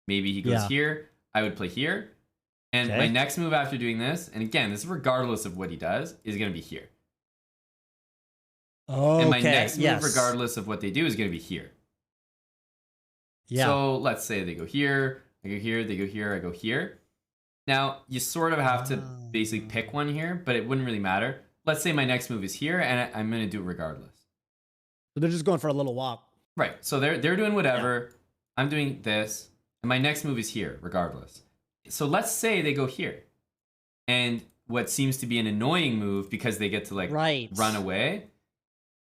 Maybe he goes here. I would play here. And my next move after doing this, and again, this is regardless of what he does, is going to be here. Okay. And my next move, regardless of what they do, is going to be here. Yeah. So let's say they go here, I go here, they go here, I go here. Now, you sort of have to basically pick one here, but it wouldn't really matter. Let's say my next move is here, and I'm going to do it regardless. So they're just going for a little walk. Right. So they're doing whatever. I'm doing this. And my next move is here, regardless. So let's say they go here. And what seems to be an annoying move because they get to like run away.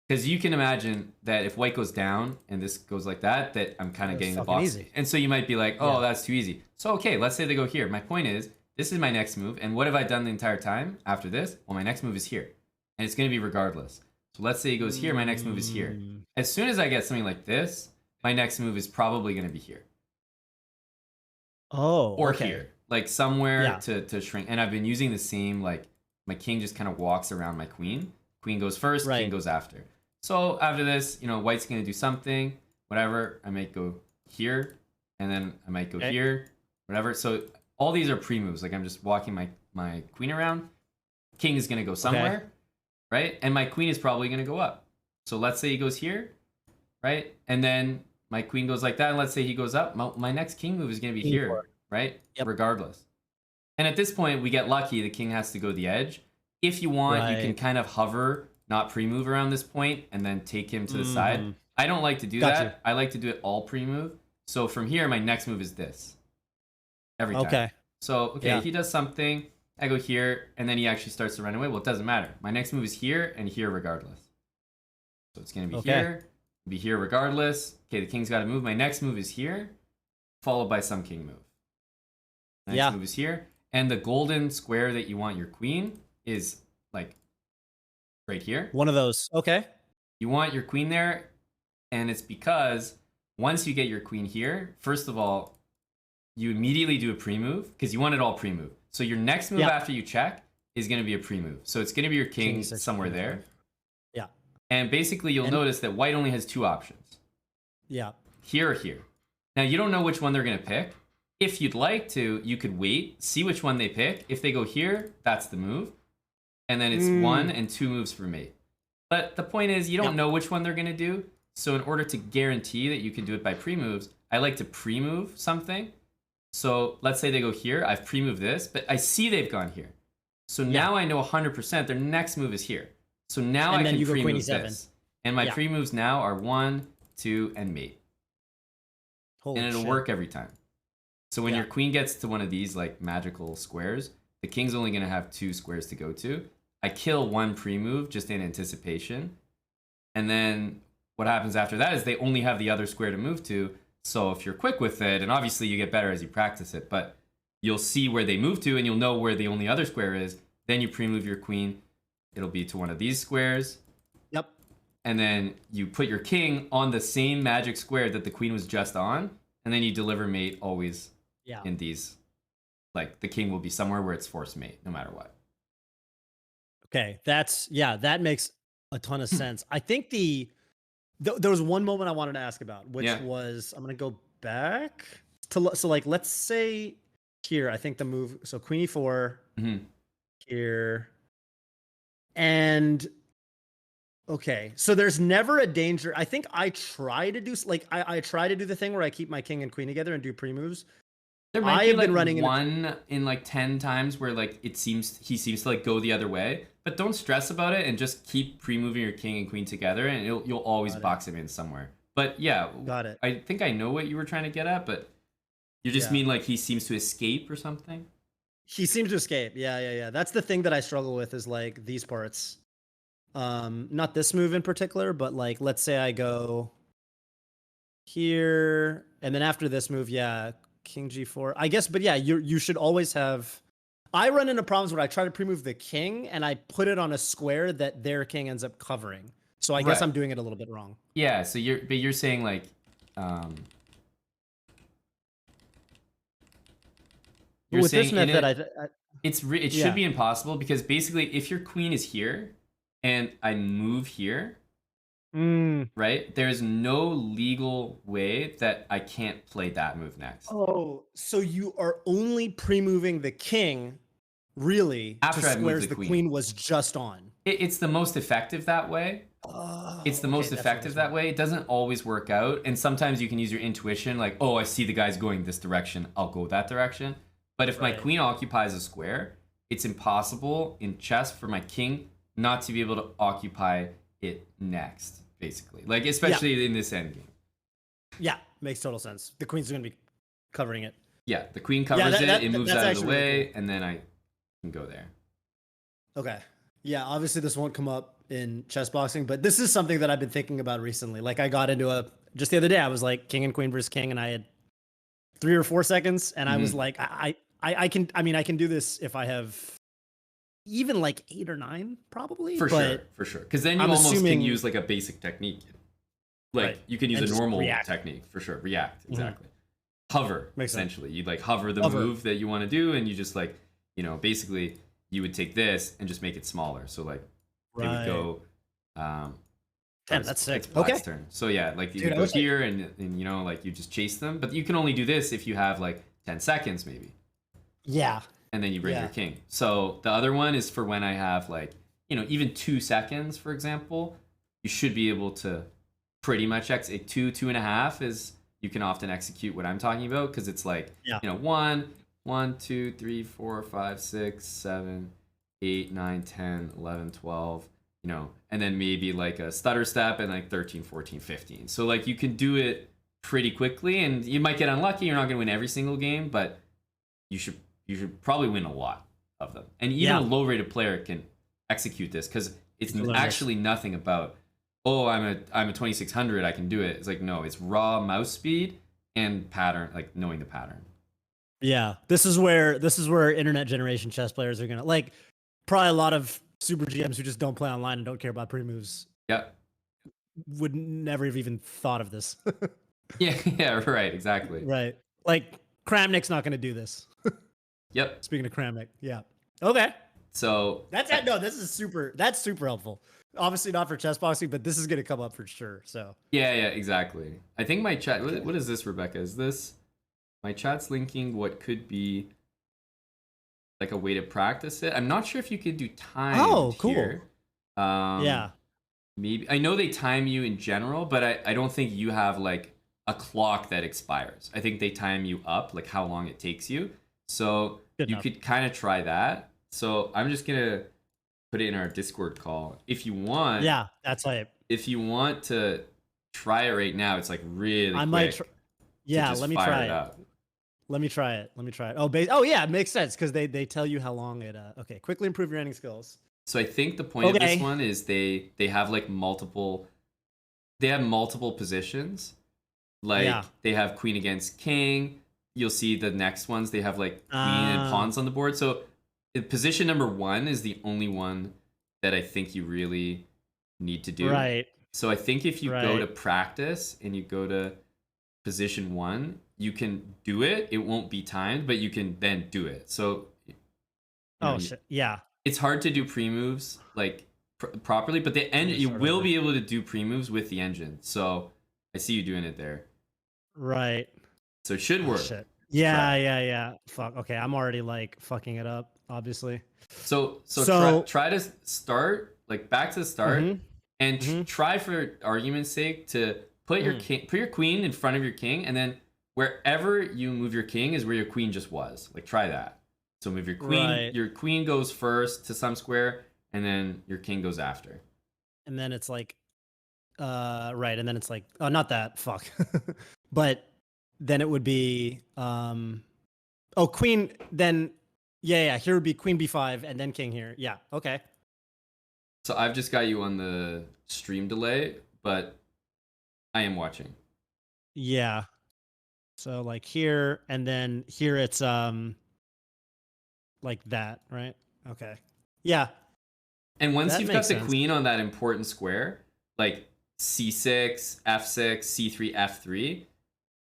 Because you can imagine that if white goes down and this goes like that, that I'm kind of getting the box. Easy. And so you might be like, oh, that's too easy. So, okay, let's say they go here. My point is, this is my next move. And what have I done the entire time after this? Well, my next move is here. And it's going to be regardless. So let's say he goes here. My next move is here. As soon as I get something like this, my next move is probably going to be here. Oh, or here. Like somewhere to shrink. And I've been using the same, like, my king just kind of walks around my queen. Queen goes first, king goes after. So after this, you know, white's going to do something, whatever. I might go here, and then I might go here, whatever. So all these are pre-moves. Like I'm just walking my queen around. King is going to go somewhere, right? And my queen is probably going to go up. So let's say he goes here, right? And then my queen goes like that, and let's say he goes up. My next king move is going to be here, right? Regardless. And at this point, we get lucky. The king has to go the edge. If you want, you can kind of hover, not pre-move around this point, and then take him to the side. I don't like to do that. I like to do it all pre-move. So from here, my next move is this. Every time. So, he does something. I go here, and then he actually starts to run away. Well, it doesn't matter. My next move is here and here regardless. So it's going to be here, be here regardless. Okay, the king's got to move. My next move is here, followed by some king move. My next move is here. And the golden square that you want your queen is like right here. One of those. Okay. You want your queen there, and it's because once you get your queen here, first of all, you immediately do a pre-move because you want it all pre-move. So your next move after you check is going to be a pre-move. So it's going to be your king somewhere there. Yeah. And basically you'll notice that white only has two options. Yeah. Here or here. Now you don't know which one they're going to pick. If you'd like to, you could wait, see which one they pick. If they go here, that's the move. And then it's 1 and 2 moves for mate. But the point is, you don't know which one they're going to do. So in order to guarantee that you can do it by pre-moves, I like to pre-move something. So let's say they go here. I've pre-moved this, but I see they've gone here. So now I know 100% their next move is here. So now I can pre-move this. And my pre-moves now are 1, 2, and mate. And it'll work every time. So when your queen gets to one of these like magical squares, the king's only going to have 2 squares to go to. I kill 1 pre-move just in anticipation. And then what happens after that is they only have the other square to move to. So if you're quick with it, and obviously you get better as you practice it, but you'll see where they move to and you'll know where the only other square is. Then you pre-move your queen. It'll be to one of these squares. Yep. And then you put your king on the same magic square that the queen was just on. And then you deliver mate always in these like the king will be somewhere where it's forced mate no matter what. Okay, that makes a ton of sense. I think there was one moment I wanted to ask about, which Yeah. was I'm gonna go back to so like let's say here I think the move so queen e4 Mhm. here and okay so there's never a danger. I think I try to do like I try to do the thing where I keep my king and queen together and do pre-moves. There might I be have like been running into one in like 10 times where like he seems to like go the other way, but don't stress about it and just keep pre-moving your king and queen together and you'll always box him in somewhere. But yeah, got it. I think I know what you were trying to get at, but you just mean like he seems to escape or something? He seems to escape. Yeah. That's the thing that I struggle with is like these parts. Not this move in particular, but like let's say I go here and then after this move, yeah, king g4. I guess, but yeah, you should always have. I run into problems where I try to pre-move the king and I put it on a square that their king ends up covering. So I guess I'm doing it a little bit wrong. Yeah, so you're saying like you're With this saying in method, it it should be impossible because basically if your queen is here and I move here, right? There's no legal way that I can't play that move next. Oh, so you are only pre-moving the king, really, After to I move squares the the queen. queen was just on. It's the most effective that way. Oh, It's the most effective that way. It doesn't always work out. And sometimes you can use your intuition, like, oh, I see the guy's going this direction, I'll go that direction. But if my queen occupies a square, it's impossible in chess for my king not to be able to occupy it next, basically. Like, especially in this endgame. Yeah, makes total sense. The queen's going to be covering it. Yeah, the queen covers it moves out of the way, really cool. And then I can go there. Okay. Yeah, obviously this won't come up in chess boxing, but this is something that I've been thinking about recently. Like I got into just the other day, I was like king and queen versus king, and I had 3 or 4 seconds, and I was like, I can do this if I have even like 8 or 9, probably. For sure. Because then you can use like a basic technique. Like you can use a normal technique for sure. React, exactly. Hover, essentially. You'd like hover the move that you want to do, and you just like, basically you would take this and just make it smaller. So like they would go damn, that's sick. It's Black's turn. So yeah, like you go here and like you just chase them. But you can only do this if you have like 10 seconds maybe. Yeah. And then you bring your king. So the other one is for when I have like, even 2 seconds, for example, you should be able to pretty much execute 2.5 is you can often execute what I'm talking about because it's like, 1, 2, 3, 4, 5, 6, 7, 8, 9, 10, 11, 12, and then maybe like a stutter step and like 13, 14, 15. So like you can do it pretty quickly and you might get unlucky. You're not going to win every single game, but you should probably win a lot of them. And even a low rated player can execute this because it's actually nothing about, oh, I'm a 2600, I can do it. It's like, no, it's raw mouse speed and pattern, like knowing the pattern. Yeah, this is where internet generation chess players are gonna like probably a lot of super GMs who just don't play online and don't care about pre-moves. Yeah, would never have even thought of this. yeah, right, exactly. Right, like Kramnik's not gonna do this. Yep. Speaking of Kramnik, yeah. Okay. So that's it. No, that's super helpful. Obviously not for chess boxing, but this is gonna come up for sure. So yeah, exactly. I think my chat. What is this, Rebecca? Is this? My chat's linking what could be like a way to practice it. I'm not sure if you could do time. Oh, cool. Here. Yeah. Maybe I know they time you in general, but I don't think you have like a clock that expires. I think they time you up, like how long it takes you. So you could kind of try that. So I'm just gonna put it in our Discord call if you want. Yeah, that's like if you want to try it right now. It's like really. I might. Yeah, let me try it. Let me try it. Oh yeah, it makes sense because they tell you how long it. Okay, quickly improve your ending skills. So I think the point of this one is they have like multiple. They have multiple positions, like they have queen against king. You'll see the next ones they have like queen and pawns on the board. So position number 1 is the only one that I think you really need to do. Right. So I think if you go to practice and you go to position 1. you can do it. It won't be timed, but you can then do it. So, Shit. Yeah. it's hard to do pre-moves like properly, but the engine, you will be able to do pre-moves with the engine. So I see you doing it there. Right. So it should work. Shit. Yeah. Fuck. Okay, I'm already like fucking it up, obviously. So try to start like back to the start, and try for argument's sake to put your queen in front of your king, and then wherever you move your king is where your queen just was. Like try that. So move your queen. Right. Your queen goes first to some square, and then your king goes after. And then it's like, right. And then it's like, oh, not that. Fuck. But then it would be, queen. Then, yeah. Here would be queen b5, and then king here. Yeah. Okay. So I've just got you on the stream delay, but I am watching. Yeah. So like here, and then here it's like that, right? Okay. Yeah. And once That you've got makes the sense. queen on that important square, like c6, f6, c3, f3,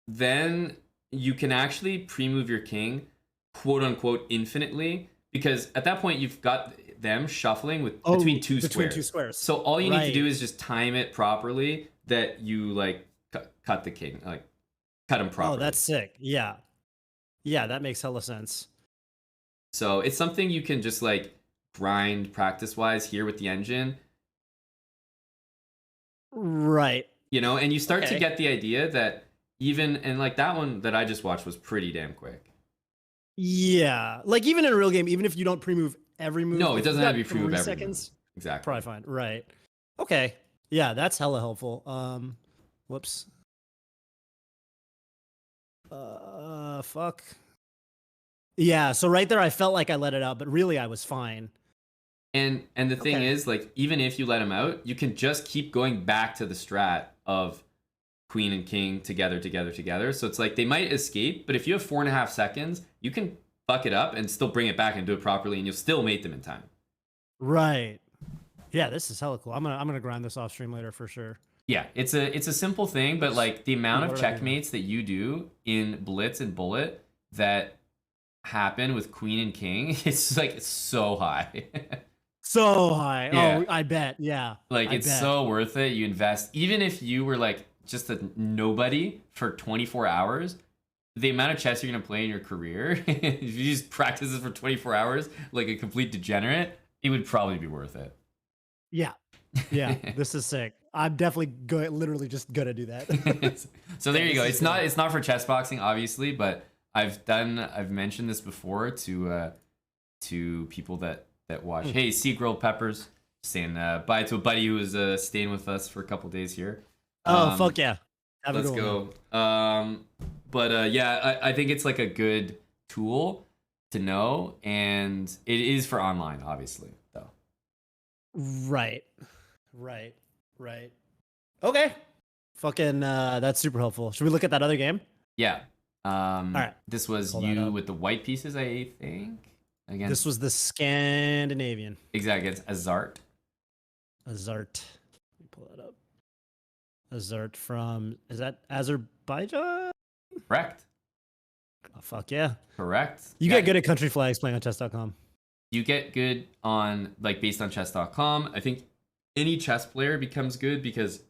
then you can actually pre-move your king, quote unquote, infinitely, because at that point you've got them shuffling with between two squares. So all you need to do is just time it properly that you like cut the king, like cut him properly. Oh, that's sick. Yeah. Yeah, that makes hella sense. So it's something you can just like grind practice-wise here with the engine. Right. You know, and you start to get the idea that even, and like that one that I just watched was pretty damn quick. Yeah. Like even in a real game, even if you don't pre-move every move. No, it doesn't have to be pre-move every seconds. Move. Exactly. Probably fine. Right. Okay. Yeah, that's hella helpful. Whoops. Fuck. Yeah, so right there I felt like I let it out, but really I was fine. And the thing is, like, even if you let him out, you can just keep going back to the strat of queen and king together. So it's like they might escape, but if you have 4.5 seconds, you can fuck it up and still bring it back and do it properly, and you'll still mate them in time. Right. Yeah, this is hella cool. I'm gonna grind this off stream later for sure. Yeah, it's a simple thing, but like the amount of checkmates that you do in Blitz and Bullet that happen with queen and king, it's like so high. So high. Yeah. Oh, I bet. Yeah. Like it's so worth it. You invest, even if you were like just a nobody for 24 hours, the amount of chess you're gonna play in your career, if you just practice this for 24 hours like a complete degenerate, it would probably be worth it. Yeah. Yeah. This is sick. I'm definitely literally just gonna do that. So there you go. It's not for chess boxing, obviously, but I've mentioned this before to people that watch. Hey, Sea Grilled Peppers, saying bye to a buddy who was staying with us for a couple days here. Oh, fuck yeah. Let's go. Yeah, I think it's like a good tool to know, and it is for online, obviously, though. Right. Okay. Fucking that's super helpful. Should we look at that other game? Yeah. All right. This was you with the white pieces, I think. Again. This was the Scandinavian. Exactly. It's Azart. Let me pull that up. Azart from, is that Azerbaijan? Correct. Oh, fuck yeah. Correct. You get good at country flags playing on chess.com. You get good on, like, based on chess.com. I think any chess player becomes good because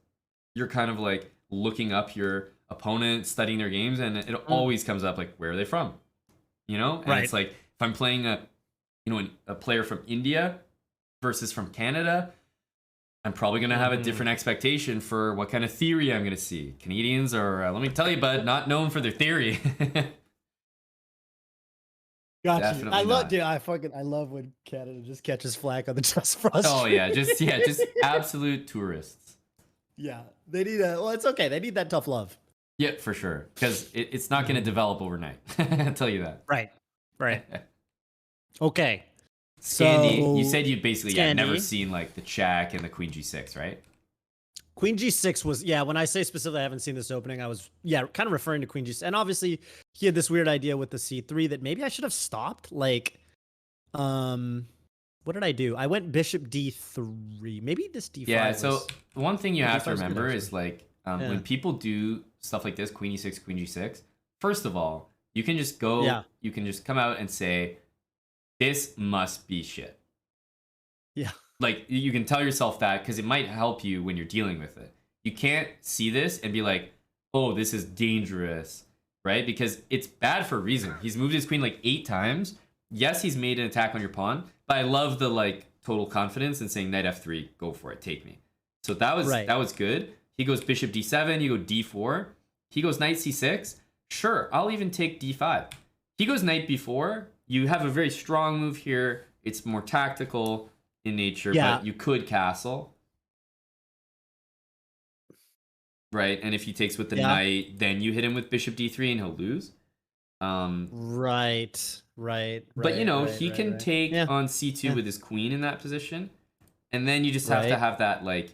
you're kind of like looking up your opponent, studying their games, and it always comes up like, where are they from? You know? And it's like, if I'm playing a player from India versus from Canada, I'm probably going to have a different expectation for what kind of theory I'm going to see. Canadians are, let me tell you, bud, not known for their theory. Gotcha. I love when Canada just catches flack on the chess front. Oh yeah, just absolute tourists. Yeah, they need it's okay. They need that tough love. Yeah, for sure, because it's not going to develop overnight. I'll tell you that. Right. Okay. Scandi, so, you said you basically never seen like the check and the queen g6, right? Queen g6 was, when I say specifically I haven't seen this opening, I was, kind of referring to queen g6. And obviously, he had this weird idea with the c3 that maybe I should have stopped. Like, what did I do? I went bishop d3. Maybe this d5 Yeah, so the one thing you have to remember is like, when people do stuff like this, queen e6, queen g6, first of all, you can just go. Yeah. You can just come out and say, "This must be shit." Yeah. Like you can tell yourself that because it might help you when you're dealing with it. You can't see this and be like, "Oh, this is dangerous," right? Because it's bad for a reason. He's moved his queen like 8 times. Yes, he's made an attack on your pawn, but I love the like total confidence in saying knight f3, go for it, take me. So that was good. He goes bishop d7, you go d4. He goes knight c6. Sure, I'll even take d5. He goes knight b4. You have a very strong move here. It's more tactical in nature, but you could castle. Right, and if he takes with the knight, then you hit him with bishop d3 and he'll lose. Right. But he can take on c2 with his queen in that position, and then you just have to have that like,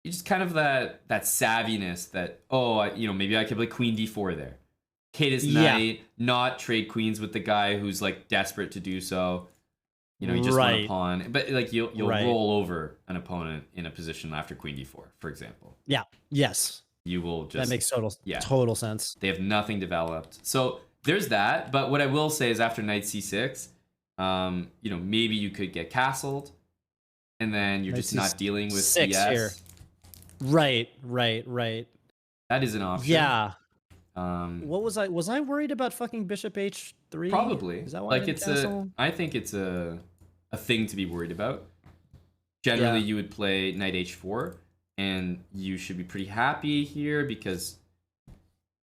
you just kind of that savviness that maybe I could play queen d4 there, hit his knight, not trade queens with the guy who's like desperate to do so. You just want a pawn, but like you'll roll over an opponent in a position after queen d4, for example. Yeah. Yes. You will just... That makes total sense. They have nothing developed. So there's that. But what I will say is after knight c6, maybe you could get castled, and then you're just not dealing with CS. Here. Right. That is an option. Yeah. What was I? Was I worried about fucking bishop h3? Probably. Is that why I think it's a thing to be worried about. Generally, you would play knight h4. And you should be pretty happy here because,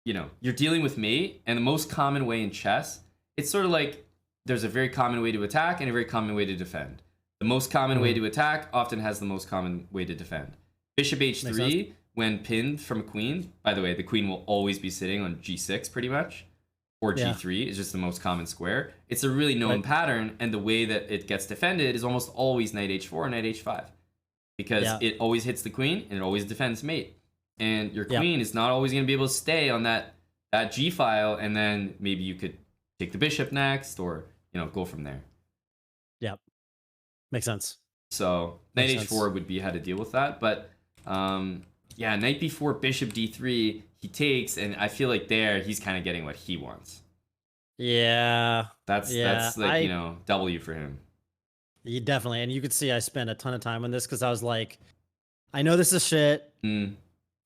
you're dealing with mate. And the most common way in chess, it's sort of like there's a very common way to attack and a very common way to defend. The most common way to attack often has the most common way to defend. Bishop h3, when pinned from a queen, by the way, the queen will always be sitting on g6 pretty much, or g3 is just the most common square. It's a really known pattern, and the way that it gets defended is almost always knight h4 or knight h5. Because it always hits the queen and it always defends mate. And your queen is not always going to be able to stay on that G file, and then maybe you could take the bishop next or, go from there. Yep. Makes sense. So knight h4 would be how to deal with that. But knight b4, bishop d3, he takes, and I feel like there he's kind of getting what he wants. Yeah. That's like, W for him. You definitely, and you could see I spent a ton of time on this because I was like, I know this is shit,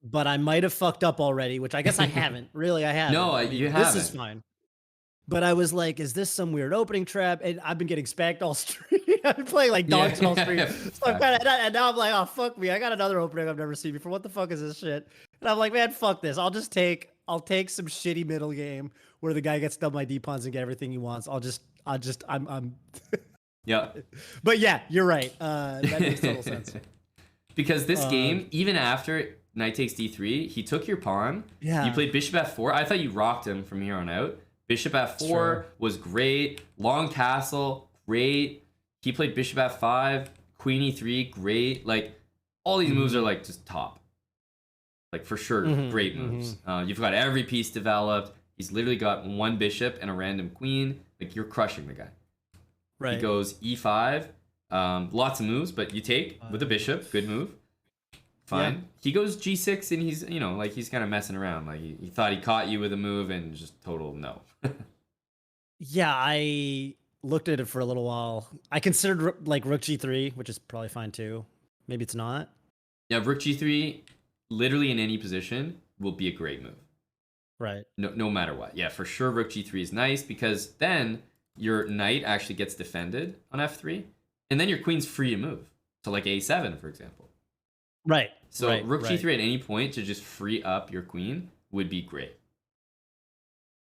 but I might have fucked up already, which I guess I haven't. Really, I haven't. No, you haven't. This is fine. But I was like, is this some weird opening trap? And I've been getting spanked all stream. I've been playing like dogs all stream. And now I'm like, oh, fuck me. I got another opening I've never seen before. What the fuck is this shit? And I'm like, man, fuck this. I'll take some shitty middle game where the guy gets done my d-pawns and get everything he wants. I'm Yeah. But yeah, you're right. That makes total sense. Because this game, even after knight takes d3, he took your pawn. Yeah. You played bishop f4. I thought you rocked him from here on out. Bishop f4 was great. Long castle, great. He played bishop f5, queen e3, great. Like, all these moves are like just top. Like, for sure, great moves. You've got every piece developed. He's literally got one bishop and a random queen. Like, you're crushing the guy. Right. He goes e5, lots of moves, but you take with a bishop, good move. Fine. Yeah. He goes g6, and he's, he's kind of messing around. Like, he thought he caught you with a move, and just total no. Yeah, I looked at it for a little while. I considered, like, rook g3, which is probably fine, too. Maybe it's not. Yeah, rook g3, literally in any position, will be a great move. Right. No matter what. Yeah, for sure, rook g3 is nice, because then your knight actually gets defended on f3, and then your queen's free to move. So like a7, for example. Right. So rook g3 at any point to just free up your queen would be great.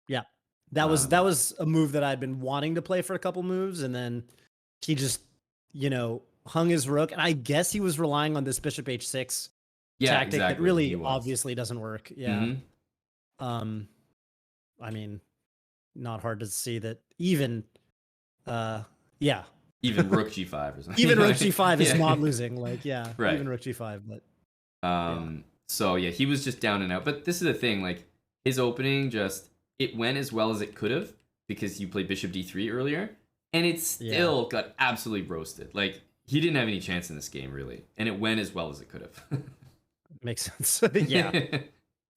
Yeah. That was a move that I'd been wanting to play for a couple moves, and then he just, hung his rook, and I guess he was relying on this bishop h6 tactic that really obviously doesn't work. Yeah. I mean, not hard to see that even even rook g5 or something. Even rook g5 is not losing, like, right. Even rook g5, but so yeah, he was just down and out. But this is the thing, like, his opening it went as well as it could have, because you played bishop d3 earlier, and it still got absolutely roasted. Like, he didn't have any chance in this game, really, and it went as well as it could have. Makes sense. Yeah.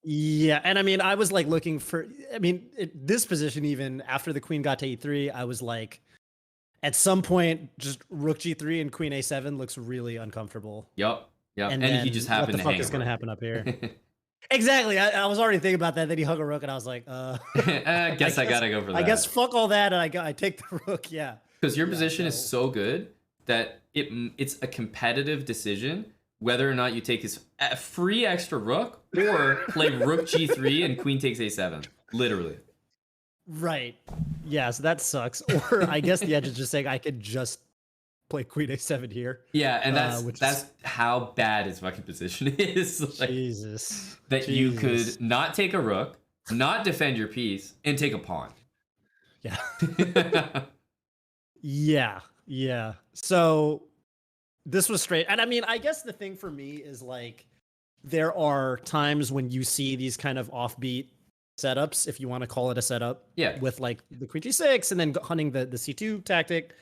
Yeah, and I mean, I was like looking for. I mean, this position even after the queen got to e3, I was like, at some point, just rook g3 and queen a7 looks really uncomfortable. Yep. Yep. And And he just then what happened the to fuck hang is a going to rook. happen up here? Exactly. I was already thinking about that. Then he hung a rook, and I was like, I guess I gotta go for that. I guess fuck all that, and I take the rook. Yeah. Because your Yeah, position is so- so good that it's a competitive decision whether or not you take his free extra rook or play rook g3 and queen takes a7. Literally. Right. Yeah. So that sucks. Or I guess the edge is just saying I could just play queen a7 here. Yeah, and Which that's is, how bad his fucking position is. Like, Jesus. that you Jesus. could not take a rook, not defend your piece, and take a pawn. Yeah. Yeah. Yeah. So this was straight. And I mean, I guess the thing for me is like there are times when you see these kind of offbeat setups, if you want to call it a setup. Yeah. With like the queen g6 and then hunting the c2 tactic.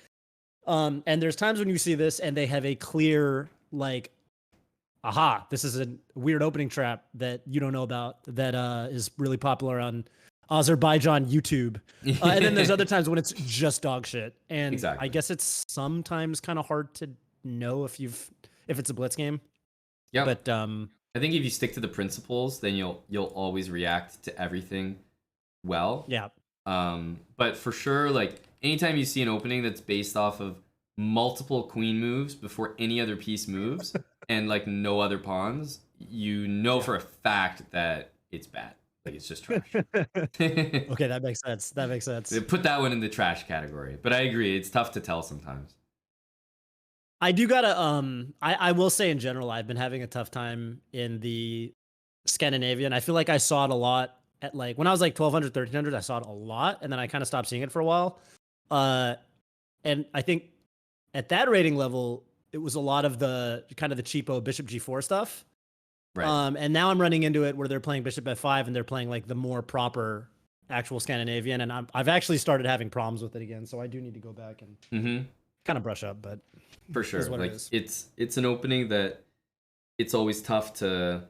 And there's times when you see this and they have a clear like, aha, this is a weird opening trap that you don't know about that is really popular on Azerbaijan YouTube. And then there's other times when it's just dog shit. And Exactly. I guess it's sometimes kind of hard to know if it's a blitz game. Yeah. But I think if you stick to the principles, then you'll always react to everything well. yeah. But for sure, like anytime you see an opening that's based off of multiple queen moves before any other piece moves and like no other pawns, you know for a fact that it's bad. Like it's just trash. Okay, that makes sense. That makes sense. Put that one in the trash category. But I agree, it's tough to tell sometimes. I do gotta I will say in general I've been having a tough time in the Scandinavian. I feel like I saw it a lot at like when I was like 1200 1300 I saw it a lot and then I kind of stopped seeing it for a while. And I think at that rating level it was a lot of the kind of the cheapo bishop g4 stuff. Right. And now I'm running into it where they're playing bishop f5 and they're playing like the more proper actual Scandinavian and I've actually started having problems with it again, so I do need to go back and kind of brush up, but for sure. Like it it's an opening that it's always tough to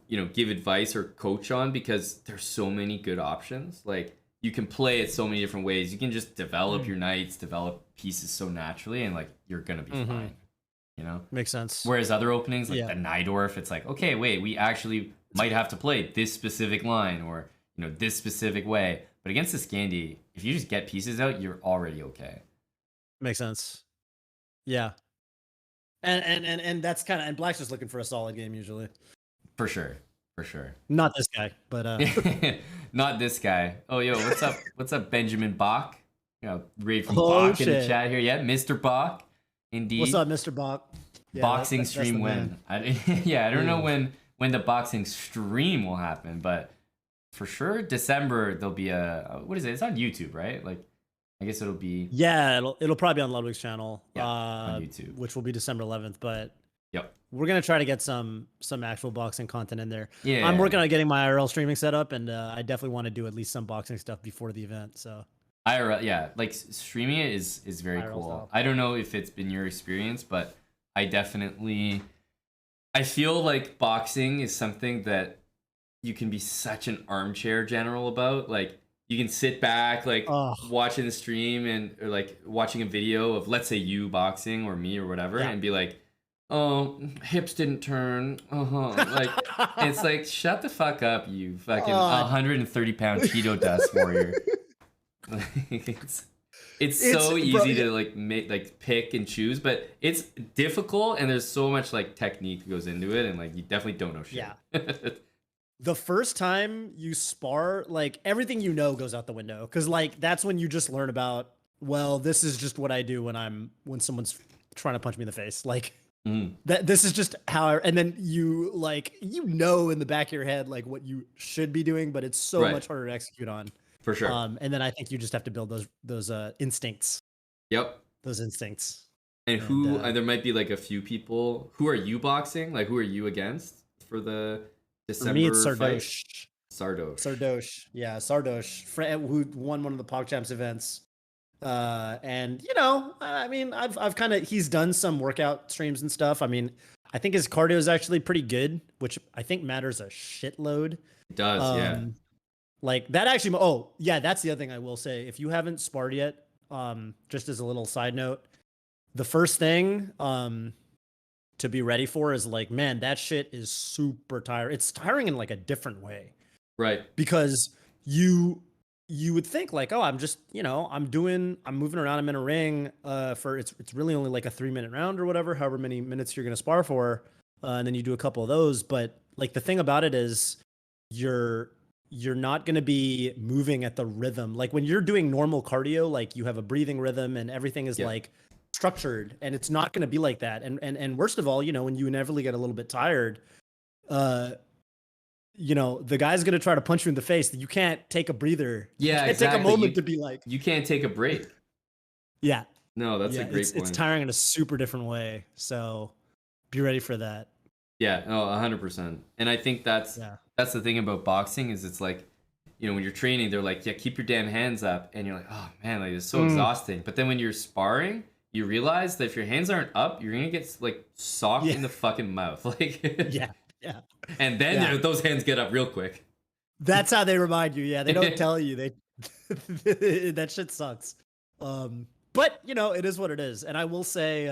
give advice or coach on because there's so many good options. Like you can play it so many different ways. You can just develop your knights, develop pieces so naturally, and like you're gonna be fine. Makes sense. Whereas other openings like the Najdorf, it's like, okay, wait, we actually might have to play this specific line or this specific way. But against the Scandi, if you just get pieces out, you're already okay. Makes sense. Yeah. And that's kind of, and Black's just looking for a solid game usually. For sure. For sure. Not this guy, but not this guy. Oh, yo, what's up? What's up, Benjamin Bach? Read from Bach in the chat here. Yeah, Mr. Bach. Indeed. What's up, Mr. Bach? Yeah, boxing stream when? I don't know when the boxing stream will happen, but for sure December there'll be what is it? It's on YouTube, right? Like I guess it'll be it'll probably be on Ludwig's channel. On YouTube, which will be December 11th. But yep, we're gonna try to get some actual boxing content in there. Yeah, I'm working on getting my IRL streaming set up, and I definitely want to do at least some boxing stuff before the event. So IRL, yeah, like streaming it is very IRL cool. style. I don't know if it's been your experience, but I feel like boxing is something that you can be such an armchair general about. Like you can sit back, like watching the stream or like watching a video of, let's say, you boxing or me or whatever, and be like, oh, hips didn't turn. Like it's like, shut the fuck up, you fucking 130-pound keto dust warrior. It's so easy to like make pick and choose, but it's difficult and there's so much like technique that goes into it, and like you definitely don't know shit. Yeah. The first time you spar, like everything goes out the window, because like that's when you just learn about, well, this is just what I do when someone's trying to punch me in the face, like that this is just how and then you in the back of your head like what you should be doing, but it's so much harder to execute on. For sure. And then I think you just have to build those instincts. Yep. Those instincts. And there might be like a few people. Who are you boxing? Like who are you against for the December for me, it's Sardosh. Sardosh. Yeah, Sardosh, who won one of the PogChamps events. And I mean, I've kind of, he's done some workout streams and stuff. I mean, I think his cardio is actually pretty good, which I think matters a shitload. It does, yeah. Like that actually. Oh, yeah, that's the other thing I will say. If you haven't sparred yet, just as a little side note, the first thing to be ready for is like, man, that shit is super tiring. It's tiring in like a different way. Right. Because you would think like, oh, I'm just, I'm moving around, I'm in a ring for it's really only like a 3-minute round or whatever, however many minutes you're going to spar for. And then you do a couple of those. But like the thing about it is you're not going to be moving at the rhythm. Like when you're doing normal cardio, like you have a breathing rhythm and everything is like structured, and it's not going to be like that. And worst of all, when you inevitably get a little bit tired, the guy's going to try to punch you in the face. You can't take a breather. Yeah, you can't exactly. take a moment to be like, you can't take a break. Yeah. No, that's a great point. It's tiring in a super different way. So be ready for that. Yeah, no, 100%. And I think that's the thing about boxing is it's like, when you're training, they're like, yeah, keep your damn hands up. And you're like, oh man, like it's so exhausting. But then when you're sparring, you realize that if your hands aren't up, you're going to get like socked in the fucking mouth. Like, yeah. And then those hands get up real quick. That's how they remind you. Yeah, they don't tell you. That shit sucks. But it is what it is. And I will say,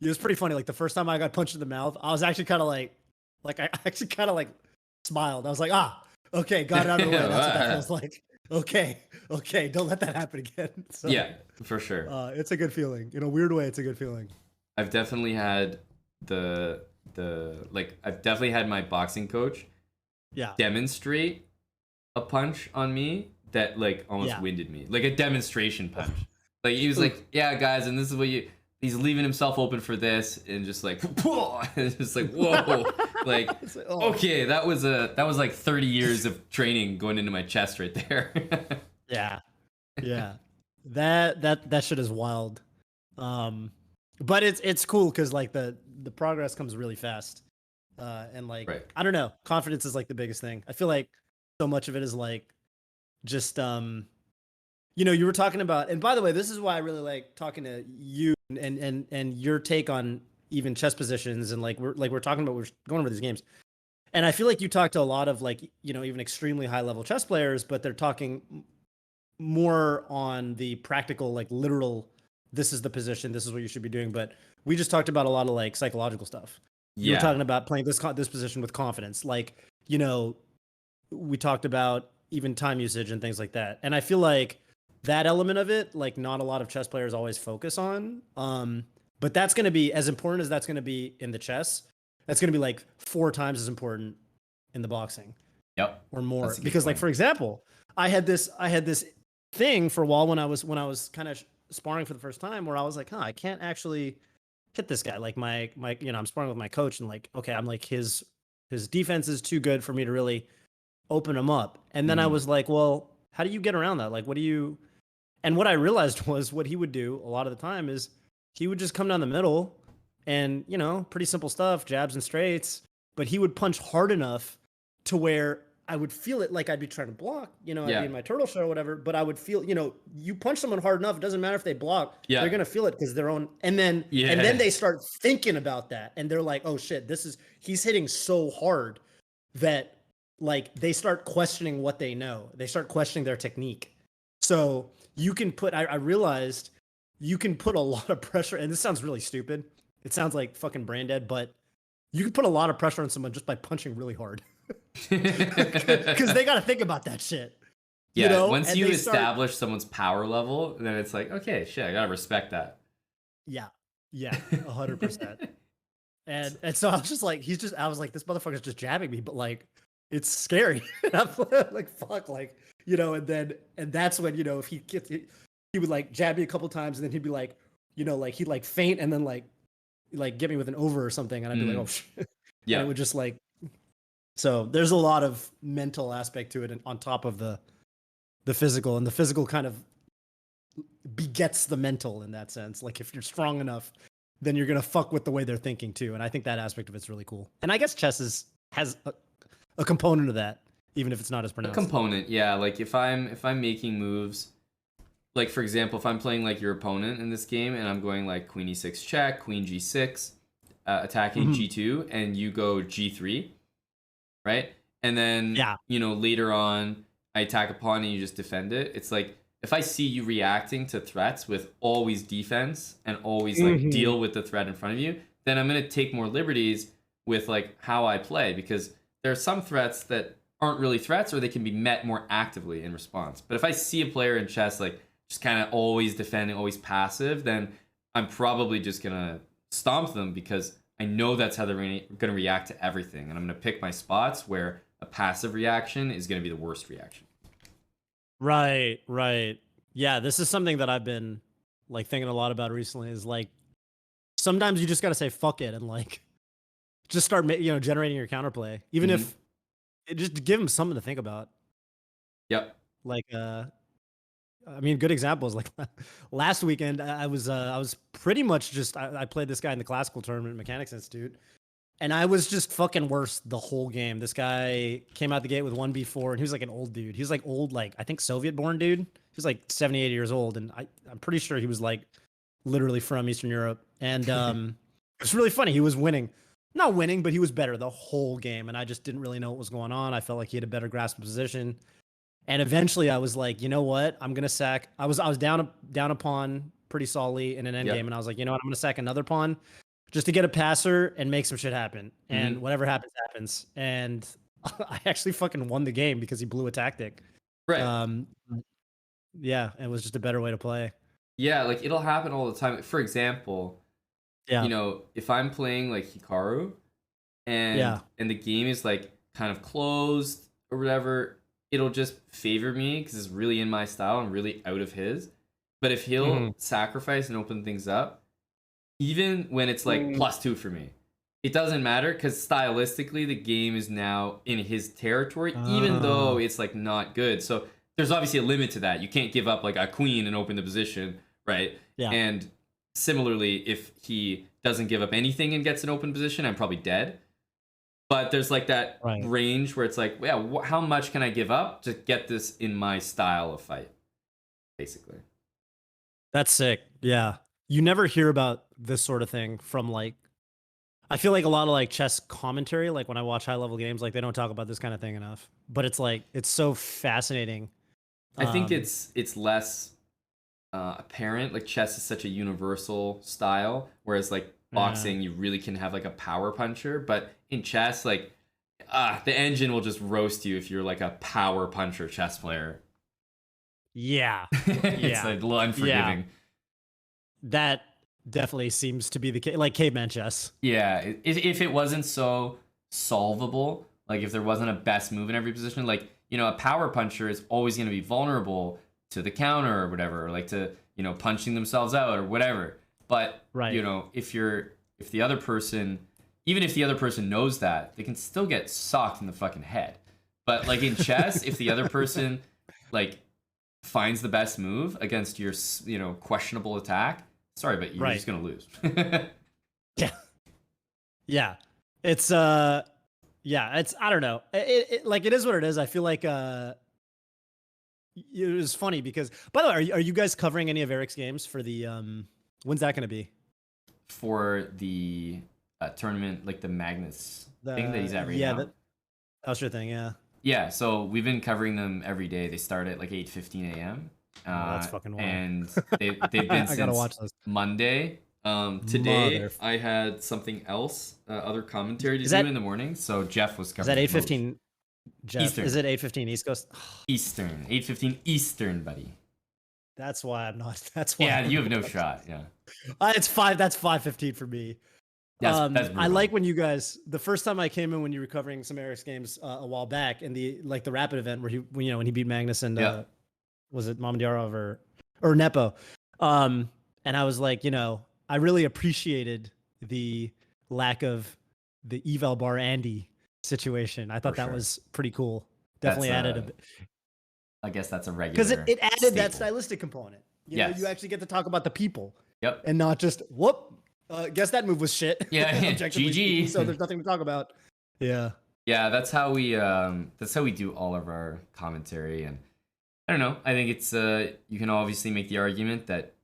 it was pretty funny. Like the first time I got punched in the mouth, I was actually kind of like I actually kind of like smiled. I was like, okay, got it out of the way. That's what that feels like. Okay, don't let that happen again. So, yeah, for sure. It's a good feeling. In a weird way, it's a good feeling. I've definitely had I've definitely had my boxing coach demonstrate a punch on me that like almost winded me. Like a demonstration punch. Like he was like, yeah, guys, and this is what he's leaving himself open for this, and just like, and it's just like, whoa, like, okay, that was like 30 years of training going into my chest right there. yeah, that shit is wild. But it's cool because like the progress comes really fast, and like I don't know, confidence is like the biggest thing. I feel like so much of it is like just you were talking about, and by the way, this is why I really like talking to you and your take on even chess positions, and like we're talking about, we're going over these games, and I feel like you talk to a lot of like even extremely high level chess players, but they're talking more on the practical, like literal, this is the position, this is what you should be doing. But we just talked about a lot of like psychological stuff. You were talking about playing this position with confidence, like we talked about even time usage and things like that, and I feel like that element of it, like not a lot of chess players always focus on. But that's going to be as important as that's going to be in the chess. That's going to be like 4 times as important in the boxing. Yep. Or more. Because like, for example, I had this thing for a while when I was kind of sparring for the first time, where I was like, I can't actually hit this guy. Like my I'm sparring with my coach, and like, okay, I'm like his defense is too good for me to really open him up. And then I was like, well, how do you get around that? Like, and what I realized was what he would do a lot of the time is he would just come down the middle and, pretty simple stuff, jabs and straights, but he would punch hard enough to where I would feel it, like I'd be trying to block, I'd be in my turtle shell or whatever, but I would feel, you punch someone hard enough, it doesn't matter if they block, they're going to feel it because their own, and then they start thinking about that, and they're like, oh shit, he's hitting so hard that like they start questioning what they know. They start questioning their technique. So you can put, I realized you can put a lot of pressure, and this sounds really stupid. It sounds like fucking brain dead, but you can put a lot of pressure on someone just by punching really hard. Because they got to think about that shit. Yeah, once you establish someone's power level, then it's like, okay, shit, I got to respect that. Yeah, 100%. And so I was just like, I was like, this motherfucker's just jabbing me, but like, it's scary. I'm like, fuck, like, and that's when, if he would like jab me a couple times, and then he'd be like, like he'd like faint and then like get me with an over or something, and I'd be like, oh shit. Yeah. And it would just like, so there's a lot of mental aspect to it, and on top of the physical, and the physical kind of begets the mental in that sense. Like if you're strong enough, then you're going to fuck with the way they're thinking too. And I think that aspect of it's really cool. And I guess chess has a component of that, even if it's not as pronounced. A component, yeah. Like if I'm making moves, like for example, if I'm playing like your opponent in this game and I'm going like queen e6 check, queen g6, attacking g2 and you go g3, right? And then Yeah. later on I attack a pawn and you just defend it. It's like if I see you reacting to threats with always defense and always like deal with the threat in front of you, then I'm gonna take more liberties with like how I play, because there are some threats that aren't really threats, or they can be met more actively in response. But if I see a player in chess like just kind of always defending, always passive, then I'm probably just gonna stomp them, because I know that's how they're gonna react to everything, and I'm gonna pick my spots where a passive reaction is gonna be the worst reaction. Right. Yeah, this is something that I've been like thinking a lot about recently. Is like sometimes you just got to say fuck it and like just start generating your counterplay, even if just to give them something to think about. Yep. Like I mean, good examples. Like last weekend, I was pretty much just I played this guy in the classical tournament, Mechanics Institute, and I was just fucking worse the whole game. This guy came out the gate with 1b4, and he was like an old dude. He was like old, like I think Soviet-born dude. He was like 78 years old, and I'm pretty sure he was like literally from Eastern Europe. And it's really funny. He was winning, not winning, but he was better the whole game, and I just didn't really know what was going on. I felt like he had a better grasp of position. And eventually I was like, you know what? I'm going to sack. I was down a pawn pretty solidly in an endgame. And I was like, you know what? I'm going to sack another pawn just to get a passer and make some shit happen. And whatever happens, happens. And I actually fucking won the game because he blew a tactic. Right. Yeah, it was just a better way to play. Yeah, like it'll happen all the time. For example, if I'm playing like Hikaru and the game is like kind of closed or whatever, it'll just favor me because it's really in my style and really out of his. But if he'll sacrifice and open things up, even when it's like +2 for me, it doesn't matter, because stylistically the game is now in his territory, even though it's like not good. So there's obviously a limit to that. You can't give up like a queen and open the position, right? Yeah. And similarly, if he doesn't give up anything and gets an open position, I'm probably dead. But there's like that range where it's like, yeah, how much can I give up to get this in my style of fight, basically. That's sick. Yeah. You never hear about this sort of thing from like, I feel like a lot of like chess commentary, like when I watch high level games, like they don't talk about this kind of thing enough. But it's like, it's so fascinating. I think it's less apparent. Like chess is such a universal style, whereas like boxing, you really can have like a power puncher. But in chess, like the engine will just roast you if you're like a power puncher chess player. Yeah. It's like a little unforgiving. That definitely seems to be the case, like caveman chess. Yeah, if it wasn't so solvable, like if there wasn't a best move in every position, like, a power puncher is always going to be vulnerable to the counter or whatever, or like to, punching themselves out or whatever. But, if the other person, even if the other person knows that, they can still get socked in the fucking head. But like in chess, if the other person like finds the best move against your, questionable attack, sorry, but you're just gonna lose. Yeah. It's it's I don't know. It like it is what it is. I feel like it was funny because, by the way, are you guys covering any of Eric's games for the when's that gonna be? For the tournament, like the Magnus thing that he's at right now. That's your thing, yeah. Yeah, so we've been covering them every day. They start at like 8:15 a.m. That's fucking wild. And they've been since watch this. Monday. Today I had something else, other commentary to do in the morning. So Jeff was covering. Is that 8:15? Jeff, Eastern. Is it 8:15 East Coast? Eastern, 8:15 Eastern, buddy. That's why I'm not. That's why. Yeah, you have no shot. Yeah. It's 5. That's 5:15 for me. That's I like when you guys, the first time I came in when you were covering some Eric's games a while back in the rapid event where when he beat Magnus and was it Mamadjarov or Nepo, and I was like, I really appreciated the lack of the eval bar Andy situation. I thought that was pretty cool. Definitely added a bit. I guess that's a regular, because it added that stylistic component. You actually get to talk about the people. Yep. And not just guess that move was shit. Yeah. GG. So there's nothing to talk about. Yeah. Yeah, that's how we do all of our commentary. And I don't know. I think it's you can obviously make the argument that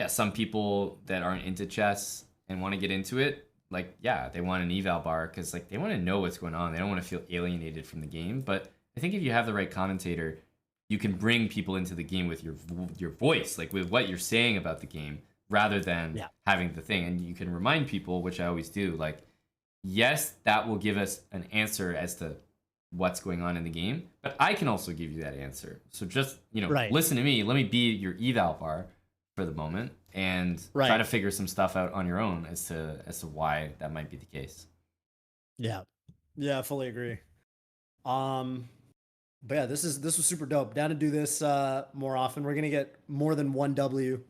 some people that aren't into chess and want to get into it like, yeah, they want an eval bar because like they want to know what's going on. They don't want to feel alienated from the game. But I think if you have the right commentator, you can bring people into the game with your voice, like with what you're saying about the game, rather than having the thing. And you can remind people, which I always do, like, yes, that will give us an answer as to what's going on in the game, but I can also give you that answer. So just, listen to me. Let me be your eval bar for the moment and try to figure some stuff out on your own as to why that might be the case. Yeah. Yeah, I fully agree. But yeah, this was super dope. Down to do this more often. We're gonna get more than one W.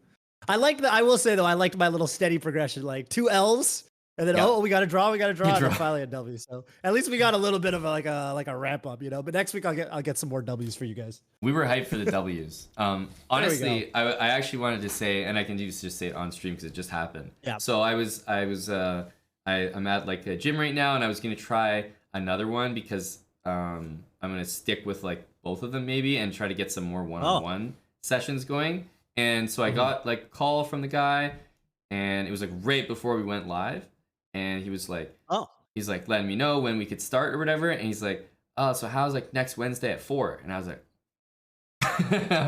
I will say though, I liked my little steady progression, like 2 L's, and then we got to draw, and then finally a W. So at least we got a little bit of a ramp up, But next week I'll get some more W's for you guys. We were hyped for the W's. Honestly, I actually wanted to say, and I can just say it on stream because it just happened. Yeah. So I'm at like a gym right now, and I was gonna try another one because I'm gonna stick with like both of them maybe and try to get some more one-on-one sessions going. And so I got like a call from the guy, and it was like right before we went live, and he was like, he's like letting me know when we could start or whatever, and he's like, oh, so how's like next Wednesday at 4? And I was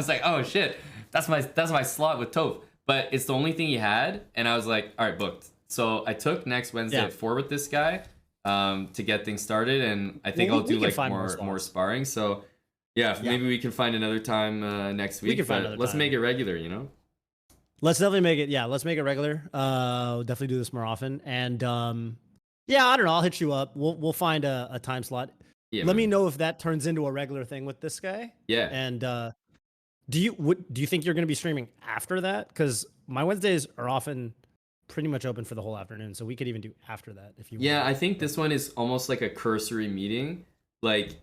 like, oh shit, that's my slot with Toph, but it's the only thing he had, and I was like, all right, booked. So I took next Wednesday at 4 with this guy to get things started, and I think I'll do like more sparring. So yeah, maybe we can find another time next week. Let's make it regular, Let's definitely make it. Yeah, let's make it regular. Definitely do this more often. And yeah, I don't know. I'll hit you up. We'll find a time slot. Yeah, Let me know if that turns into a regular thing with this guy. Yeah. And do you think you're going to be streaming after that? Because my Wednesdays are often pretty much open for the whole afternoon, so we could even do after that if you. Yeah, I think this one is almost like a cursory meeting, like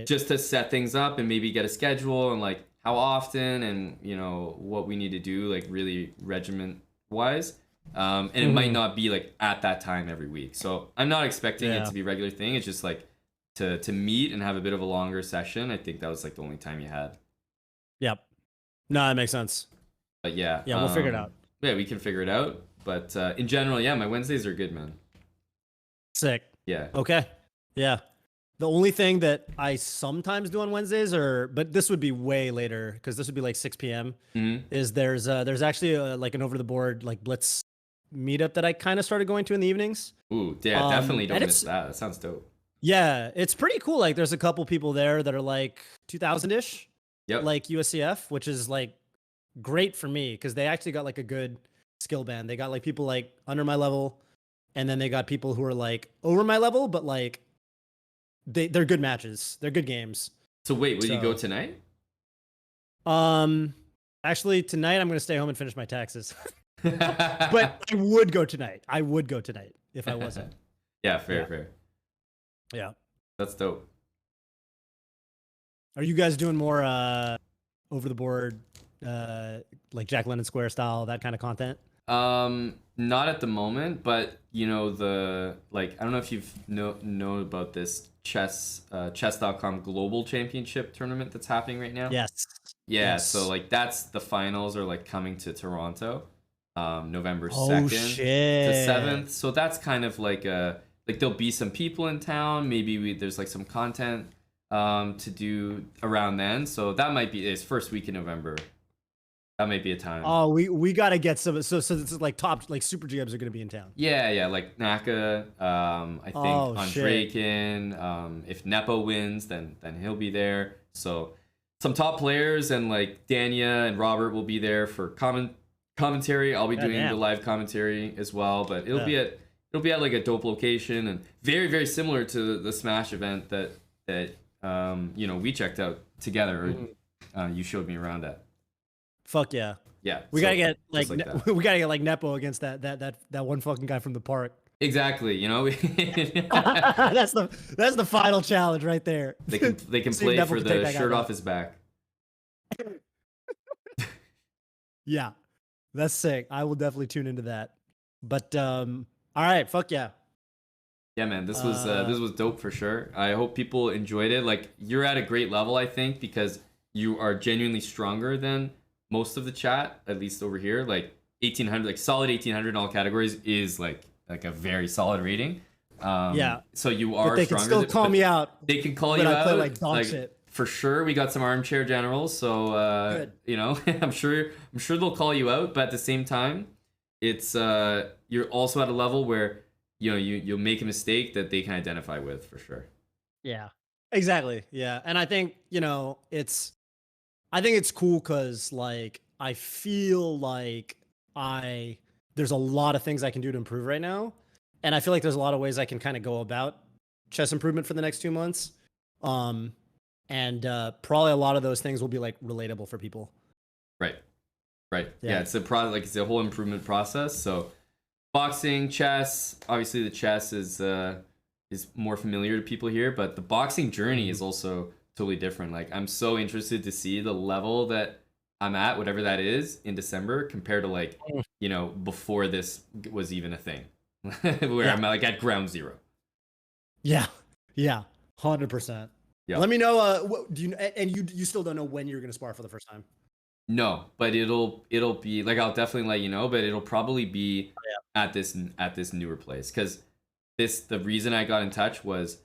just to set things up and maybe get a schedule and like how often and what we need to do, like really regiment wise. And it might not be like at that time every week, so I'm not expecting it to be a regular thing. It's just like to meet and have a bit of a longer session. I think that was like the only time you had. Yep. No, that makes sense. But yeah, we'll figure it out. Yeah, we can figure it out. But in general, yeah, my Wednesdays are good, man. Sick. Yeah. Okay. Yeah. The only thing that I sometimes do on Wednesdays, but this would be way later because this would be like 6 p.m. Is there's actually like an over the board like Blitz meetup that I kind of started going to in the evenings. Ooh, yeah, definitely don't miss that. That sounds dope. Yeah, it's pretty cool. Like there's a couple people there that are like 2000-ish. Yep. Like USCF, which is like great for me because they actually got like a good skill band. They got like people like under my level, and then they got people who are like over my level, but like they're good matches. They're good games. So wait, will you go tonight? Actually tonight I'm gonna stay home and finish my taxes. But I would go tonight. If I wasn't. Yeah, fair. Yeah. That's dope. Are you guys doing more over the board like Jack London Square style, that kind of content? Not at the moment, but I don't know if you've know about this chess.com global championship tournament that's happening right now. Yes. Yeah, so like that's the finals are like coming to Toronto November 2nd to 7th. So that's kind of like there'll be some people in town, maybe there's like some content to do around then. So that might be his first week in November. That might be a time. Oh, we gotta get some. So this is like top, like super GMs are gonna be in town. Yeah, like Naka. I think Andreykin. If Nepo wins, then he'll be there. So some top players and like Dania and Robert will be there for commentary. I'll be doing the live commentary as well, but it'll be at like a dope location and very very similar to the Smash event that we checked out together. You showed me around at. Fuck yeah. Yeah. We gotta get we gotta get like Nepo against that one fucking guy from the park. Exactly. That's the final challenge right there. They can play for the shirt off his back. Yeah. That's sick. I will definitely tune into that. But all right, fuck yeah. Yeah, man, this was dope for sure. I hope people enjoyed it. Like you're at a great level, I think, because you are genuinely stronger than most of the chat, at least over here. Like 1800, like solid 1800 in all categories is like like a very solid rating. Yeah. So you are But they can stronger still than- call but me out. They can call But you I out. play like dog shit. For sure, we got some armchair generals, so Good. you know, I'm sure they'll call you out. But at the same time, it's you're also at a level where you know you'll make a mistake that they can identify with for sure. Yeah. Exactly. Yeah. And I think, I think it's cool because like I feel like there's a lot of things I can do to improve right now. And I feel like there's a lot of ways I can kind of go about chess improvement for the next 2 months. Um, and probably a lot of those things will be like relatable for people. Right. Right. Yeah, Yeah. it's a like it's a whole improvement process. So boxing, chess, obviously the chess is more familiar to people here, but the boxing journey is also totally different. Like I'm so interested to see the level that I'm at, whatever that is, in December compared to like, you know, before this was even a thing. Where Yeah. I'm like at ground zero. Yeah. Yeah. 100%. Yeah. Let me know. Do you, and you still don't know when you're going to spar for the first time? No, but it'll be like I'll definitely let you know, but it'll probably be at this newer place because the reason I got in touch was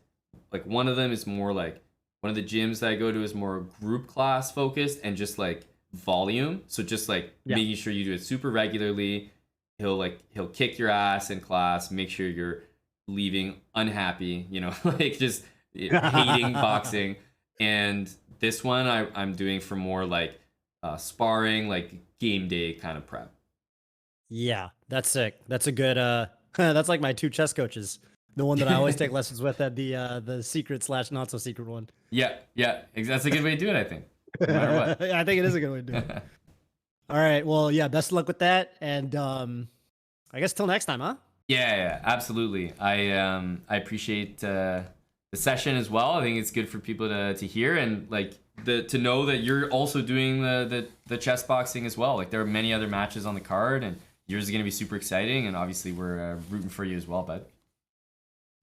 like one of them is more like one of the gyms that I go to is more group class focused and just like volume. So just like making sure you do it super regularly. He'll kick your ass in class, make sure you're leaving unhappy, you know, like just hating boxing. And this one I'm doing for more like sparring, like game day kind of prep. Yeah, that's sick. That's a good that's like my two chess coaches. The one that I always take lessons with at the secret / not so secret one. Yeah, that's a good way to do it, I think. No matter what. I think it is a good way to do it. All right, well, yeah, best of luck with that, and I guess till next time, huh? Yeah, absolutely. I appreciate the session as well. I think it's good for people to hear and like to know that you're also doing the chess boxing as well. Like there are many other matches on the card, and yours is going to be super exciting. And obviously, we're rooting for you as well, bud.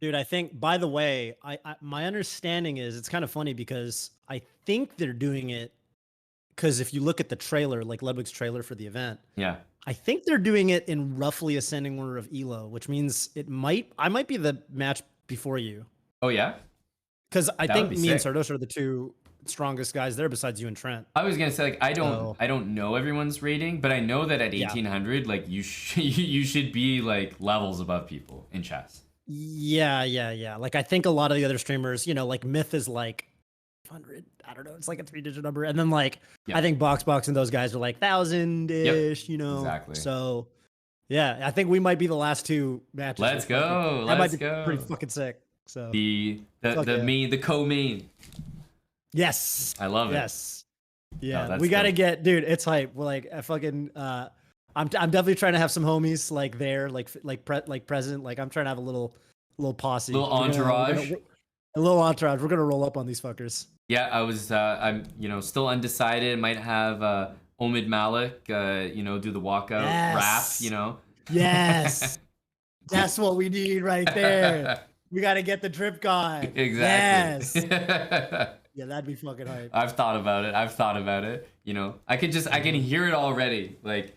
Dude, I think. By the way, my understanding is it's kind of funny because I think they're doing it because if you look at the trailer, like Ludwig's trailer for the event, yeah, I think they're doing it in roughly ascending order of elo, which means I might be the match before you. Oh yeah, because I That think would be me and sick. Sardos are the two strongest guys there besides you and Trent. I was gonna say like I So- don't know everyone's rating, but I know that at Yeah. 1800, like you should be like levels above people in chess. Yeah. Like I think a lot of the other streamers, like Myth is like 100. I don't know. It's like a 3-digit number, and then like Yeah. I think Box and those guys are like 1,000-ish. Exactly. So yeah, I think we might be the last two matches. Let's go. That Let's might be go. pretty fucking sick. So The Fuck yeah. the co-main. yes, I love it. yes, yeah. that's We gotta dope. get, dude. It's hype. We're like, I fucking. I'm definitely trying to have some homies like there, like present. Like I'm trying to have a little posse, Little We're gonna- entourage. a little entourage. We're gonna roll up on these fuckers. Yeah, I'm still undecided. Might have Omid Malik do the walkout rap, Yes. Yes, that's what we need right there. We gotta get the drip guy. Exactly. Yes. Yeah, that'd be fucking hype. I've thought about it. I can hear it already. Like,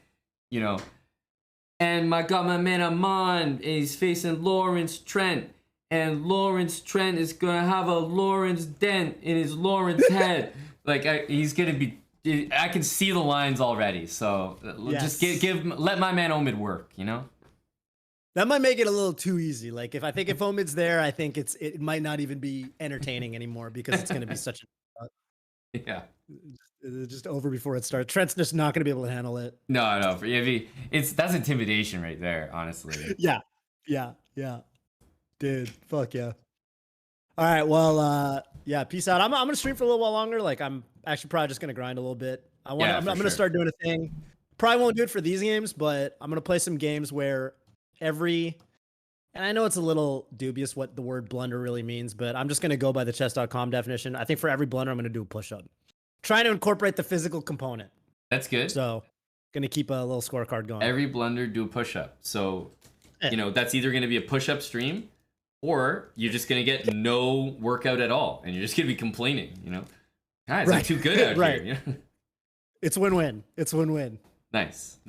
and got my man Amon, and he's facing Lawrence Trent. And Lawrence Trent is gonna have a Lawrence dent in his Lawrence head. Like he's gonna be. I can see the lines already. So just let my man Omid work. That might make it a little too easy. Like if Omid's there, I think it might not even be entertaining anymore because it's gonna be such a Yeah. it's just over before it starts. Trent's just not gonna be able to handle it. No. That's intimidation right there. Honestly. Yeah. Dude, fuck yeah. All right, well, yeah, peace out. I'm gonna stream for a little while longer. Like, I'm actually probably just gonna grind a little bit. I'm gonna start doing a thing. Probably won't do it for these games, but I'm gonna play some games where and I know it's a little dubious what the word blunder really means, but I'm just gonna go by the chess.com definition. I think for every blunder, I'm gonna do a push-up. Trying to incorporate the physical component. That's good. So, gonna keep a little scorecard going. Every blunder, do a push-up. So, that's either gonna be a push-up stream, or you're just gonna get no workout at all, and you're just gonna be complaining. Guys, I'm too good out Right. here. It's win-win. It's win-win. Nice.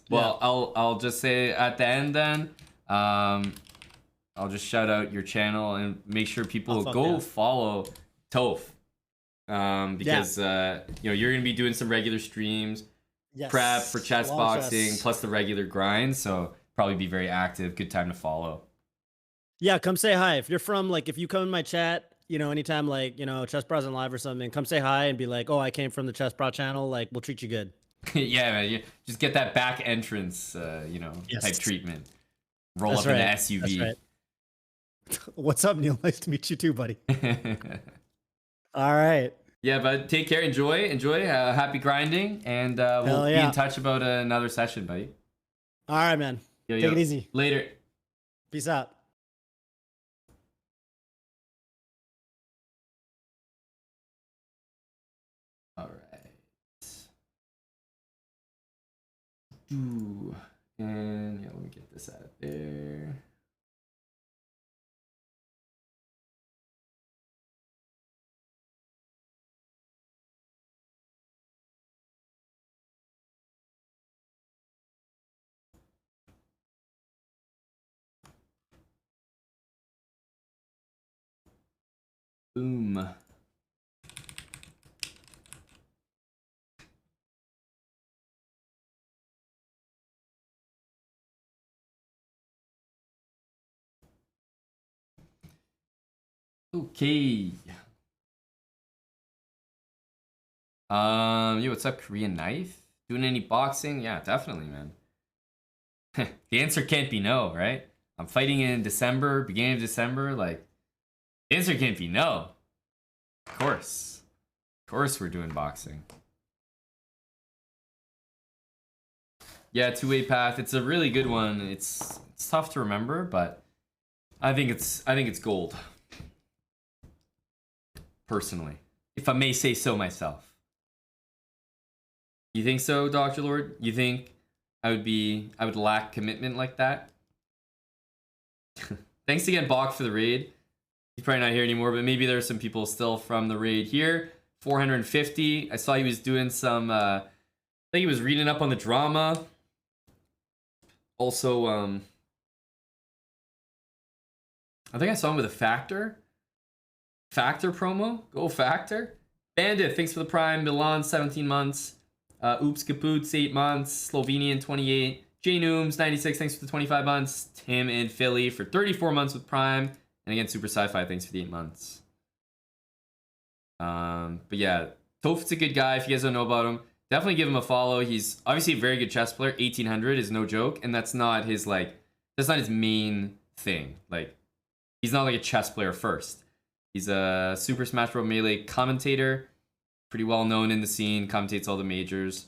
Well, I'll just say at the end then, I'll just shout out your channel and make sure people fuck go yeah. follow Toph. Because you know, you're gonna be doing some regular streams, Yes. prep for chess A lot of boxing, chess. plus the regular grind. So probably be very active. Good time to follow. Yeah, come say hi. If you're from, like, if you come in my chat, you know, anytime, like, you know, Chess Bros in live or something, come say hi and be like, oh, I came from the Chess Bro channel. Like, we'll treat you good. Yeah, man. You just get that back entrance, you know, Yes. type treatment. Roll That's up in right. the SUV. That's right. What's up, Neil? Nice to meet you too, buddy. All right. Yeah, but take care. Enjoy. Happy grinding. And we'll be in touch about another session, buddy. All right, man. Yo, Take it easy. Later. Peace out. All right. Ooh. And yeah, let me get this out of there. Boom. Okay. Yo, what's up, Korean Knife? Doing any boxing? Yeah, definitely, man. The answer can't be no, right? I'm fighting in December, beginning of December. Like, the answer can't be no. Of course. Of course we're doing boxing. Yeah, two-way path. It's a really good one. It's tough to remember, but I think it's gold. Personally, if I may say so myself. You think so, Dr. Lord? You think I would lack commitment like that? Thanks again, Bach, for the raid. He's probably not here anymore, but maybe there are some people still from the raid here. 450. I saw he was doing some, I think he was reading up on the drama. Also, I think I saw him with a Factor. Factor promo? Go Factor. Bandit, thanks for the Prime. Milan, 17 months. Oops Kapoots, 8 months. Slovenian, 28. J Nooms, 96, thanks for the 25 months. Tim in Philly for 34 months with Prime. And again, Super Sci-Fi, thanks for the 8 months. But yeah, Toph's a good guy. If you guys don't know about him, definitely give him a follow. He's obviously a very good chess player. 1800 is no joke. And that's not his, that's not his main thing. Like, he's not like a chess player first. He's a Super Smash Bros. Melee commentator. Pretty well known in the scene. Commentates all the majors.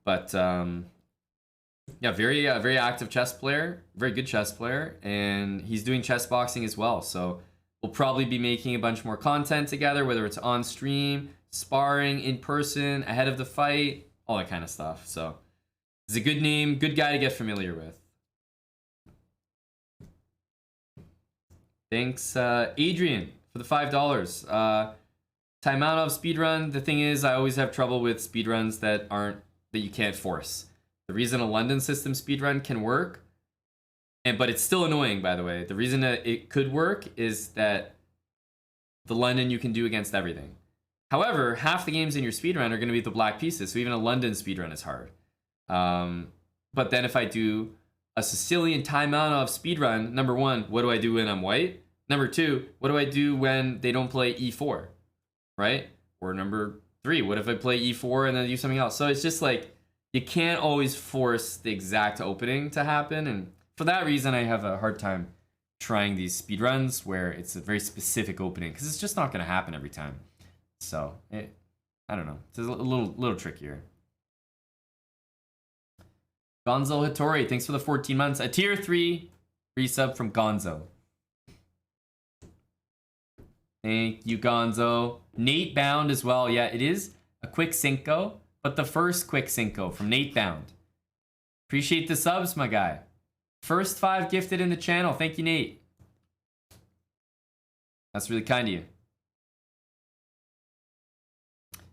But, yeah, very active chess player. Very good chess player. And he's doing chess boxing as well. So we'll probably be making a bunch more content together, whether it's on stream, sparring, in person, ahead of the fight, all that kind of stuff. So he's a good name, good guy to get familiar with. Thanks, Adrian, for the $5. Taimanov speedrun. The thing is, I always have trouble with speedruns that you can't force. The reason a London system speedrun can work, but it's still annoying, by the way. The reason that it could work is that the London you can do against everything. However, half the games in your speedrun are going to be the black pieces, so even a London speedrun is hard. But then if I do a Sicilian Taimanov speedrun, number one, what do I do when I'm white? Number two, what do I do when they don't play e4, right? Or number three, what if I play e4 and then do something else? So it's just like, you can't always force the exact opening to happen. And for that reason, I have a hard time trying these speedruns where it's a very specific opening, because it's just not going to happen every time. So, I don't know. It's a little trickier. Gonzo Hattori, thanks for the 14 months. A tier 3 resub from Gonzo. Thank you, Gonzo. Nate Bound as well. Yeah, it is a quick Cinco, but the first quick Cinco from Nate Bound. Appreciate the subs, my guy. First 5 gifted in the channel. Thank you, Nate. That's really kind of you.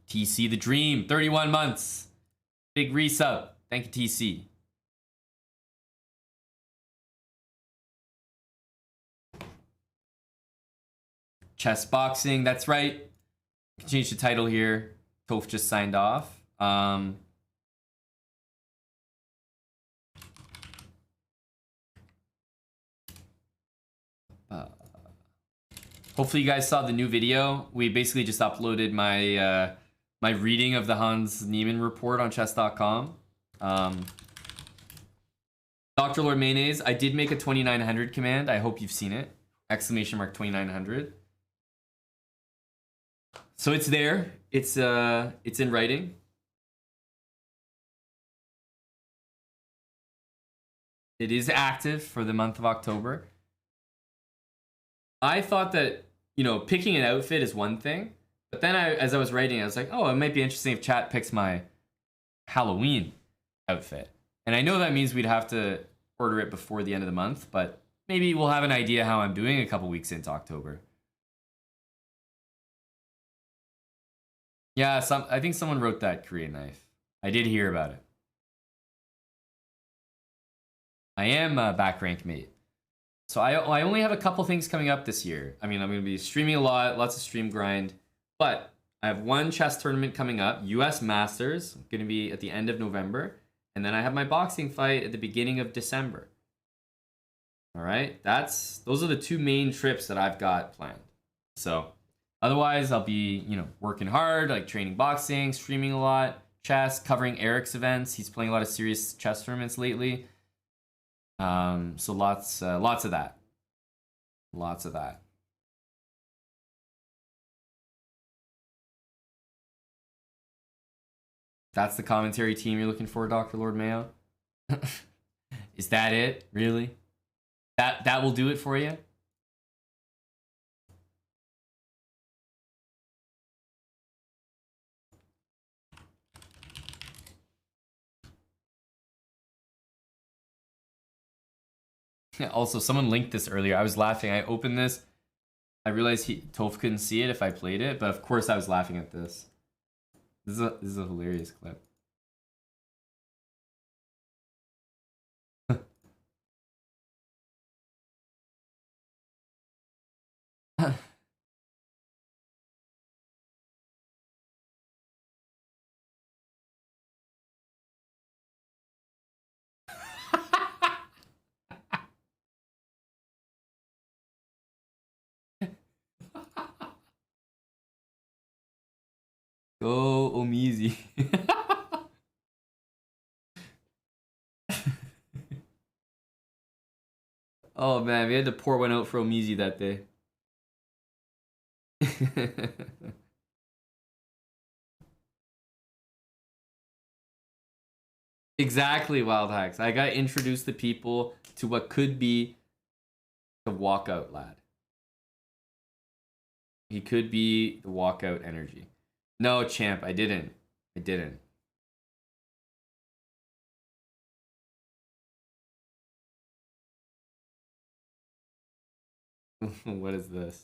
TC the Dream, 31 months. Big resub. Thank you, TC. Chessboxing. That's right. Change the title here. Toph just signed off. Hopefully you guys saw the new video. We basically just uploaded my my reading of the Hans Niemann report on chess.com. Dr. Lord Mayonnaise, I did make a 2900 command. I hope you've seen it. Exclamation mark 2900. So it's there. It's in writing. It is active for the month of October. I thought that, you know, picking an outfit is one thing, but then as I was writing, I was like, oh, it might be interesting if chat picks my Halloween outfit. And I know that means we'd have to order it before the end of the month, but maybe we'll have an idea how I'm doing a couple weeks into October. Yeah, I think someone wrote that Korean knife. I did hear about it. I am a back rank mate. So I only have a couple things coming up this year. I mean, I'm going to be streaming a lot, lots of stream grind. But I have one chess tournament coming up, US Masters, going to be at the end of November. And then I have my boxing fight at the beginning of December. All right, those are the two main trips that I've got planned. So otherwise, I'll be, you know, working hard, like training boxing, streaming a lot, chess, covering Eric's events. He's playing a lot of serious chess tournaments lately. So lots of that. Lots of that. That's the commentary team you're looking for, Dr. Lord Mayo? Is that it? Really? That will do it for you? Also, someone linked this earlier. I was laughing. I opened this. I realized Toph couldn't see it if I played it, but of course I was laughing at this. This is a hilarious clip. Go Omizi. Oh man, we had to pour one out for Omizi that day. Exactly, Wild Hacks. I got introduced the people to what could be the walkout lad. He could be the walkout energy. No, champ, I didn't. I didn't. What is this?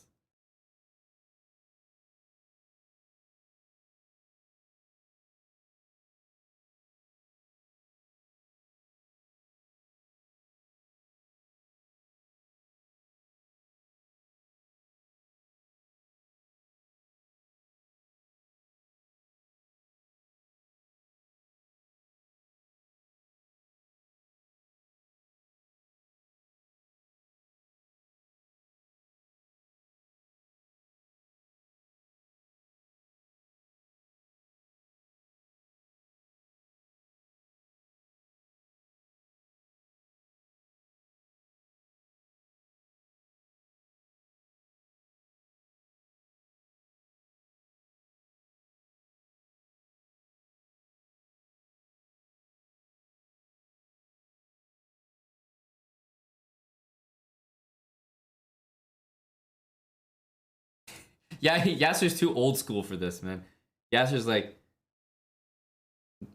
Yeah, Yasser's too old school for this, man. Yasser's like,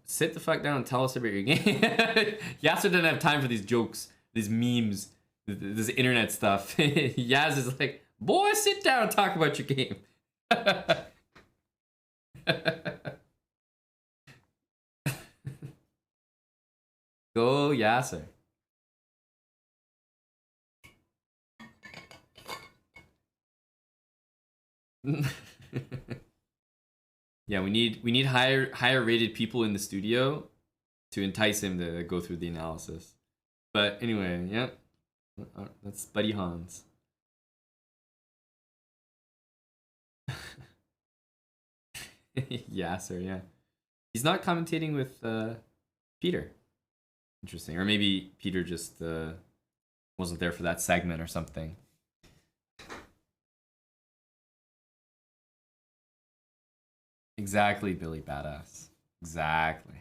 sit the fuck down and tell us about your game. Yasser didn't have time for these jokes, these memes, this internet stuff. Yaz is like, boy, sit down and talk about your game. Go Yasser. Yeah, we need higher rated people in the studio to entice him to go through the analysis. But anyway, yeah, that's Buddy Hans. Yeah, sir. Yeah, he's not commentating with Peter. Interesting, or maybe Peter just wasn't there for that segment or something. Exactly, Billy Badass. Exactly.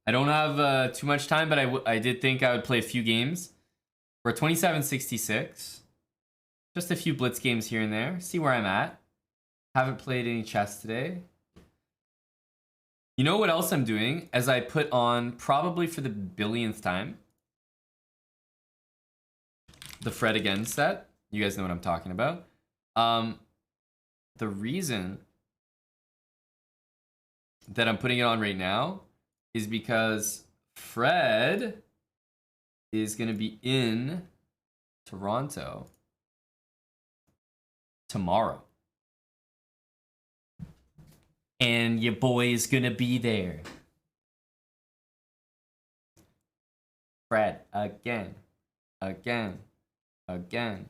I don't have too much time, but I did think I would play a few games. We're 2766. Just a few blitz games here and there. See where I'm at. Haven't played any chess today. You know what else I'm doing? As I put on, probably for the billionth time, the Fred Again set. You guys know what I'm talking about. The reason that I'm putting it on right now is because Fred is going to be in Toronto tomorrow. And your boy is going to be there. Fred, again. Again. Again.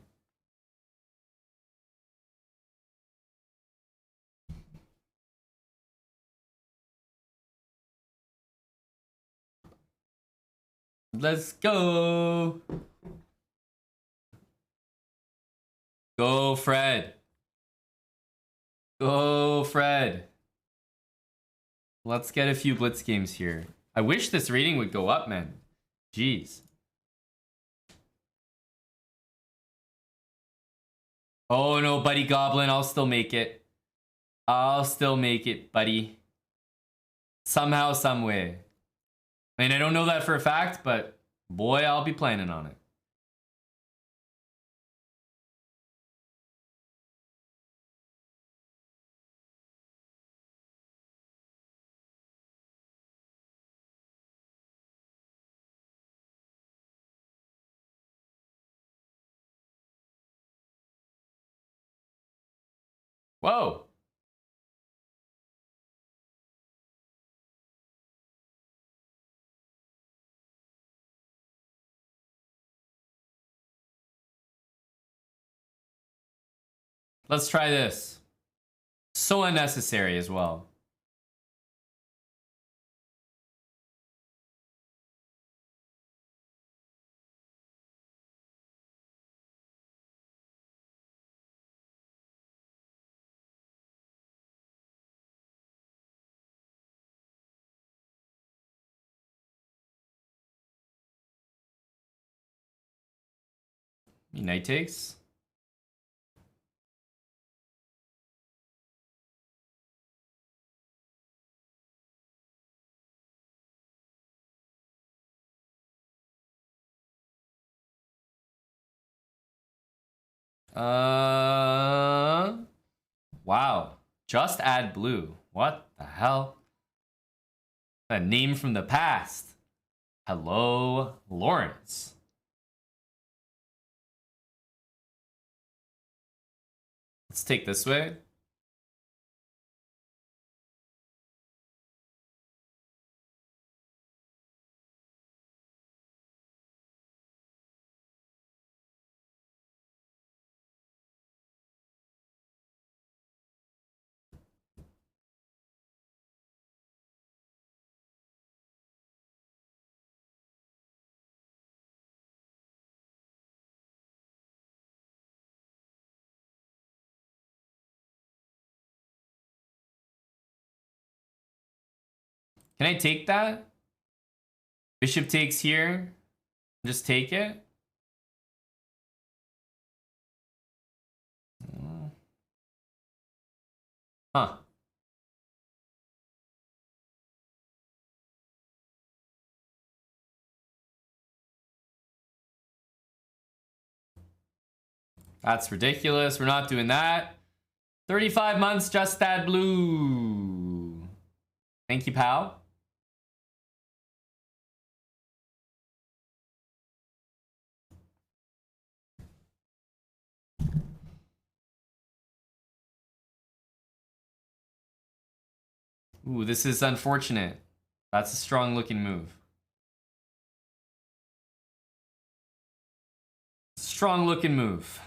Let's go. Go, Fred. Go, Fred. Let's get a few blitz games here. I wish this rating would go up, man. Jeez. Oh no, buddy Goblin. I'll still make it. I'll still make it, buddy. Somehow, some way. I mean, I don't know that for a fact, but boy, I'll be planning on it. Whoa. Let's try this. So unnecessary as well. Knight takes. Wow. Just add blue. What the hell? A name from the past. Hello, Lawrence. Let's take this way. Can I take that? Bishop takes here. Just take it. Huh. That's ridiculous. We're not doing that. 35 months, just that blue. Thank you, pal. Ooh, this is unfortunate. That's a strong looking move. Strong looking move.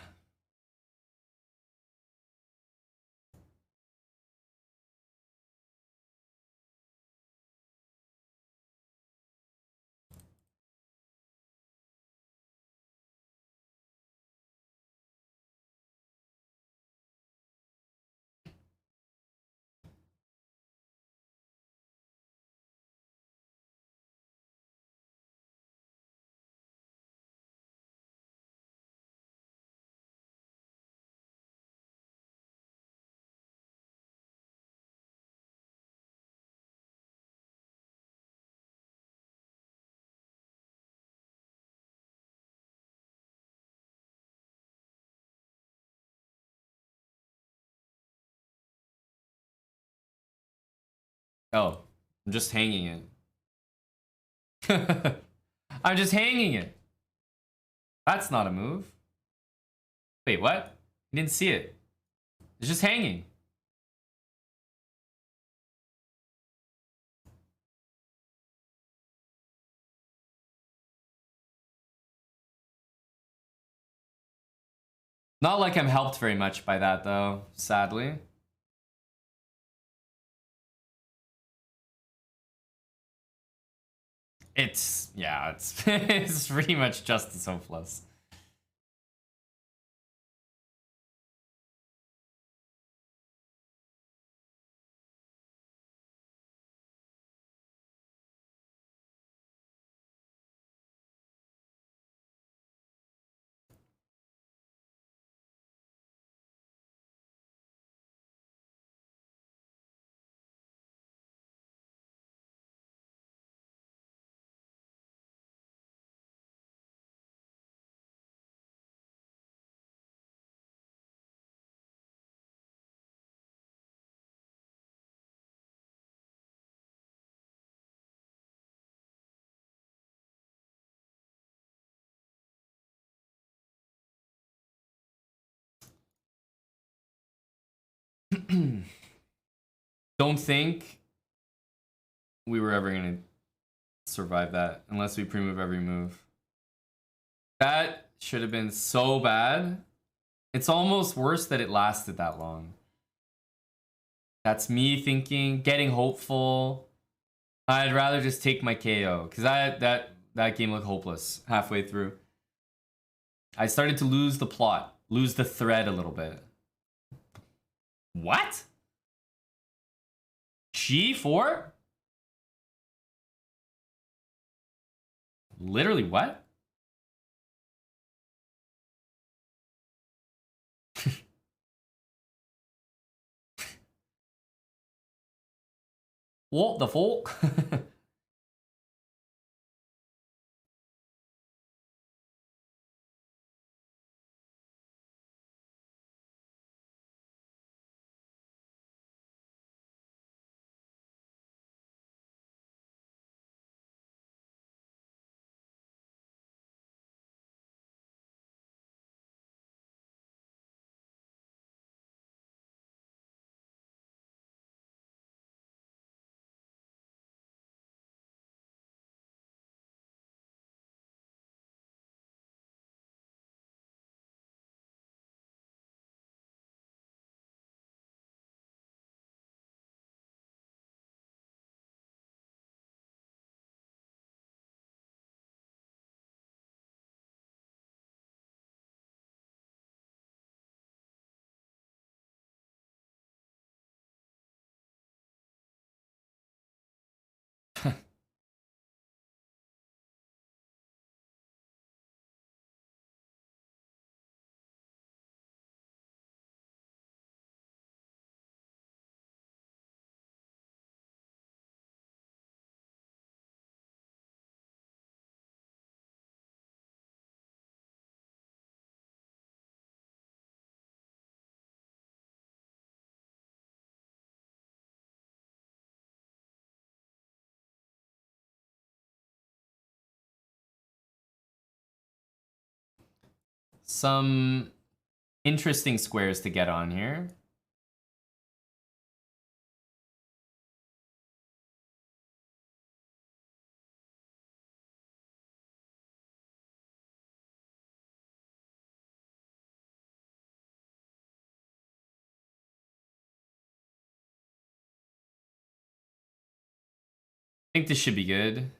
Oh, I'm just hanging it. I'm just hanging it. That's not a move. Wait, what? You didn't see it. It's just hanging. Not like I'm helped very much by that, though, sadly. Yeah, it's, it's pretty much just as hopeless. Don't think we were ever gonna survive that unless we pre-move every move. That should have been so bad. It's almost worse that it lasted that long. That's me thinking, getting hopeful. I'd rather just take my KO because that game looked hopeless halfway through. I started to lose the plot, lose the thread a little bit. What? G4? Literally what? What the fuck? some interesting squares to get on here. I think this should be good.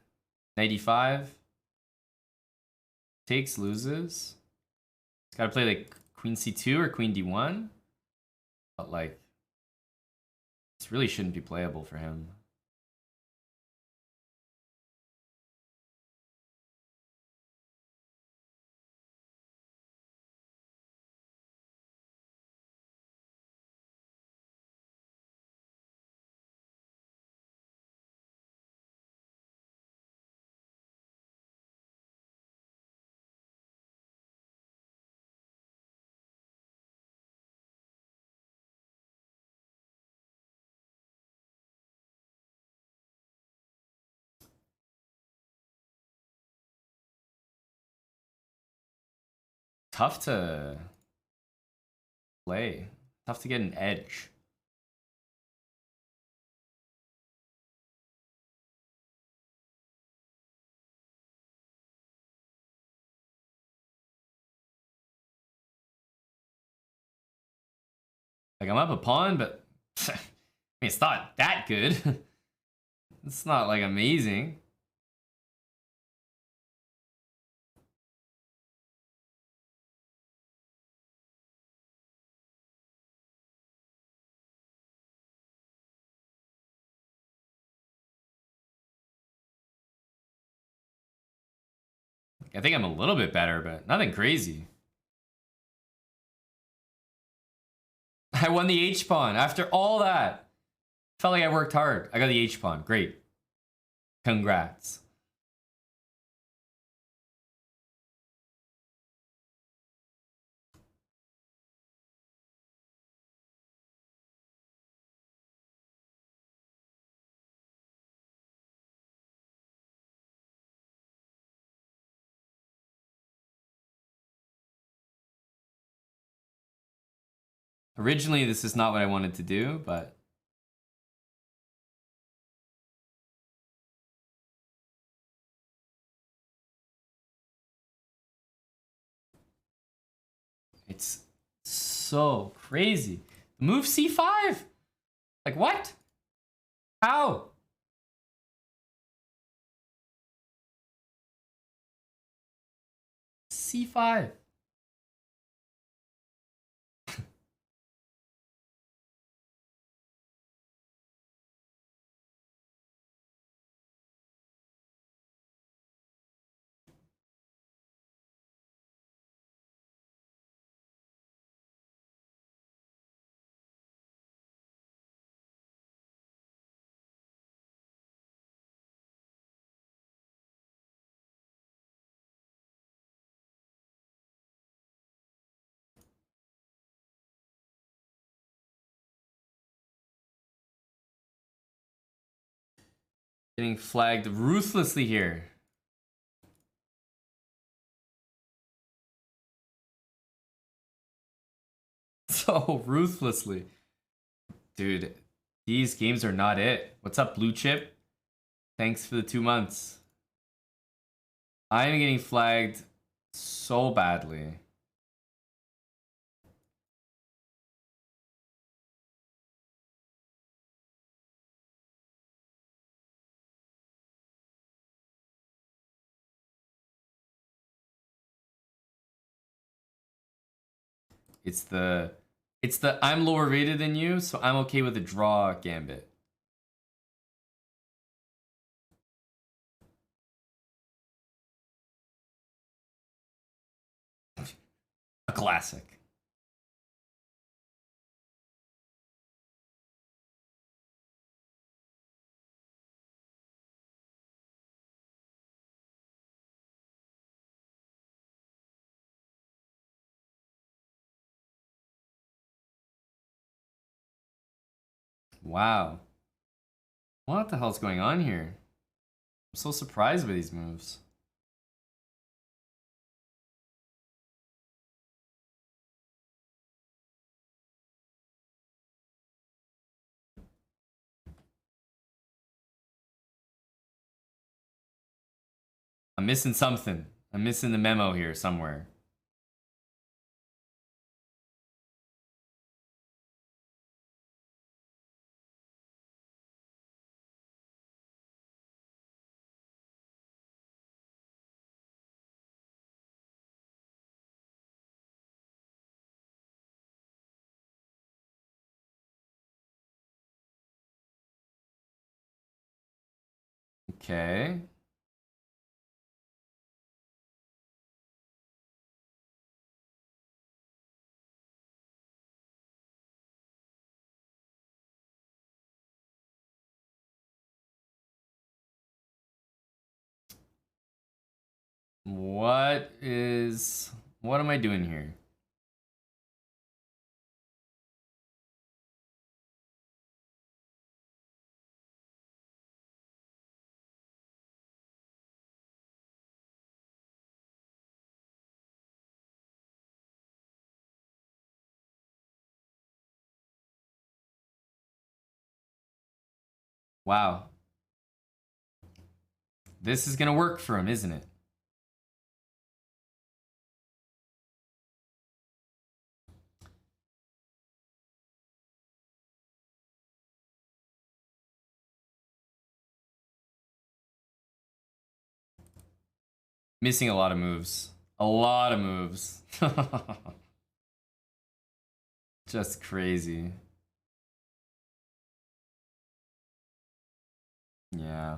95. Takes, loses. It's gotta play like queen c2 or queen d1. But like, this really shouldn't be playable for him. Tough to play. Tough to get an edge. Like, I'm up a pawn, but I mean, it's not that good. It's not like amazing. I think I'm a little bit better, but nothing crazy. I won the H pawn after all that. Felt like I worked hard. I got the H pawn. Great. Congrats. Originally, this is not what I wanted to do, but it's so crazy. Move c5. Like, what? How? c5. Getting flagged ruthlessly here. So ruthlessly. Dude, these games are not it. What's up, Blue Chip? Thanks for the 2 months. I am getting flagged so badly. It's the I'm lower rated than you, so I'm okay with a draw gambit. A classic. Wow. What the hell's going on here? I'm so surprised by these moves. I'm missing something. I'm missing the memo here somewhere. Okay. What am I doing here? Wow. This is gonna work for him, isn't it? Missing a lot of moves. A lot of moves. Just crazy. Yeah.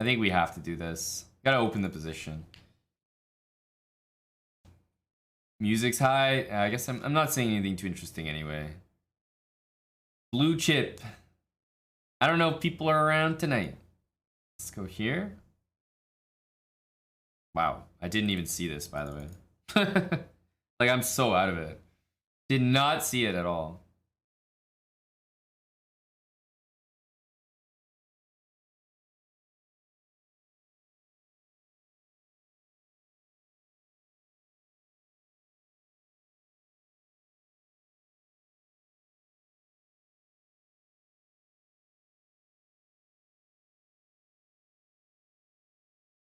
I think we have to do this. Gotta open the position. Music's high. I guess I'm not saying anything too interesting anyway. Blue chip. I don't know if people are around tonight. Let's go here. Wow, I didn't even see this, by the way. Like, I'm so out of it. Did not see it at all.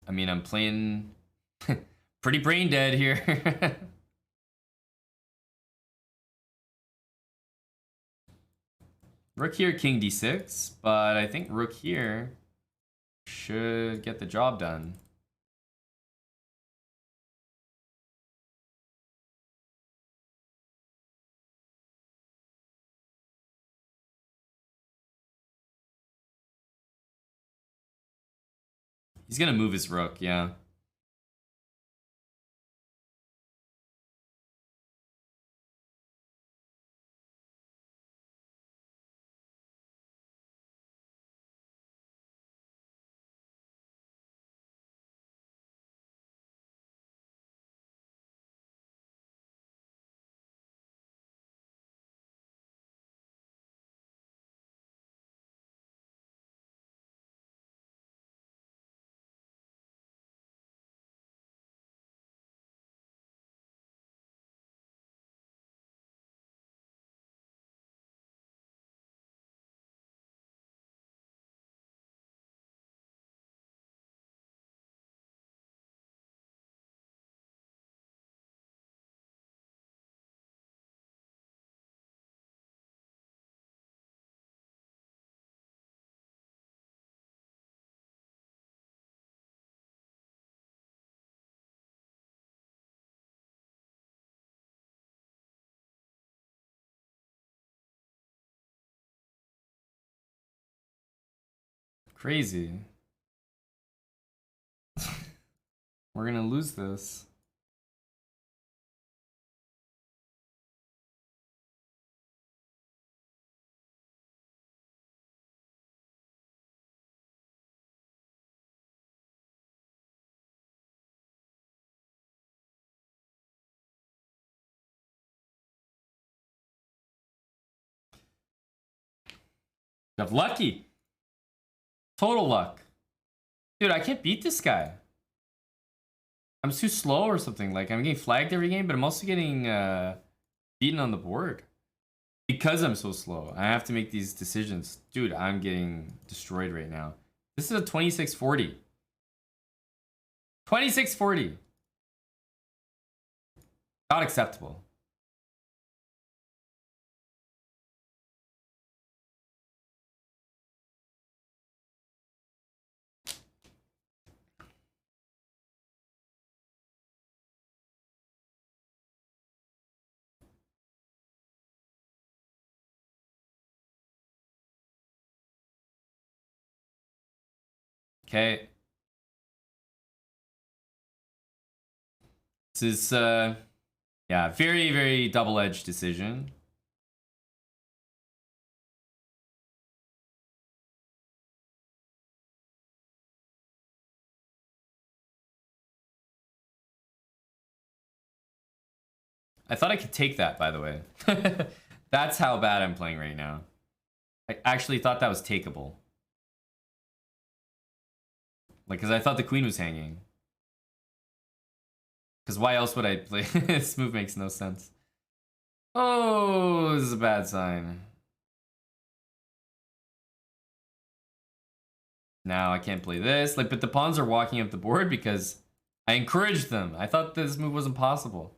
I mean, I'm playing pretty brain dead here. Rook here, king d6, but I think rook here should get the job done. He's gonna move his rook, yeah. Crazy. We're gonna lose this. Got lucky. Total luck. Dude, I can't beat this guy. I'm too slow or something. Like I'm getting flagged every game, but I'm also getting beaten on the board because I'm so slow. I have to make these decisions. Dude, I'm getting destroyed right now. This is a 2640. 2640. Not acceptable. Okay. This is yeah, very, very double-edged decision. I thought I could take that, by the way. That's how bad I'm playing right now. I actually thought that was takeable. Like, because I thought the queen was hanging. Because why else would I play? This move makes no sense. Oh, this is a bad sign. Now I can't play this. Like, but the pawns are walking up the board because I encouraged them. I thought this move wasn't possible.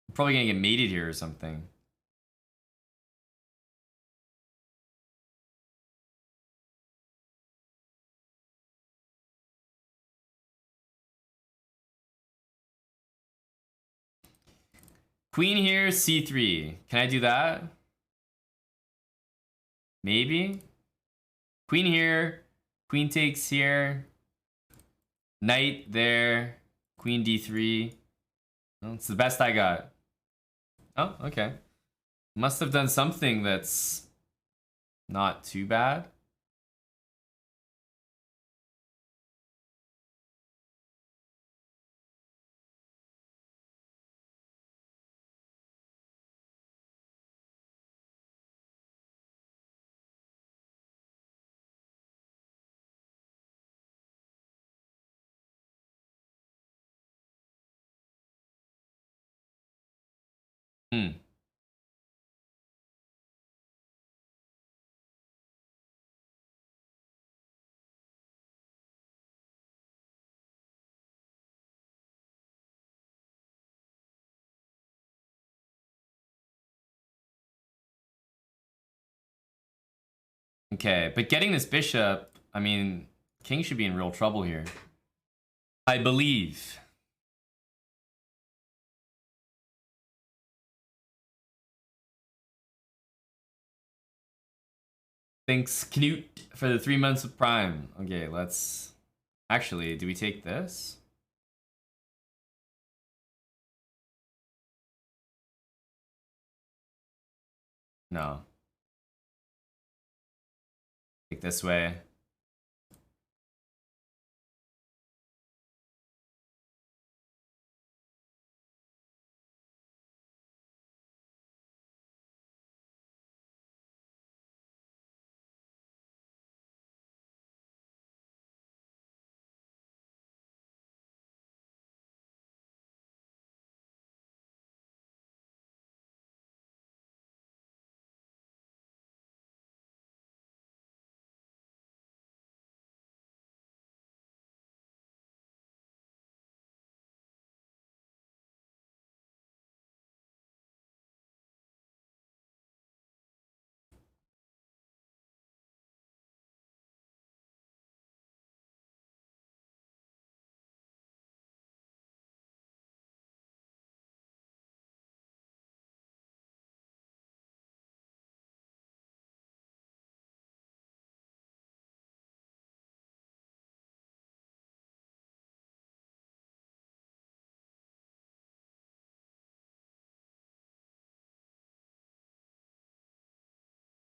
I'm probably gonna get mated here or something. Queen here, c3. Can I do that? Maybe. Queen here. Queen takes here. Knight there. Queen d3. Well, it's the best I got. Oh, okay. Must have done something that's not too bad. Hmm. Okay, but getting this bishop, I mean, king should be in real trouble here. I believe. Thanks, Knut, for the 3 months of Prime. Okay, let's... Actually, do we take this? No. Take this way.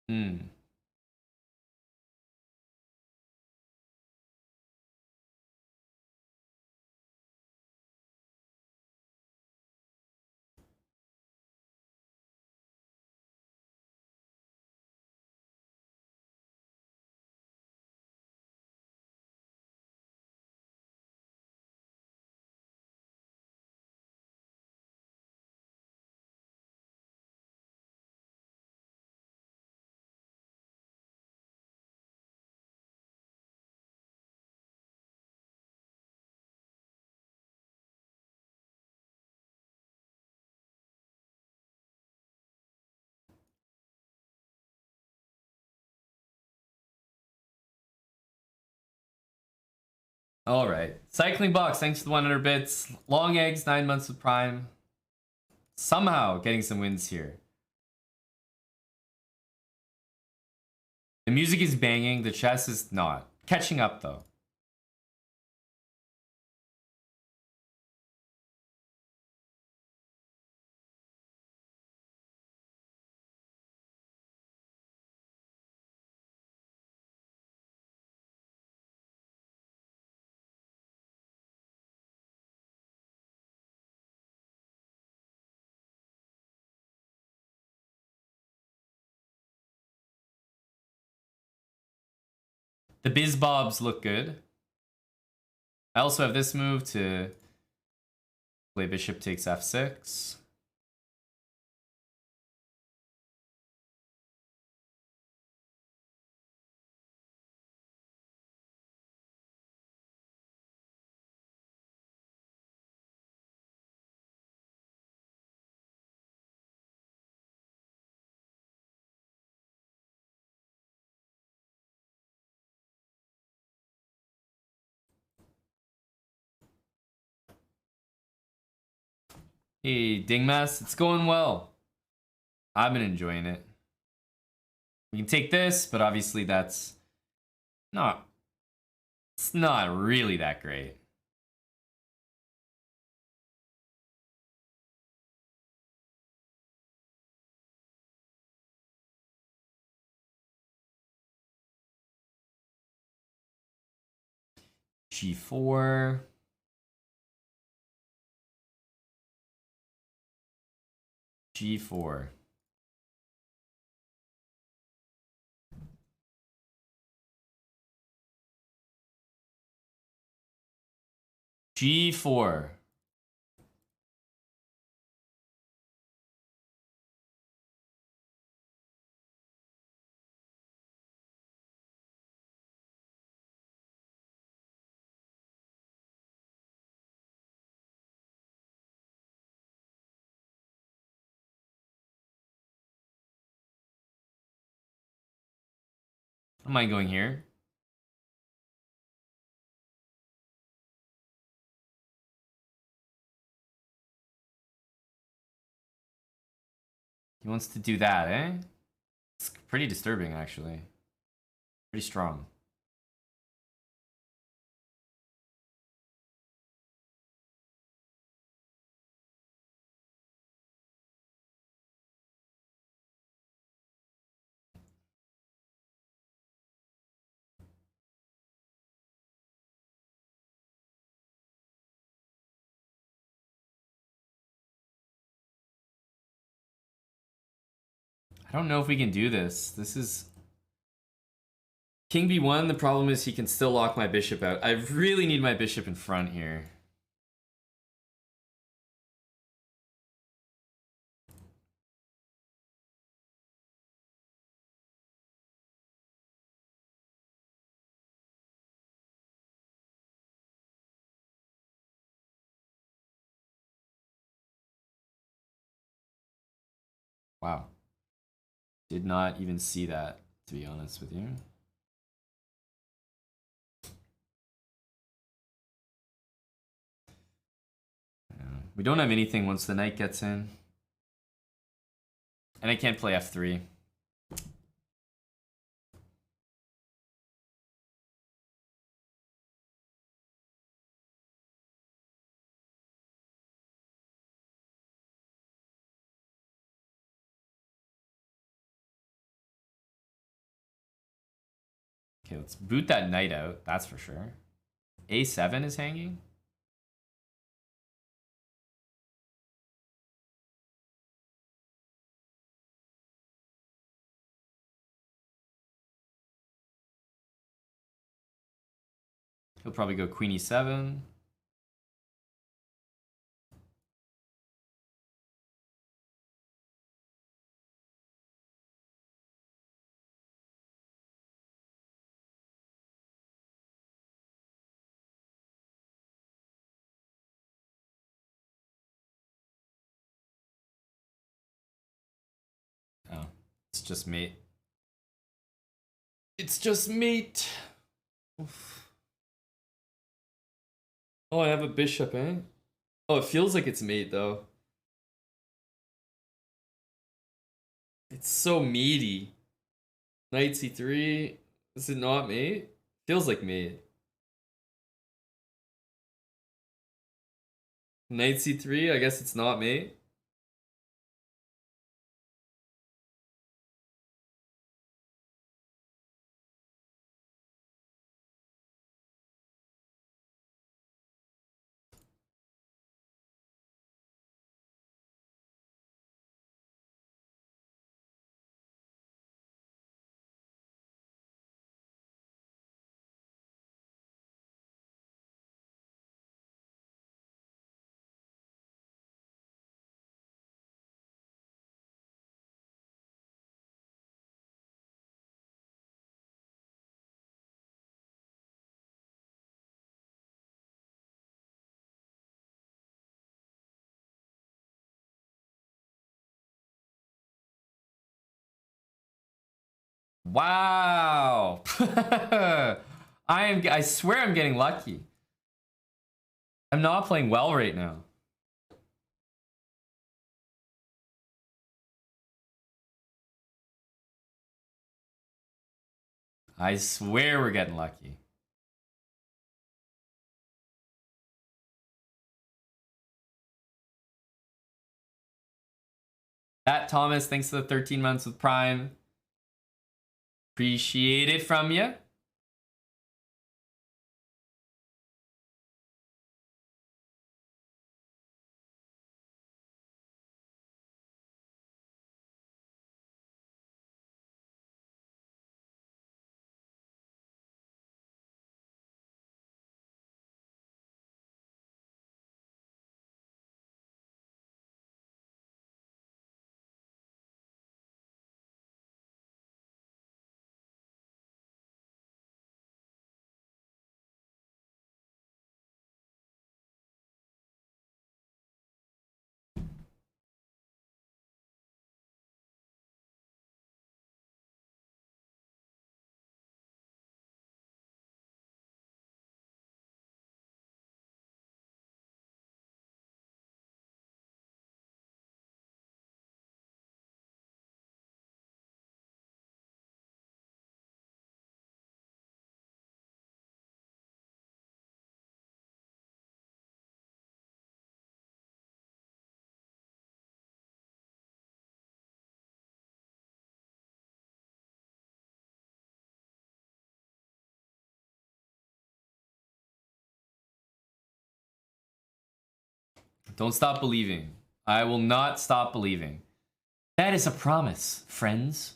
Hmm. All right. Cycling Box, thanks for the 100 bits. Long Eggs, 9 months with Prime. Somehow getting some wins here. The music is banging. The chess is not. Catching up, though. The Biz Bobs look good. I also have this move to play bishop takes f6. Hey, Dingmas, it's going well. I've been enjoying it. We can take this, but obviously that's not... It's not really that great. G4. G4. G4. Am I going here? He wants to do that, eh? It's pretty disturbing, actually. Pretty strong. I don't know if we can do this. This is... King b1, the problem is he can still lock my bishop out. I really need my bishop in front here. Wow. Did not even see that, to be honest with you. We don't have anything once the knight gets in. And I can't play f3. Okay, let's boot that knight out, that's for sure. A7 is hanging? He'll probably go queen e7. Oh, it's just mate. It's just mate. Oof. Oh, I have a bishop, eh? Oh, it feels like it's mate though. It's so meaty. Knight c3. Is it not mate? Feels like mate. Knight c3. I guess it's not mate. Wow. I swear I'm getting lucky. I'm not playing well right now. I swear we're getting lucky. That Thomas, thanks for the 13 months with Prime. Appreciate it from you. Don't stop believing. I will not stop believing. That is a promise, friends.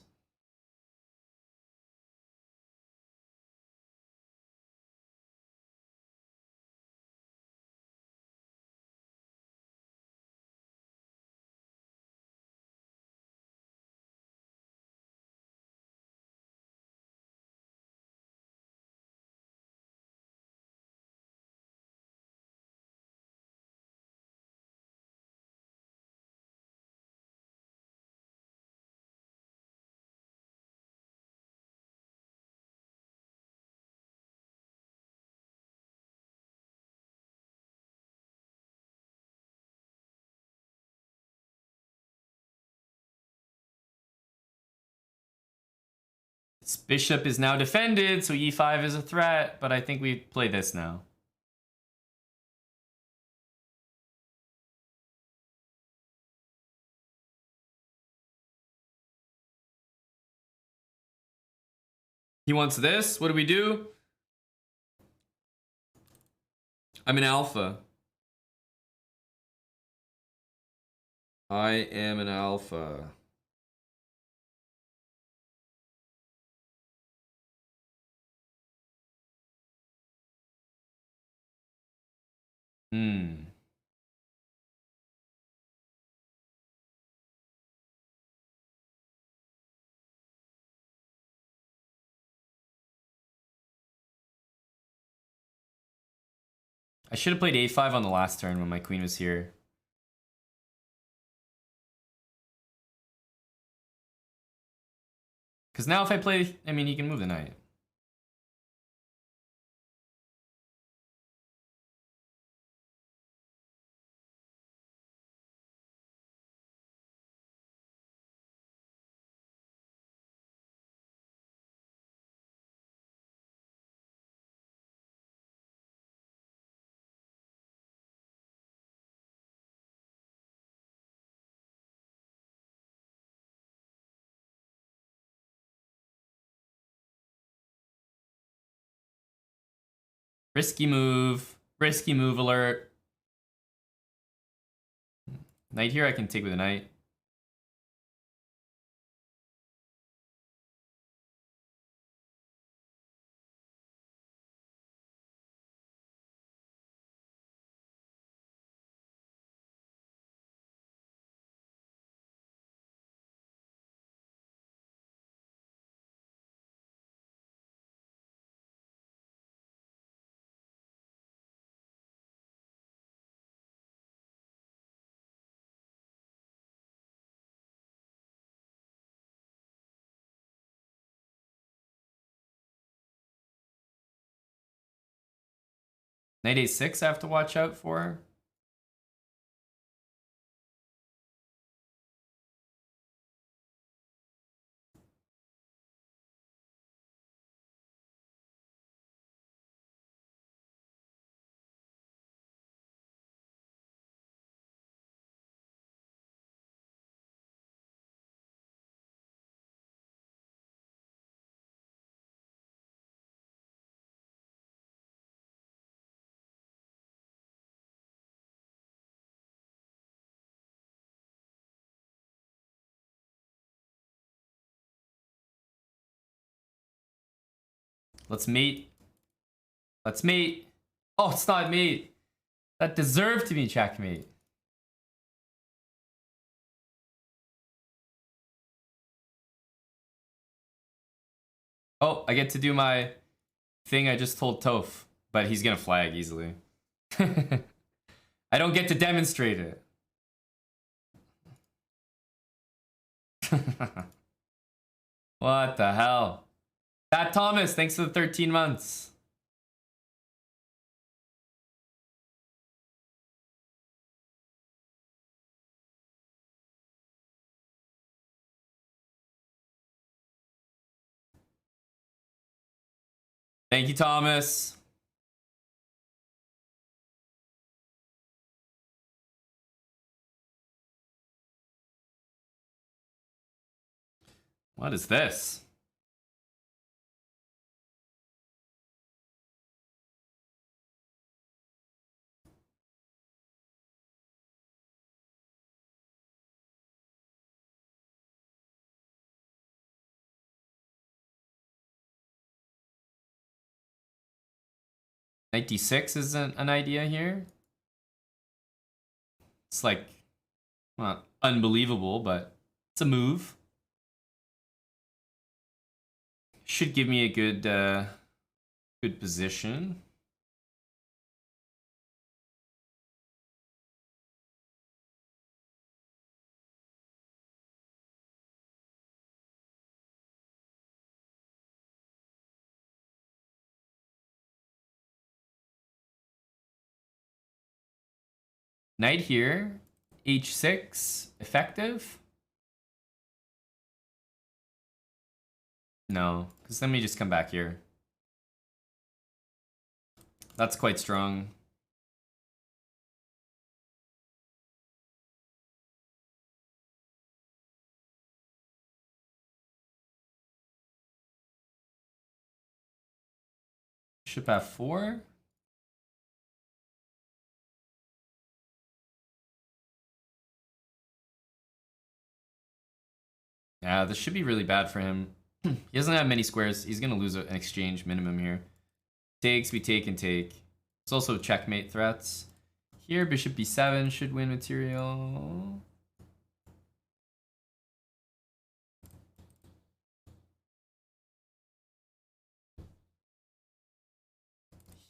This bishop is now defended, so e5 is a threat, but I think we play this now. He wants this. What do we do? I'm an alpha. I am an alpha. Hmm. I should have played a5 on the last turn when my queen was here. Because now if I play, I mean, he can move the knight. Risky move. Risky move alert. Knight here I can take with a knight. Knight a6 I have to watch out for. Let's mate. Let's mate. Oh, it's not mate. That deserved to be checkmate. Oh, I get to do my thing I just told Toph, but he's gonna flag easily. I don't get to demonstrate it. What the hell? Pat Thomas, thanks for the 13 months. Thank you, Thomas. What is this? Knight d6 isn't an idea here. It's like, well, unbelievable, but it's a move. Should give me a good position. Knight here, h6, effective? No, because then we just come back here. That's quite strong. Bishop f4. Yeah, this should be really bad for him. He doesn't have many squares. He's going to lose an exchange minimum here. Takes, we take and take. It's also checkmate threats. Here, bishop b7 should win material.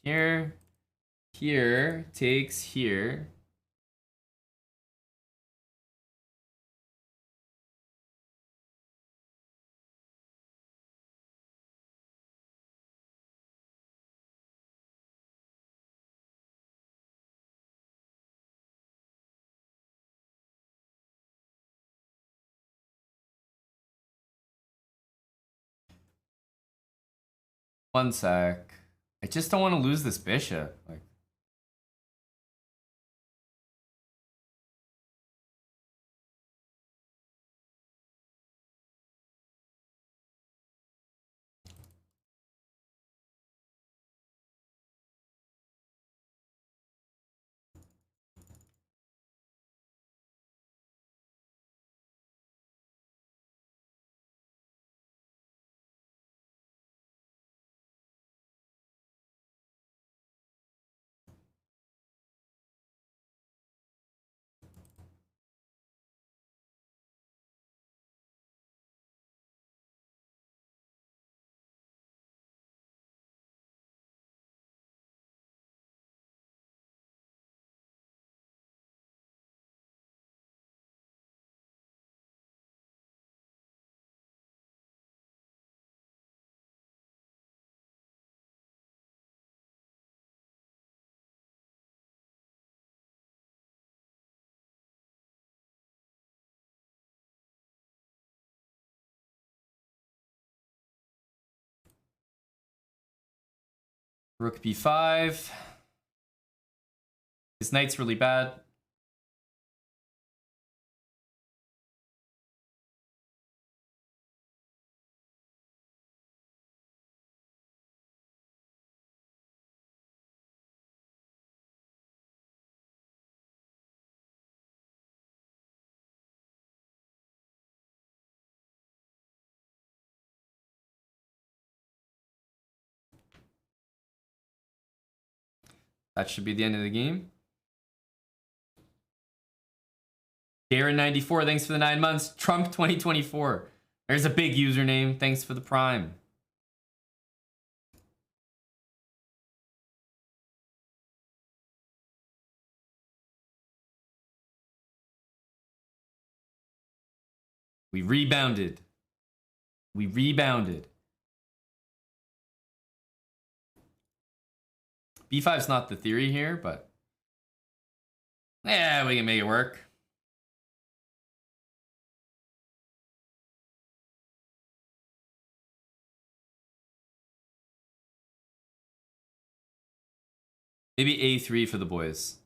Here, here, takes here. One sec. I just don't want to lose this bishop. Like, Rook b5. His knight's really bad. That should be the end of the game. Darren94, thanks for the 9 months. Trump 2024. There's a big username. Thanks for the prime. We rebounded. We rebounded. B5's not the theory here, but yeah, we can make it work. Maybe A3 for the boys.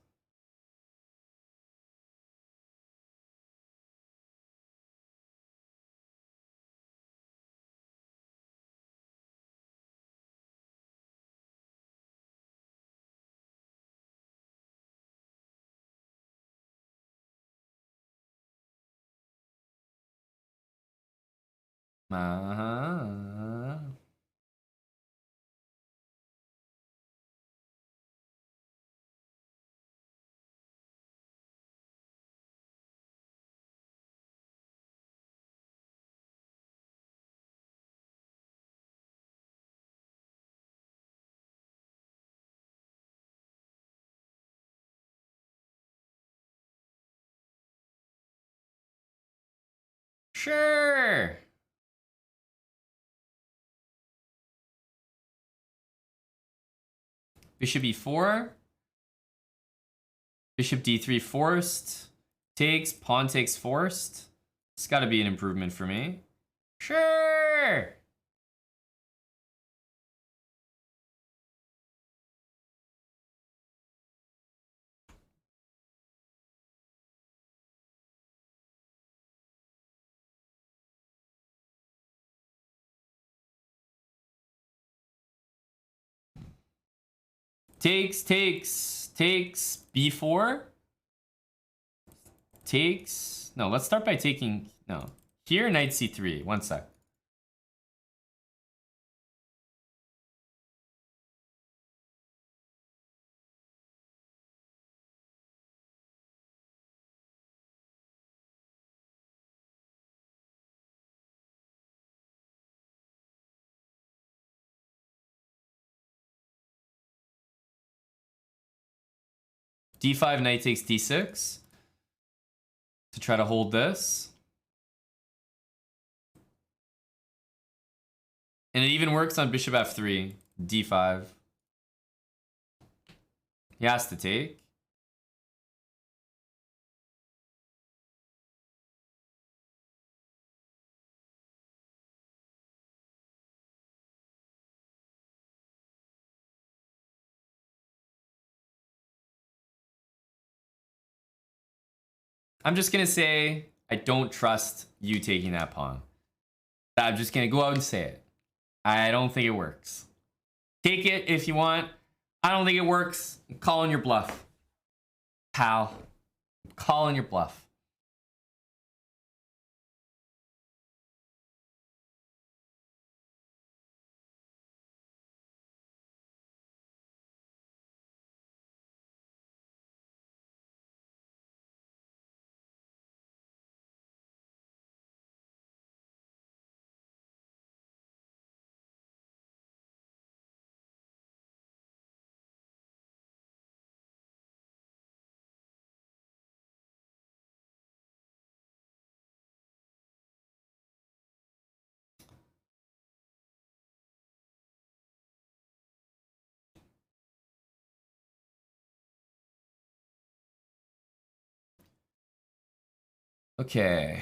Uh-huh. Sure. Bishop e4. Bishop d3 forced. Takes. Pawn takes forced. It's got to be an improvement for me. Sure. Takes, b4. Takes. No, let's start by taking. No. Here, knight c3. One sec. d5, knight takes d6 to try to hold this. And it even works on bishop f3, d5. He has to take. I'm just going to say I don't trust you taking that pawn. I'm just going to go out and say it. I don't think it works. Take it if you want. I don't think it works. I'm calling your bluff. Pal. I'm calling your bluff. Okay.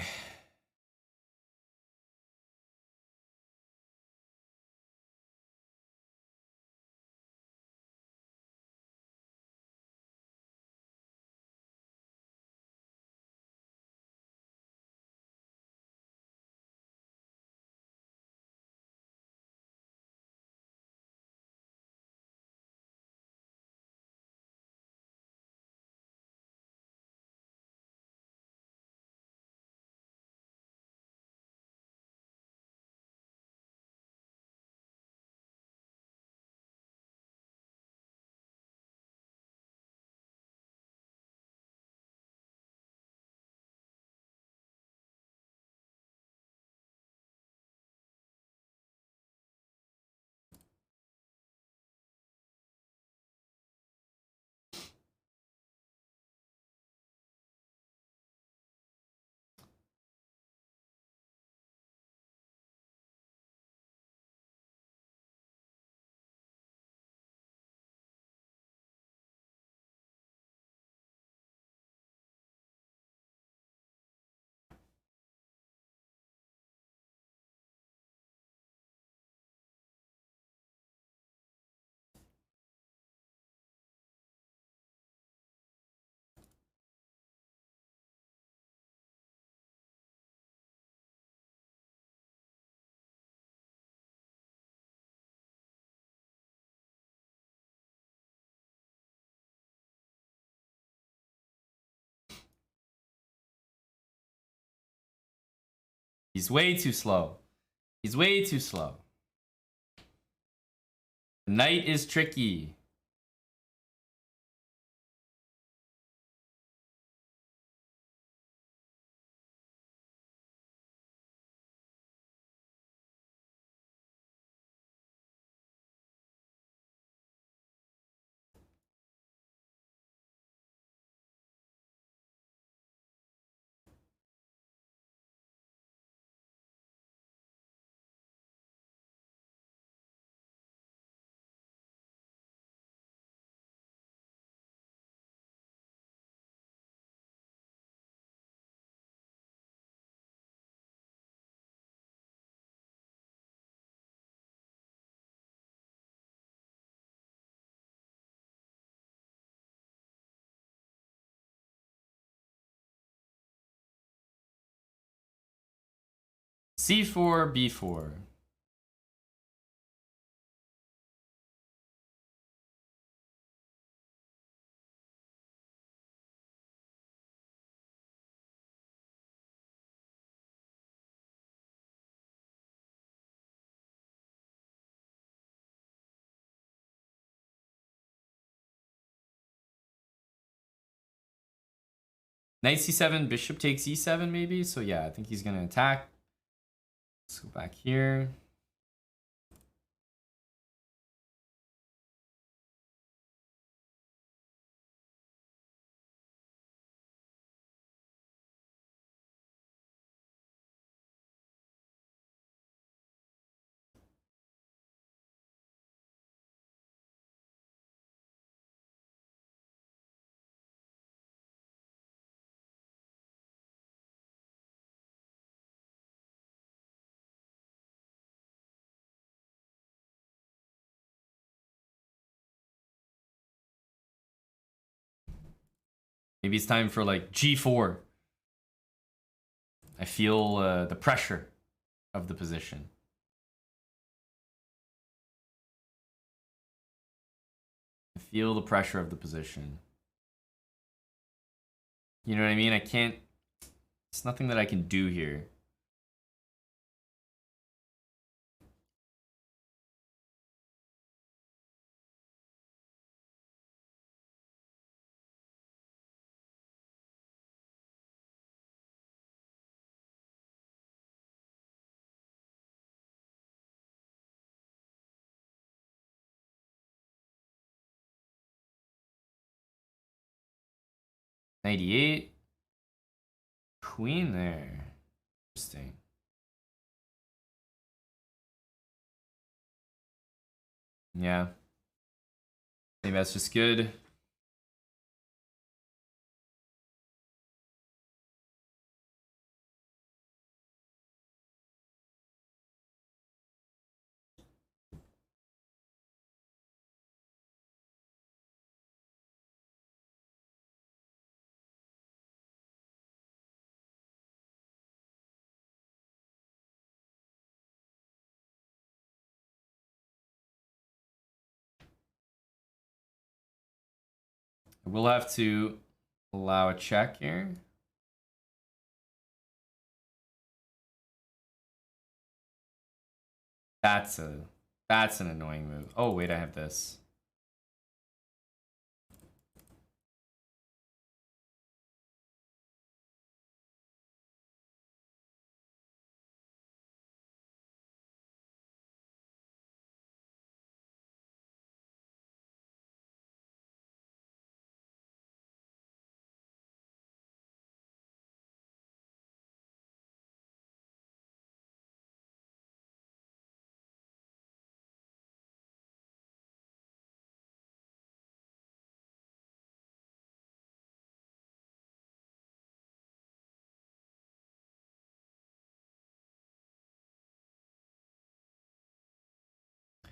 He's way too slow. He's way too slow. The knight is tricky. C4, B4. Knight C7, bishop takes E7 maybe. So yeah, I think he's gonna attack. Let's go back here. Maybe it's time for like G4. I feel the pressure of the position. I feel the pressure of the position. You know what I mean? I can't... It's nothing that I can do here. '98. Queen there. Interesting. Yeah. Maybe that's just good. We'll have to allow a check here. That's an annoying move. Oh wait, I have this.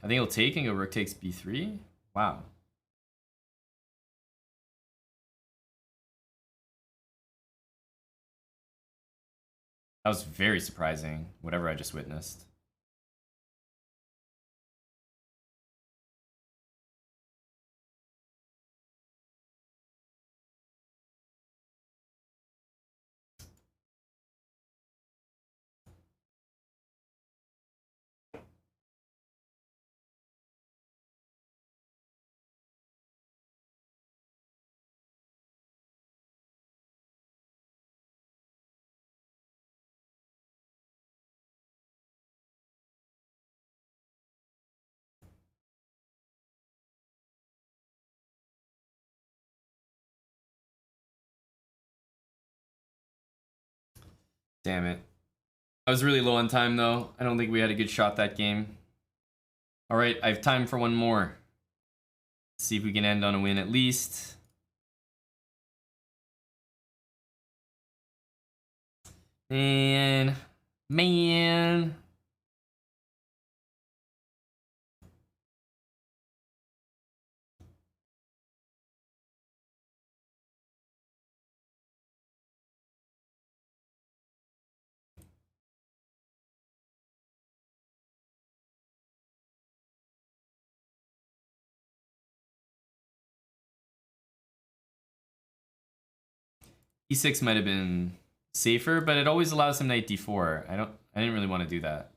I think he'll take and go rook takes b3. Wow. That was very surprising, whatever I just witnessed. Damn it. I was really low on time, though. I don't think we had a good shot that game. All right, I have time for one more. Let's see if we can end on a win at least. Man. E6 might have been safer, but it always allows him knight d4. I didn't really want to do that.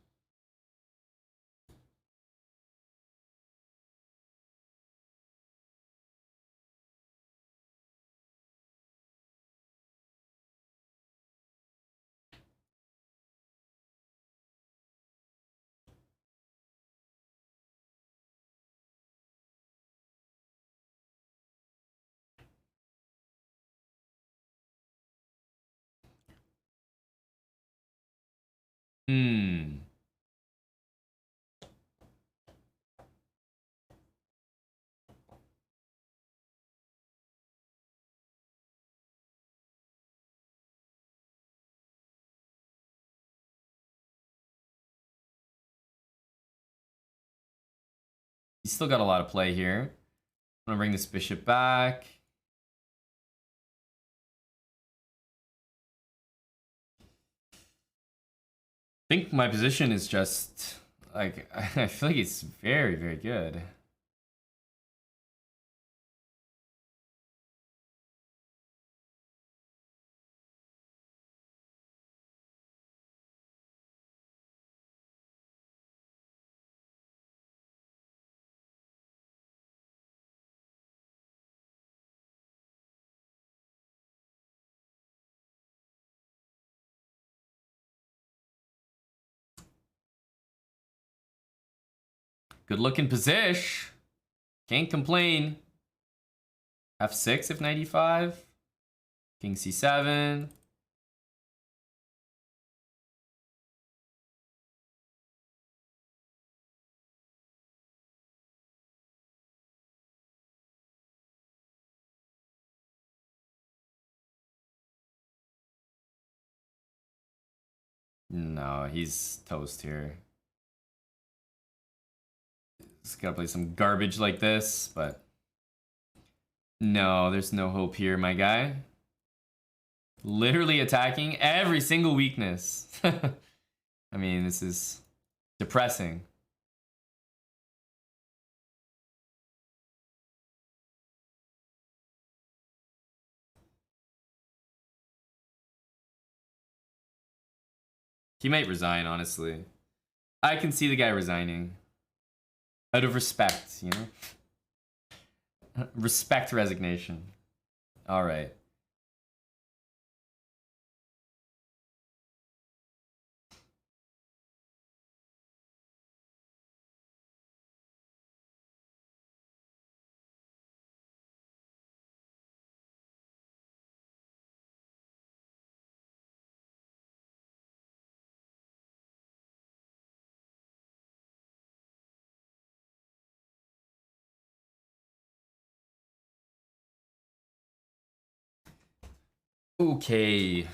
He's still got a lot of play here. I'm gonna bring this bishop back. I think my position is just like I feel like it's very, very good. Good looking position. Can't complain. F6 if 95. King c7. No, he's toast here. Just gotta play some garbage like this, but no, there's no hope here, my guy. Literally attacking every single weakness. I mean, this is depressing. He might resign, honestly. I can see the guy resigning. Out of respect, you know? Respect resignation. All right. Okay.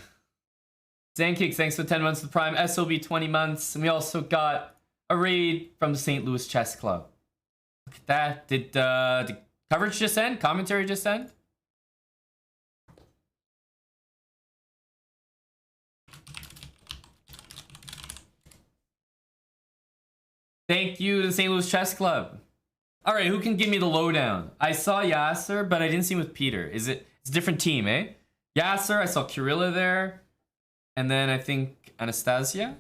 Zankicks, thanks for 10 months of Prime. SOB 20 months. And we also got a raid from the St. Louis Chess Club. Look at that. Did coverage just end? Commentary just end? Thank you to the St. Louis Chess Club. All right, who can give me the lowdown? I saw Yasser, but I didn't see him with Peter. It's a different team, eh? Yasser, I saw Kirilla there. And then I think Anastasia.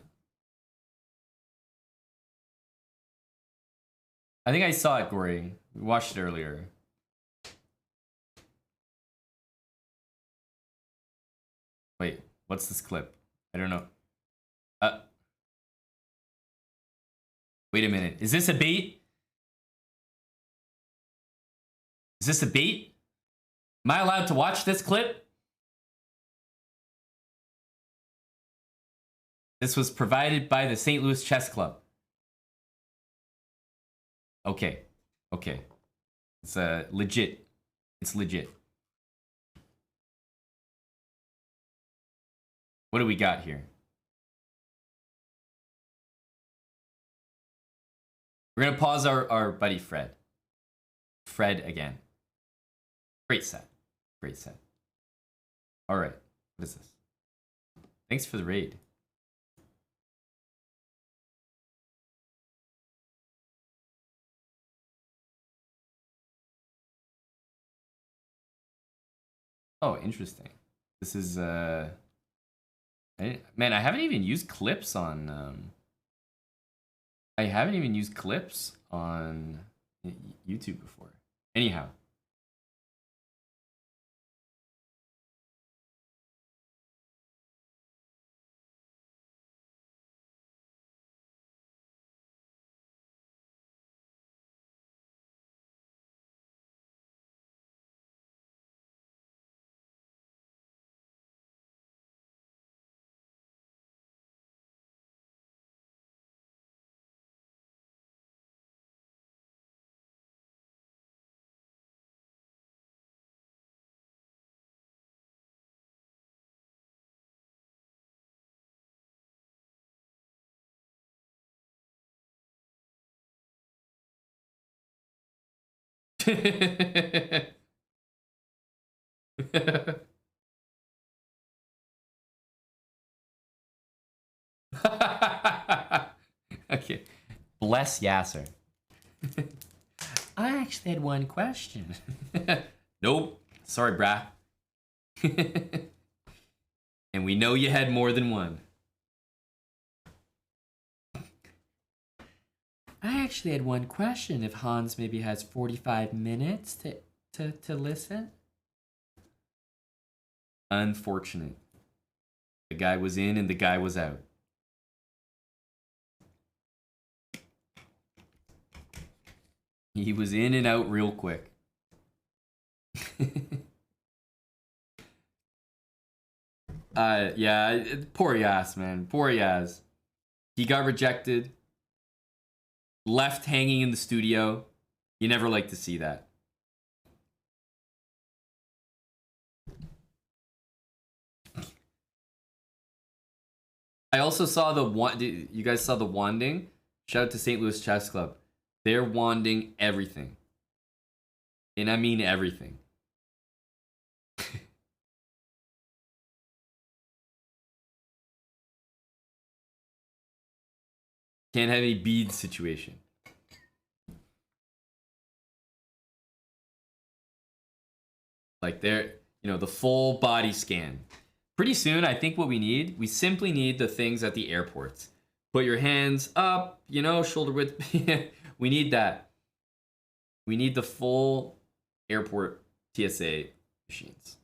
I think I saw it, Gory. We watched it earlier. Wait, what's this clip? I don't know. Wait a minute. Is this a bait? Is this a bait? Am I allowed to watch this clip? This was provided by the St. Louis Chess Club. Okay. Okay. It's legit. It's legit. What do we got here? We're gonna pause our buddy Fred. Fred again. Great set. Great set. Alright. What is this? Thanks for the raid. Oh, interesting. This is man, I haven't even used clips on I haven't even used clips on YouTube before. Anyhow. Okay. Bless Yasser. I actually had one question. Nope. Sorry, brah. And we know you had more than one. I actually had one question. If Hans maybe has 45 minutes to listen. Unfortunate. The guy was in and the guy was out. He was in and out real quick. Yeah, poor Yas, man. Poor Yas. He got rejected. Left hanging in the studio. You never like to see that. I also saw the one. You guys saw the wanding? Shout out to St. Louis Chess Club. They're wanding everything. And I mean everything. Can't have any beads situation. Like they're, the full body scan. Pretty soon, I think what we simply need the things at the airports. Put your hands up, shoulder width. We need that. We need the full airport TSA machines.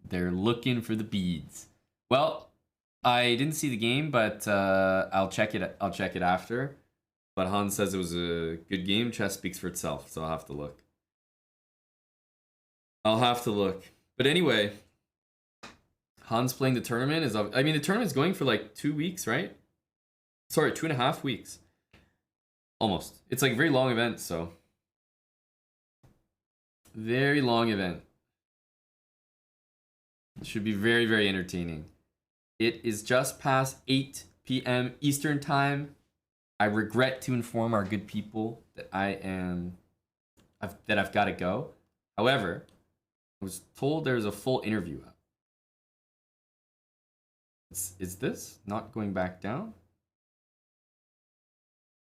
They're looking for the beads. Well, I didn't see the game, but I'll check it after. But Hans says it was a good game. Chess speaks for itself, so I'll have to look. But anyway, Hans playing the tournament is. I mean, the tournament's going for like 2 weeks, right? Sorry, 2.5 weeks. Almost. It's like a very long event, so. Very long event. It should be very, very entertaining. It is just past 8 p.m. Eastern Time. I regret to inform our good people that I've got to go. However, I was told there's a full interview up. Is this not going back down?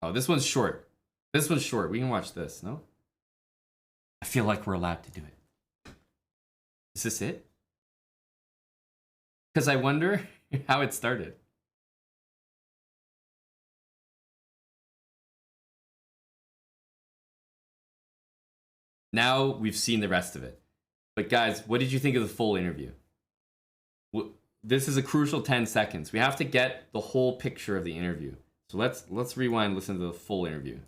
Oh, this one's short. This one's short. We can watch this, no? I feel like we're allowed to do it. Is this it? Because I wonder how it started. Now we've seen the rest of it. But guys, what did you think of the full interview? This is a crucial 10 seconds. We have to get the whole picture of the interview. So let's rewind and listen to the full interview.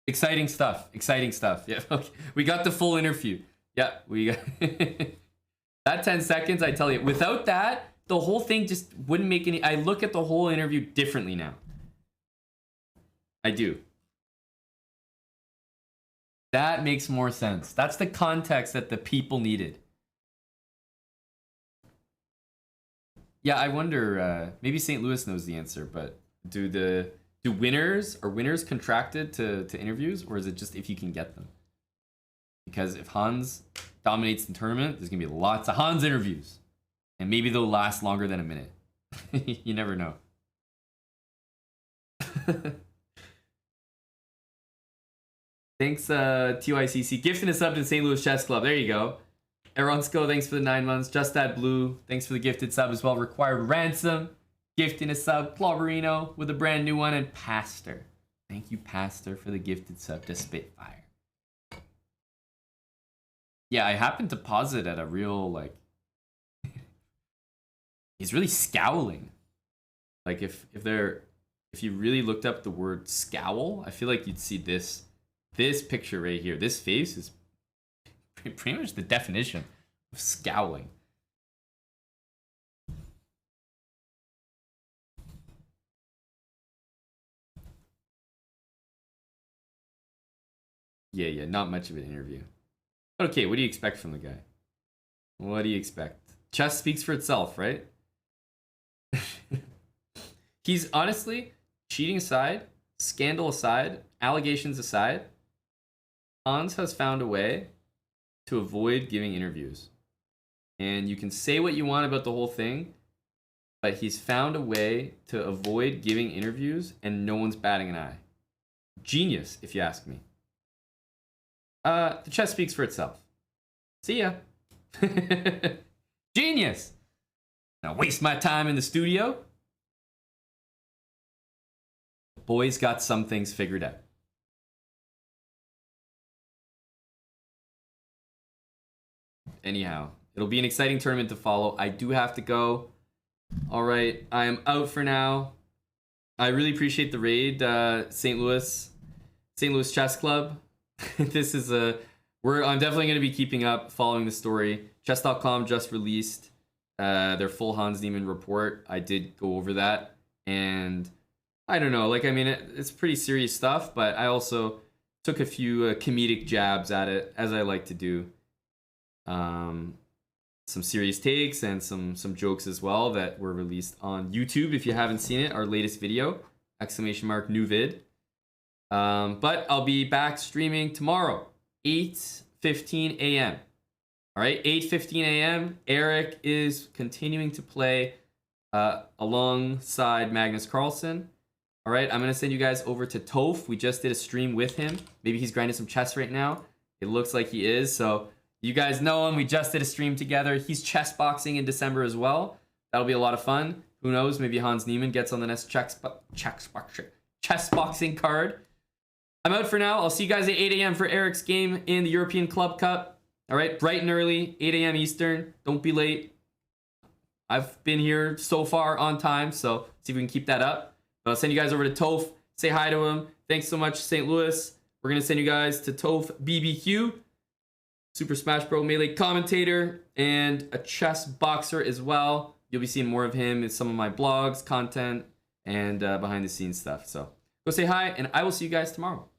Exciting stuff. Exciting stuff. Yeah. Okay. We got the full interview. Yeah, we got that 10 seconds. I tell you, without that, the whole thing just wouldn't make any. I look at the whole interview differently now. I do. That makes more sense. That's the context that the people needed. Yeah, I wonder. Maybe St. Louis knows the answer, but do winners contracted to interviews, or is it just if you can get them? Because if Hans dominates the tournament, there's gonna be lots of Hans interviews, and maybe they'll last longer than a minute. You never know. Thanks, TYCC. Gifting us up to St. Louis Chess Club. There you go. Eronsko, thanks for the 9 months. Just That Blue, thanks for the gifted sub as well. Required Ransom, gifting a sub. Clauberino with a brand new one. And Pastor. Thank you, Pastor, for the gifted sub to Spitfire. Yeah, I happened to pause it at a real, like... He's really scowling. Like, if you really looked up the word scowl, I feel like you'd see this picture right here. This face is pretty much the definition of scowling. Yeah, not much of an interview. Okay, what do you expect from the guy? What do you expect? Chess speaks for itself, right? He's honestly, cheating aside, scandal aside, allegations aside, Hans has found a way to avoid giving interviews. And you can say what you want about the whole thing, but he's found a way to avoid giving interviews and no one's batting an eye. Genius, if you ask me. The chess speaks for itself. See ya. Genius. Now waste my time in the studio. The boys got some things figured out. Anyhow, it'll be an exciting tournament to follow. I do have to go. All right, I am out for now. I really appreciate the raid, St. Louis Chess Club. This is I'm definitely going to be keeping up, following the story. Chess.com just released their full Hans Niemann report. I did go over that, and I don't know, like, I mean, it's pretty serious stuff, but I also took a few comedic jabs at it, as I like to do. Some serious takes and some jokes as well that were released on YouTube. If you haven't seen it, our latest video, !newvid. But I'll be back streaming tomorrow, 8:15 a.m. All right, 8:15 a.m. Eric is continuing to play alongside Magnus Carlsen. All right, I'm going to send you guys over to Toph. We just did a stream with him. Maybe he's grinding some chess right now. It looks like he is. So you guys know him. We just did a stream together. He's chess boxing in December as well. That'll be a lot of fun. Who knows? Maybe Hans Niemann gets on the next chess boxing card. I'm out for now. I'll see you guys at 8 a.m. for Eric's game in the European Club Cup. All right, bright and early, 8 a.m. Eastern. Don't be late. I've been here so far on time, so see if we can keep that up. But I'll send you guys over to Toph. Say hi to him. Thanks so much, St. Louis. We're going to send you guys to Toph BBQ, Super Smash Bros. Melee commentator, and a chess boxer as well. You'll be seeing more of him in some of my blogs, content, and behind the scenes stuff. So go say hi, and I will see you guys tomorrow.